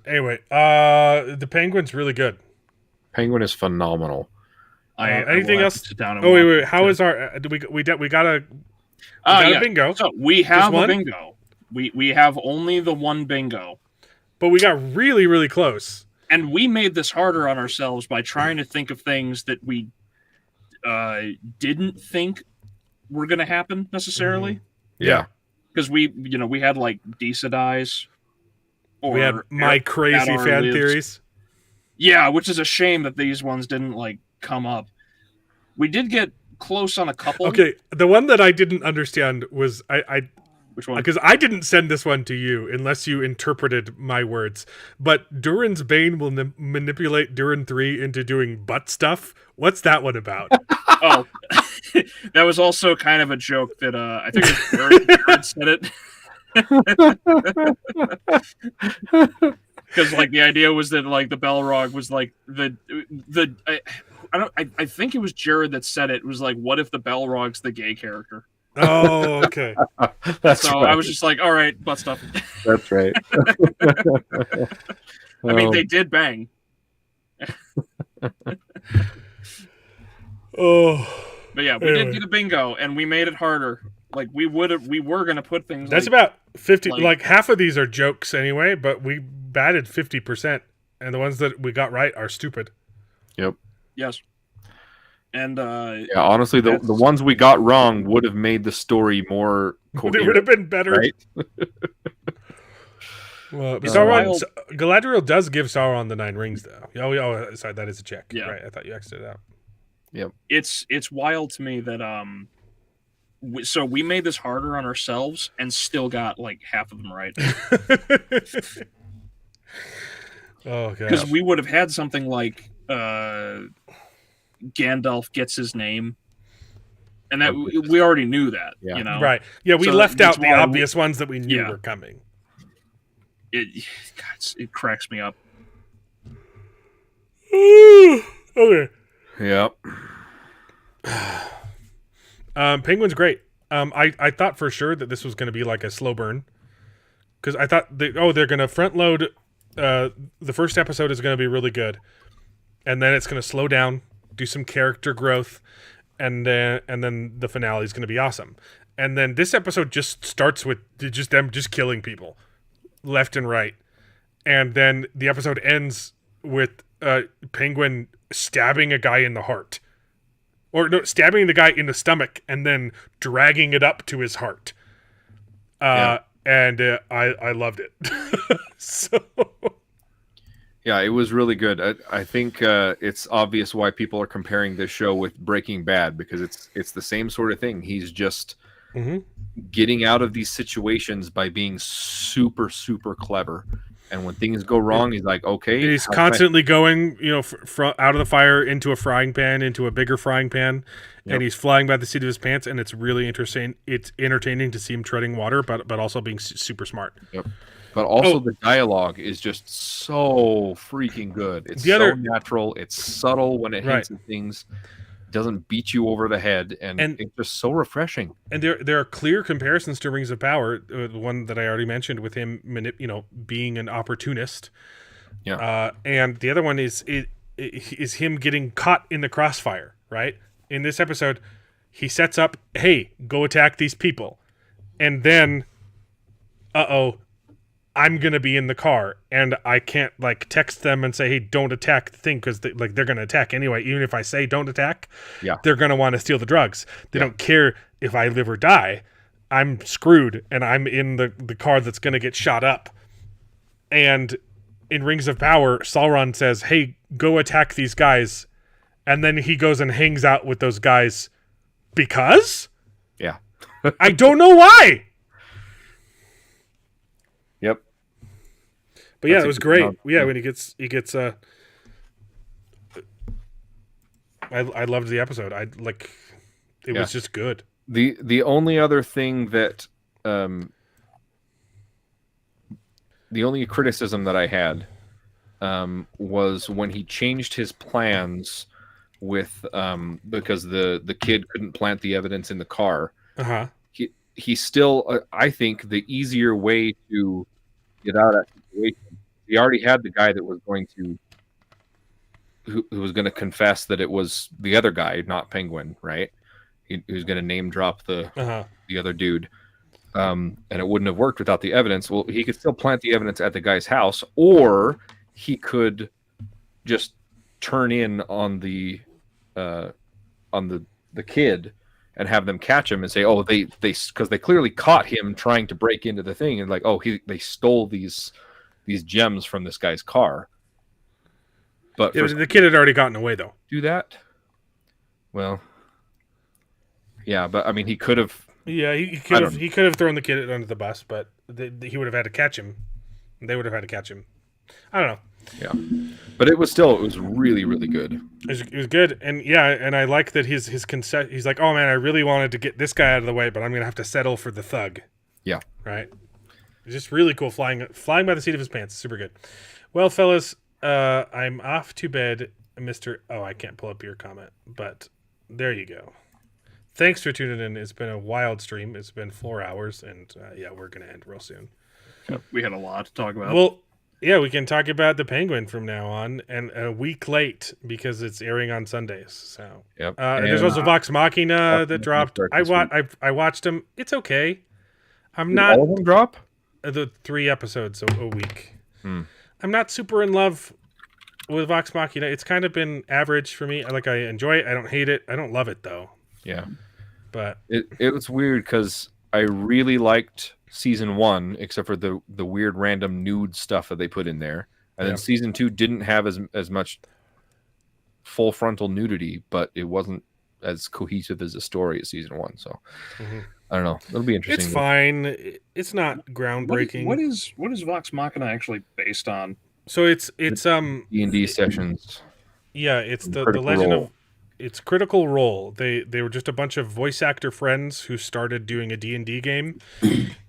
Anyway, the Penguin's really good. Penguin is phenomenal. Anything else? Sit down and wait. How is our? We got a bingo? So we have a bingo. We have only the one bingo, but we got really, really close. And we made this harder on ourselves by trying to think of things that we didn't think were going to happen necessarily. Yeah, because we had like Disa dies. Or we had my crazy fan theories. Yeah, which is a shame that these ones didn't like come up. We did get close on a couple. Okay, the one that I didn't understand was which one? Because I didn't send this one to you unless you interpreted my words. But Durin's Bane will manipulate Durin 3 into doing butt stuff. What's that one about? Oh, that was also kind of a joke that I think Jared said it. Because like the idea was that like the Balrog was like I think it was Jared that said it. It was like, what if the Balrog's the gay character? Oh, okay. That's so right. I was just like, all right, butt stuff. That's right. I mean, they did bang. Oh. But yeah, we did get a bingo, and we made it harder. Like we were gonna put things. That's like, about 50. Like half of these are jokes anyway, but we batted 50%, and the ones that we got right are stupid. Yep. Yes. And yeah, honestly, the ones we got wrong would have made the story more coherent. It would have been better, right? Well, Galadriel does give Sauron the 9 rings, though. Oh, sorry, that is a check. Yeah. Right, I thought you exited out. Yep. It's wild to me that so we made this harder on ourselves and still got like half of them right. Oh god. Because we would have had something like Gandalf gets his name, and that we already knew that. Yeah. You know, right? Yeah, we left out the obvious ones that we knew Yeah. were coming. It cracks me up. Okay. Yep. Penguin's great. I thought for sure that this was going to be like a slow burn, because I thought they're going to front load. The first episode is going to be really good, and then it's going to slow down, do some character growth, and then the finale is going to be awesome. And then this episode just starts with just them just killing people left and right, and then the episode ends with Penguin stabbing a guy in the heart. Or no, stabbing the guy in the stomach and then dragging it up to his heart. And I loved it. So yeah, it was really good. I think it's obvious why people are comparing this show with Breaking Bad, because it's the same sort of thing. He's just getting out of these situations by being super, super clever. And when things go wrong, he's like, okay. He's constantly going, out of the fire into a frying pan, into a bigger frying pan, and he's flying by the seat of his pants. And it's really interesting. It's entertaining to see him treading water, but also being super smart. Yep. But also the dialogue is just so freaking good. It's natural. It's subtle when it hints at things. doesn't beat you over the head, and it's just so refreshing. And there are clear comparisons to Rings of Power, the one that I already mentioned with him, being an opportunist. Yeah. And the other one is him getting caught in the crossfire, right? In this episode, he sets up, hey, go attack these people. And then, I'm going to be in the car, and I can't, like, text them and say, hey, don't attack the thing, because they're going to attack anyway. Even if I say don't attack, they're going to want to steal the drugs. They don't care if I live or die. I'm screwed, and I'm in the car that's going to get shot up. And in Rings of Power, Sauron says, hey, go attack these guys. And then he goes and hangs out with those guys because? Yeah. I don't know why. Yep. But yeah, it was great. Yeah, when he gets I loved the episode. It was just good. The only other thing that the only criticism that I had was when he changed his plans with because the kid couldn't plant the evidence in the car. He still I think the easier way to get out of that situation, he already had the guy that was going to who was going to confess that it was the other guy, not Penguin, right? He was going to name drop the other dude. And it wouldn't have worked without the evidence. Well, he could still plant the evidence at the guy's house, or he could just turn in on the kid and have them catch him and say, "Oh, they because they clearly caught him trying to break into the thing," and like, "Oh, they stole these gems from this guy's car." But the kid had already gotten away, though. Do that? Well, yeah, but I mean, he could have. Yeah, he could have thrown the kid under the bus, but he would have had to catch him. They would have had to catch him. I don't know. Yeah, but it was really, really good. It was good, and I like that his consent. He's like, oh man, I really wanted to get this guy out of the way, but I'm gonna have to settle for the thug. Yeah, right. It's just really cool flying by the seat of his pants. Super good. Well, fellas, I'm off to bed, Mr. Oh, I can't pull up your comment, but there you go. Thanks for tuning in. It's been a wild stream. It's been 4 hours, and we're going to end real soon. We had a lot to talk about. Well, yeah, we can talk about the Penguin from now on, and a week late because it's airing on Sundays. So, yep. There's also Vox Machina that dropped. I watched them. It's okay. I'm not. All of them drop? The 3 episodes a week. I'm not super in love with Vox Machina. It's kind of been average for me. I enjoy it. I don't hate it. I don't love it though. Yeah. But it was weird because I really liked season 1, except for the weird random nude stuff that they put in there, and then season 2 didn't have as much full frontal nudity, but it wasn't as cohesive as the story as season 1. So I don't know. It'll be interesting. It's fine. It's not groundbreaking. What is Vox Machina actually based on? So it's D&D sessions. Yeah, it's the Legend of. It's Critical Role. They were just a bunch of voice actor friends who started doing a D&D game.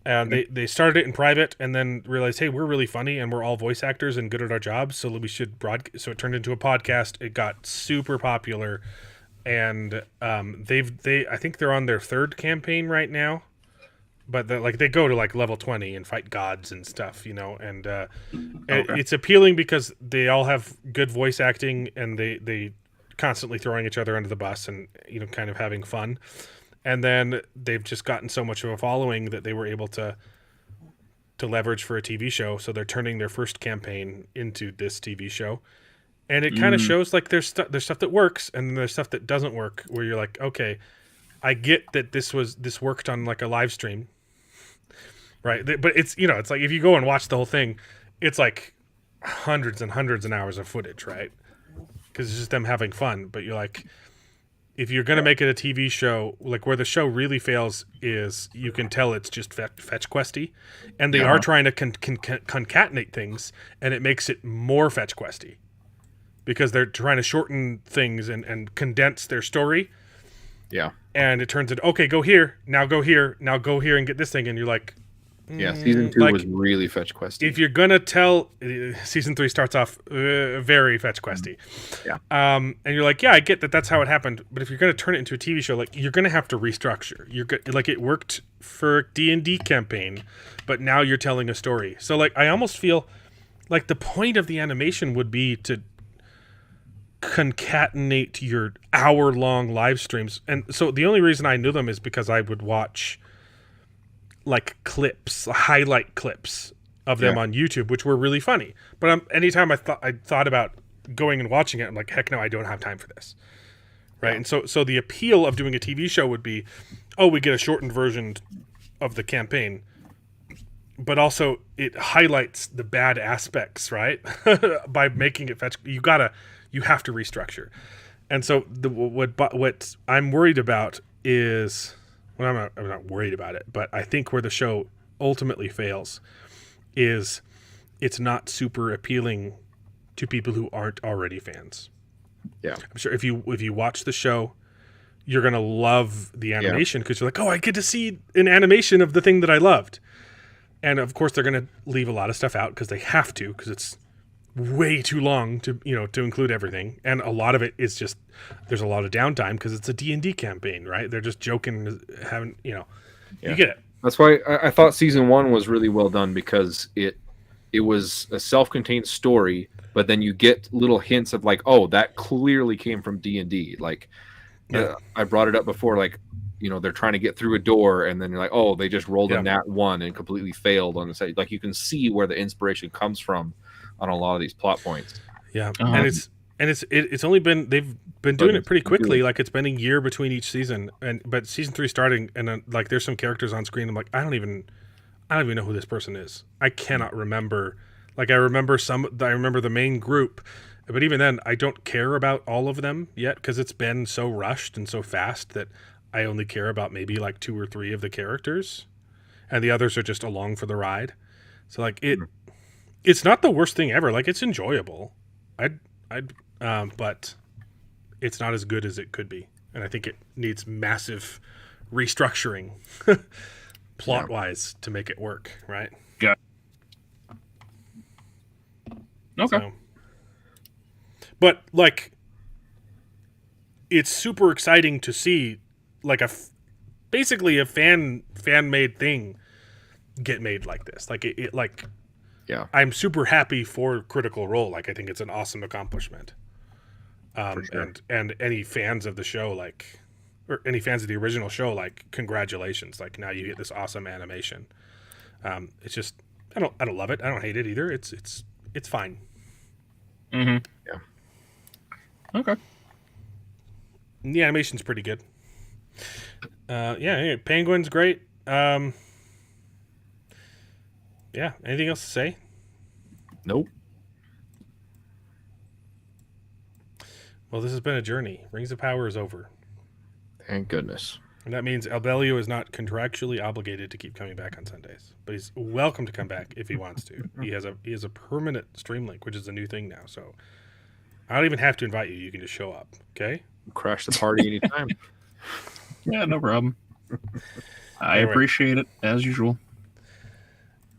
And they started it in private and then realized, hey, we're really funny and we're all voice actors and good at our jobs, so we should broadcast. So it turned into a podcast. It got super popular, and I think they're on their 3rd campaign right now. But they go to level 20 and fight gods and stuff, and it's appealing because they all have good voice acting and they constantly throwing each other under the bus and kind of having fun, and then they've just gotten so much of a following that they were able to leverage for a TV show. So they're turning their first campaign into this TV show, and it kind of shows there's stuff that works and there's stuff that doesn't work. Where you're like, okay, I get that this worked on a live stream, right? But it's it's like if you go and watch the whole thing, it's like hundreds and hundreds of hours of footage, right? Because it's just them having fun. But you're like, if you're going to make it a TV show, where the show really fails is you can tell it's just fetch questy, and they are trying to concatenate things, and it makes it more fetch questy because they're trying to shorten things and condense their story. Yeah. And it turns into, okay, go here, now go here, now go here and get this thing. And you're like, Yeah, season 2 was really fetch questy. If you're gonna tell, season 3 starts off very fetch questy. Yeah. And you're like, yeah, I get that. That's how it happened. But if you're gonna turn it into a TV show, like you're gonna have to restructure. Like it worked for D&D campaign, but now you're telling a story. So like, I almost feel like the point of the animation would be to concatenate your hour-long live streams. And so the only reason I knew them is because I would watch like clips, highlight clips of them on YouTube, which were really funny. But anytime I thought about going and watching it, I'm like, heck no, I don't have time for this. Right. And so the appeal of doing a TV show would be, we get a shortened version of the campaign, but also it highlights the bad aspects, right? By making it fetch, you have to restructure. And so what I'm worried about is, well, I'm not worried about it, but I think where the show ultimately fails is it's not super appealing to people who aren't already fans. Yeah. I'm sure if you watch the show, you're going to love the animation because you're like, I get to see an animation of the thing that I loved. And of course they're going to leave a lot of stuff out because they have to, because it's way too long to include everything. And a lot of it is just, there's a lot of downtime because it's a D&D campaign, right? They're just joking, having, you get it. That's why I thought season 1 was really well done, because it was a self-contained story, but then you get little hints of like, that clearly came from D&D. Like, I brought it up before, like, they're trying to get through a door, and then you're like, they just rolled a nat 1 and completely failed on the site. Like, you can see where the inspiration comes from on a lot of these plot points. Yeah, and it's only been, they've been doing it pretty quickly. Like, it's been a year between each season, but season 3 starting, and then like there's some characters on screen. I'm like, I don't even know who this person is. I cannot remember. Like, I remember the main group, but even then, I don't care about all of them yet because it's been so rushed and so fast that I only care about maybe like 2 or 3 of the characters, and the others are just along for the ride. So like it's not the worst thing ever. Like, it's enjoyable. But it's not as good as it could be, and I think it needs massive restructuring, plot wise, to make it work. Right? Yeah. Okay. So, but like, it's super exciting to see like basically a fan made thing get made like this. Like it I'm super happy for Critical Role. Like, I think it's an awesome accomplishment. For sure. And any fans of the show, like, or any fans of the original show, like, congratulations. Like, now you get this awesome animation. It's just, I don't love it. I don't hate it either. It's fine. Mm-hmm. Yeah. Okay. The animation's pretty good. Anyway, Penguin's great. Yeah. Anything else to say? Nope. Well, this has been a journey. Rings of Power is over. Thank goodness. And that means Albelio is not contractually obligated to keep coming back on Sundays, but he's welcome to come back if he wants to. He has a permanent stream link, which is a new thing now. So I don't even have to invite you. You can just show up. Okay. Crash the party anytime. Yeah, no problem. I appreciate it as usual.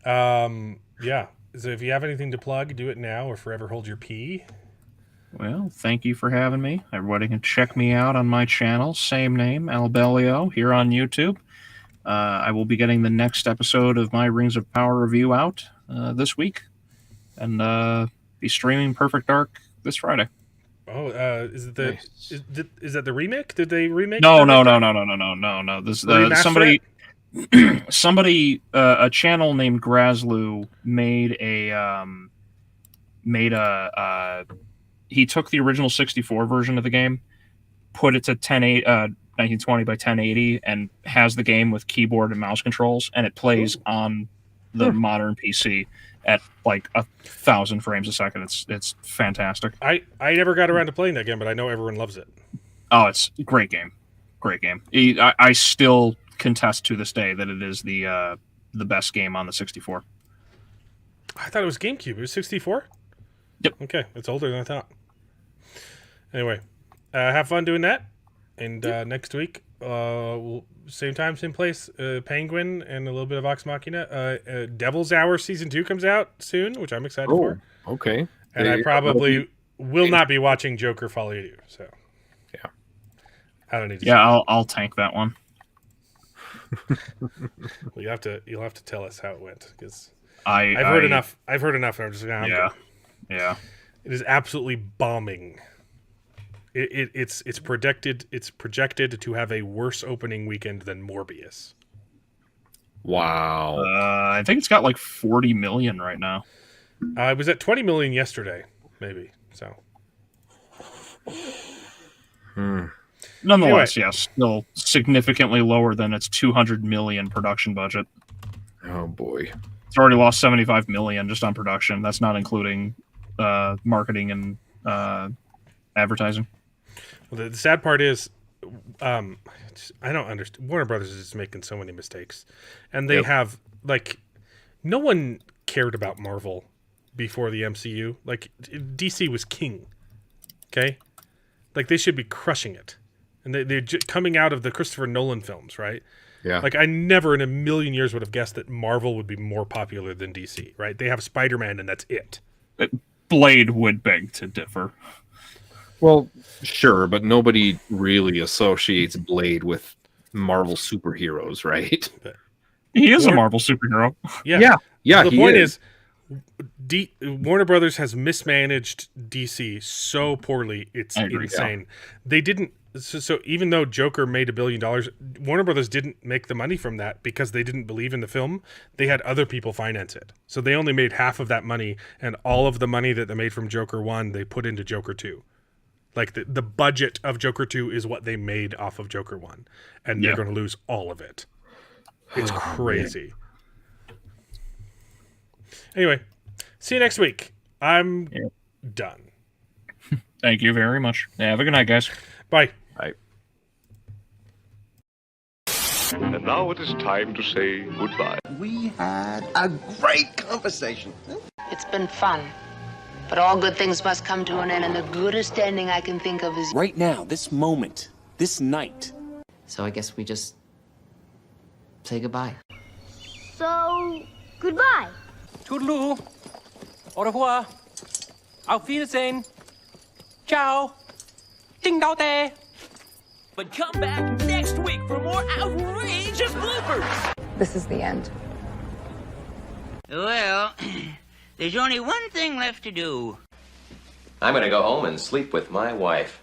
Yeah. So if you have anything to plug, do it now or forever hold your pee. Well, thank you for having me. Everybody can check me out on my channel, same name, Albelio, here on YouTube. I will be getting the next episode of my Rings of Power review out this week, and be streaming Perfect Dark this Friday. Oh, is it the is that the remake? Did they remake? No. This somebody a channel named Grazlu made he took the original 64 version of the game, put it to 1920 by 1080, and has the game with keyboard and mouse controls, and it plays on the modern PC at like 1,000 frames a second. It's fantastic. I never got around to playing that game, but I know everyone loves it. Oh, it's a great game. Great game. I still contest to this day that it is the best game on the 64. I thought it was GameCube. It was 64? Yep. Okay, it's older than I thought. Anyway, have fun doing that. And next week, same time, same place. Penguin and a little bit of Vox Machina. Devil's Hour season 2 comes out soon, which I'm excited for. Okay. And I probably will not be watching Joker Follow You. So yeah, I don't need to. Yeah, I'll tank that one. Well, you'll have to tell us how it went, because I've heard enough. I've heard enough. And I'm just yeah. It is absolutely bombing. It's projected to have a worse opening weekend than Morbius. Wow. I think it's got like 40 million right now. It was at 20 million yesterday, maybe. So. Nonetheless, yes, still significantly lower than its 200 million production budget. Oh boy. It's already lost 75 million just on production. That's not including marketing and advertising. Well, the sad part is, I don't understand. Warner Brothers is just making so many mistakes, and they have no one cared about Marvel before the MCU. Like, DC was king. Okay, like they should be crushing it, and they're coming out of the Christopher Nolan films, right? Yeah. Like, I never in a million years would have guessed that Marvel would be more popular than DC, right? They have Spider-Man, and that's it. Blade would beg to differ. Well, sure, but nobody really associates Blade with Marvel superheroes, right? He is a Marvel superhero. Yeah. The point is, Warner Brothers has mismanaged DC so poorly, it's insane. They didn't. So even though Joker made $1 billion, Warner Brothers didn't make the money from that because they didn't believe in the film. They had other people finance it. So they only made half of that money, and all of the money that they made from Joker 1, they put into Joker 2. Like, the budget of Joker 2 is what they made off of Joker 1, and they're going to lose all of it. It's crazy. Anyway, see you next week. I'm done. Thank you very much. Yeah, have a good night, guys. Bye. Bye. And now it is time to say goodbye. We had a great conversation. It's been fun. But all good things must come to an end, and the goodest ending I can think of is... Right now, this moment, this night. So I guess we just say goodbye. So, goodbye. Toodaloo. Au revoir. Auf Wiedersehen. Ciao. Ding dao day. But come back next week for more outrageous bloopers. This is the end. Well, there's only one thing left to do. I'm gonna go home and sleep with my wife.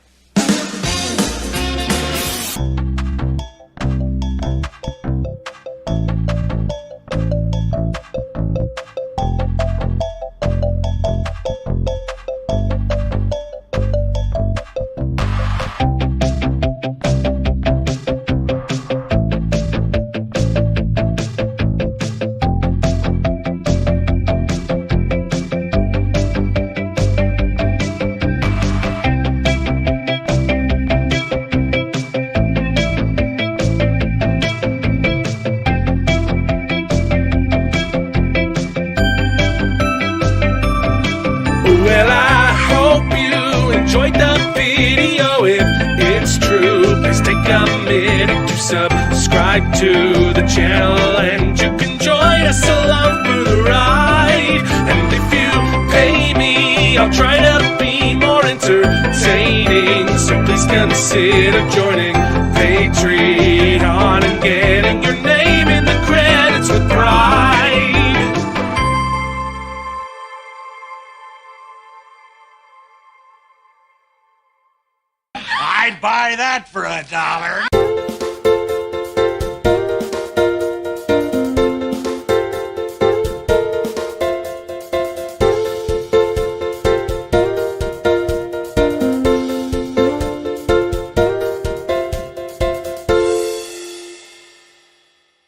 Well, I hope you enjoyed the video. If it's true, please take a minute to subscribe to the channel, and you can join us along for the ride. And if you pay me, I'll try to be more entertaining, so please consider joining Patreon and getting your name in the credits with pride. I'd buy that for $1.